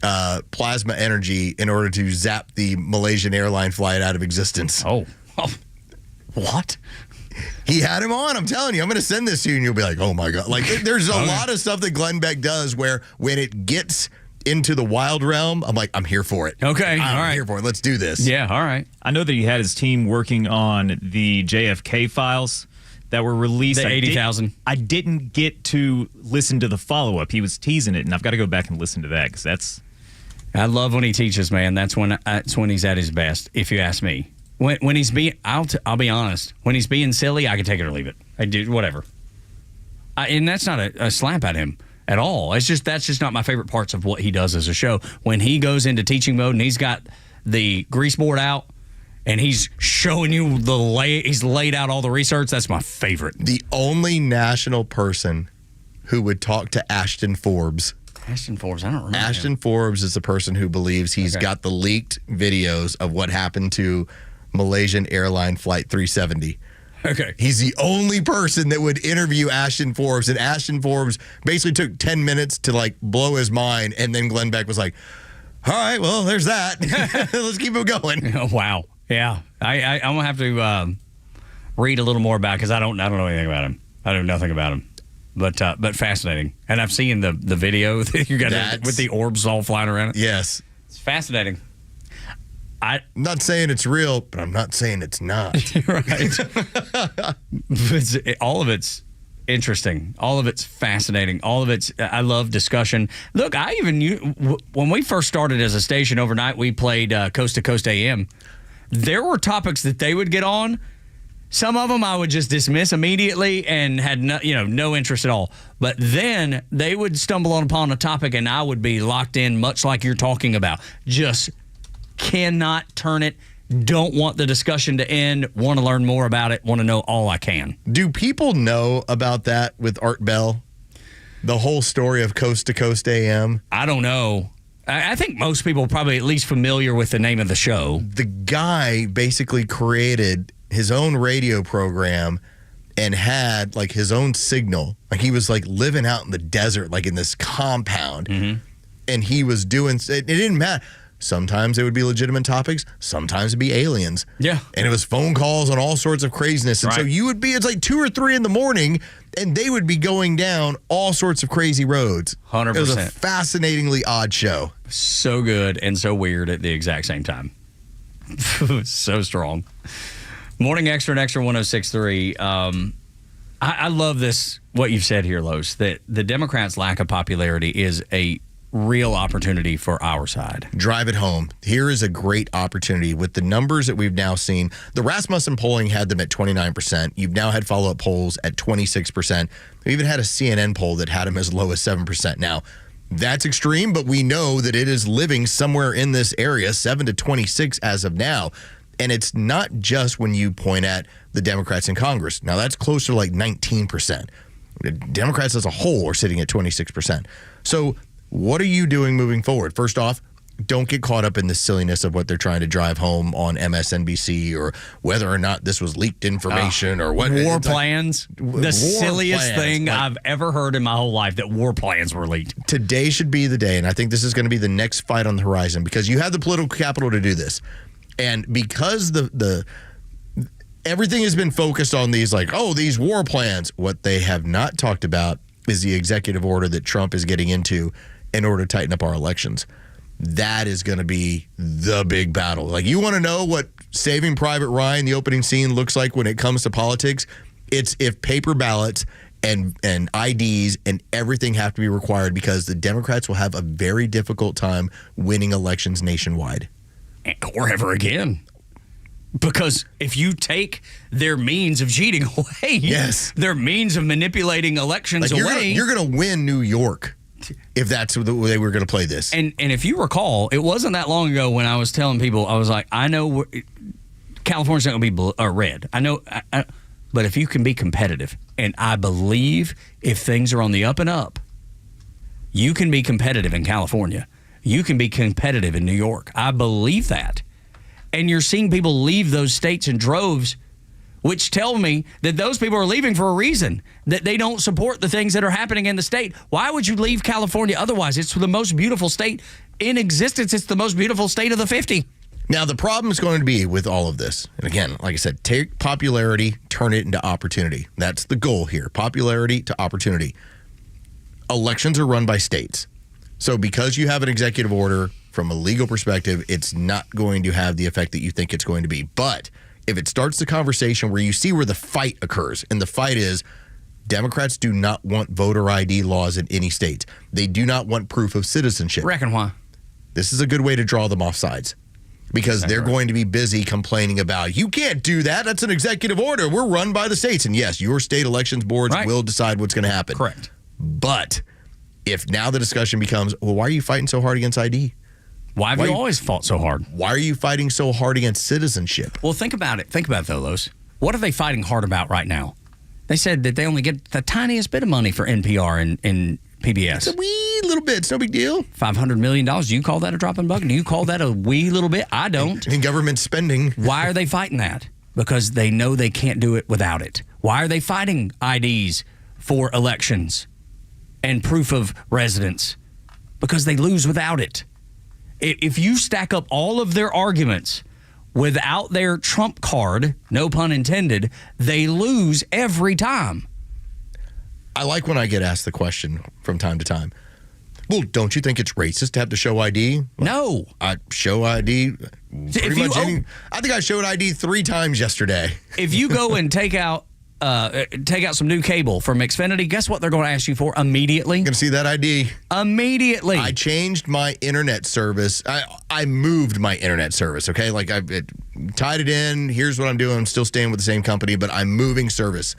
plasma energy in order to zap the Malaysian airline flight out of existence. Oh. What? He had him on. I'm telling you. I'm going to send this to you, and you'll be like, oh, my God. Like, there's a lot of stuff that Glenn Beck does where when it gets into the wild realm, I'm like, I'm here for it. Okay. I'm here for it. Let's do this. Yeah, all right. I know that he had his team working on the JFK files that were released. The 80,000. I didn't get to listen to the follow-up. He was teasing it, and I've got to go back and listen to that, because that's... I love when he teaches, man. That's when he's at his best, if you ask me. When he's being, I'll be honest. When he's being silly, I can take it or leave it. I do whatever. And that's not a slap at him at all. That's just not my favorite parts of what he does as a show. When he goes into teaching mode and he's got the grease board out and he's showing you he's laid out all the research. That's my favorite. The only national person who would talk to Ashton Forbes. Ashton Forbes, I don't remember. Ashton Forbes is the person who believes he's got the leaked videos of what happened to Malaysian airline flight 370. Okay. He's the only person that would interview Ashton Forbes, and Ashton Forbes basically took 10 minutes to like blow his mind, and then Glenn Beck was like, all right, well, there's that. Let's keep it going. Oh, wow. Yeah. I'm going to have to read a little more about it because I don't know anything about him. I know nothing about him. But fascinating. And I've seen the video that you got with the orbs all flying around it. Yes. It's fascinating. I'm not saying it's real, but I'm not saying it's not. Right. All of it's interesting. All of it's fascinating. All of it's, I love discussion. Look, I even knew, when we first started as a station overnight, we played Coast to Coast AM. There were topics that they would get on. Some of them I would just dismiss immediately and had no interest at all. But then they would stumble upon a topic and I would be locked in, much like you're talking about. Just cannot turn it. Don't want the discussion to end. Want to learn more about it. Want to know all I can. Do people know about that with Art Bell? The whole story of Coast to Coast AM? I don't know. I think most people are probably at least familiar with the name of the show. The guy basically created his own radio program and had like his own signal. Like he was like living out in the desert, like in this compound. Mm-hmm. And he was doing, it didn't matter. Sometimes it would be legitimate topics. Sometimes it'd be aliens. Yeah. And it was phone calls on all sorts of craziness. And so you would be, it's like 2 or 3 in the morning, and they would be going down all sorts of crazy roads. 100%. It was a fascinatingly odd show. So good and so weird at the exact same time. So strong. Morning Xtra and Xtra 106.3. I love this, what you've said here, Los, that the Democrats' lack of popularity is a real opportunity for our side. Drive it home. Here is a great opportunity with the numbers that we've now seen. The Rasmussen polling had them at 29%. You've now had follow-up polls at 26%. We even had a CNN poll that had them as low as 7%. Now, that's extreme, but we know that it is living somewhere in this area, 7 to 26 as of now. And it's not just when you point at the Democrats in Congress. Now, that's closer to like 19%. The Democrats as a whole are sitting at 26%. So what are you doing moving forward? First off, don't get caught up in the silliness of what they're trying to drive home on MSNBC or whether or not this was leaked information or what. War plans. The silliest thing I've ever heard in my whole life, that war plans were leaked. Today should be the day, and I think this is going to be the next fight on the horizon because you have the political capital to do this. And because the everything has been focused on these these war plans, what they have not talked about is the executive order that Trump is getting into in order to tighten up our elections. That is going to be the big battle. Like, you want to know what Saving Private Ryan, the opening scene, looks like when it comes to politics? It's if paper ballots and IDs and everything have to be required, because the Democrats will have a very difficult time winning elections nationwide. Or ever again. Because if you their means of cheating away, yes, their means of manipulating elections away, you're going to win New York if that's the way we're going to play this. And if you recall, it wasn't that long ago when I was telling people, I was like, I know California's not going to be red. I know, but if you can be competitive, and I believe if things are on the up and up, you can be competitive in California. You can be competitive in New York. I believe that. And you're seeing people leave those states in droves, which tell me that those people are leaving for a reason, that they don't support the things that are happening in the state. Why would you leave California otherwise? It's the most beautiful state in existence. It's the most beautiful state of the 50. Now, the problem is going to be with all of this, and again, like I said, take popularity, turn it into opportunity. That's the goal here, popularity to opportunity. Elections are run by states. So because you have an executive order, from a legal perspective, it's not going to have the effect that you think it's going to be. But if it starts the conversation where you see where the fight occurs, and the fight is Democrats do not want voter ID laws in any state. They do not want proof of citizenship. Reckon why? This is a good way to draw them off sides, because they're going to be busy complaining about, you can't do that. That's an executive order. We're run by the states. And yes, your state elections boards will decide what's going to happen. Correct. But if now the discussion becomes, well, why are you fighting so hard against ID? Why have you always fought so hard? Why are you fighting so hard against citizenship? Well, think about it. Think about it, though, Los. What are they fighting hard about right now? They said that they only get the tiniest bit of money for NPR and PBS. It's a wee little bit. It's no big deal. $500 million. Do you call that a drop in the bucket? Do you call that a wee little bit? I don't. In government spending. Why are they fighting that? because they know they can't do it without it. Why are they fighting IDs for elections and proof of residence? Because they lose without it. If you stack up all of their arguments without their trump card, no pun intended, they lose every time. I like when I get asked the question from time to time. Well, don't you think it's racist to have to show ID? No. I show ID pretty much I think I showed ID 3 times yesterday. If you go and take out some new cable from Xfinity, guess what they're going to ask you for immediately? You're going to see that ID. Immediately. I changed my internet service. I moved my internet service, okay? Like I tied it in. Here's what I'm doing. I'm still staying with the same company, but I'm moving service.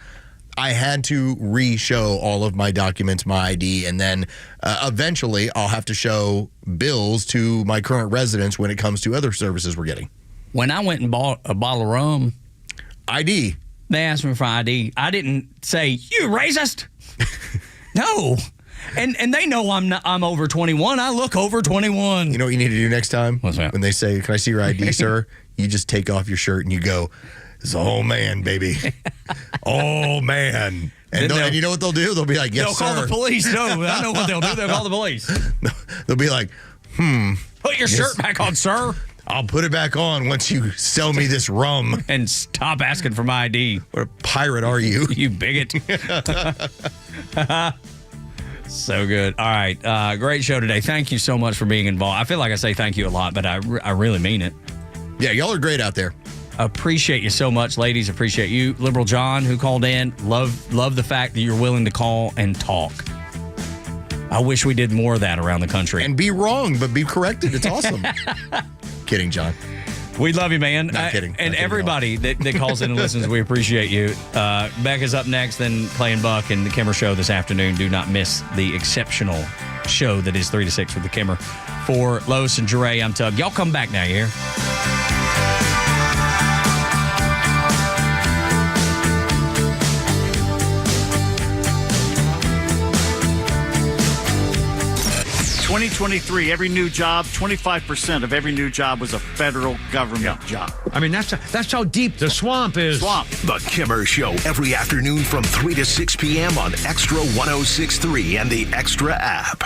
I had to re-show all of my documents, my ID, and then eventually I'll have to show bills to my current residents when it comes to other services we're getting. When I went and bought a bottle of rum, ID. They asked me for ID. I didn't say, "You racist." No. And they know I'm over 21. I look over 21. You know what you need to do next time? What's that? When they say, "Can I see your ID, sir?" You just take off your shirt and you go, "It's all man, baby." Oh, man. And you know what they'll do? They'll be like, "Yes, sir." They'll call the police. No, I know what they'll do. They'll call the police. They'll be like, Put your shirt back on, sir. I'll put it back on once you sell me this rum. And stop asking for my ID. What a pirate are you? You bigot. So good. All right. Great show today. Thank you so much for being involved. I feel like I say thank you a lot, but I really mean it. Yeah, y'all are great out there. Appreciate you so much, ladies. Appreciate you. Liberal John, who called in. Love the fact that you're willing to call and talk. I wish we did more of that around the country. And be wrong, but be corrected. It's awesome. Kidding, John. We love you, man. Not kidding. And everybody that calls in and listens, we appreciate you. Becca's up next, then Clay and Buck and the Kimmer Show this afternoon. Do not miss the exceptional show that is 3 to 6 with the Kimmer. For Los and Jure, I'm Tug. Y'all come back now, you hear? 2023, every new job, 25% of every new job was a federal government job. I mean, that's how deep the swamp is. The Kimmer Show, every afternoon from 3 to 6 p.m. on Xtra 106.3 and the Xtra app.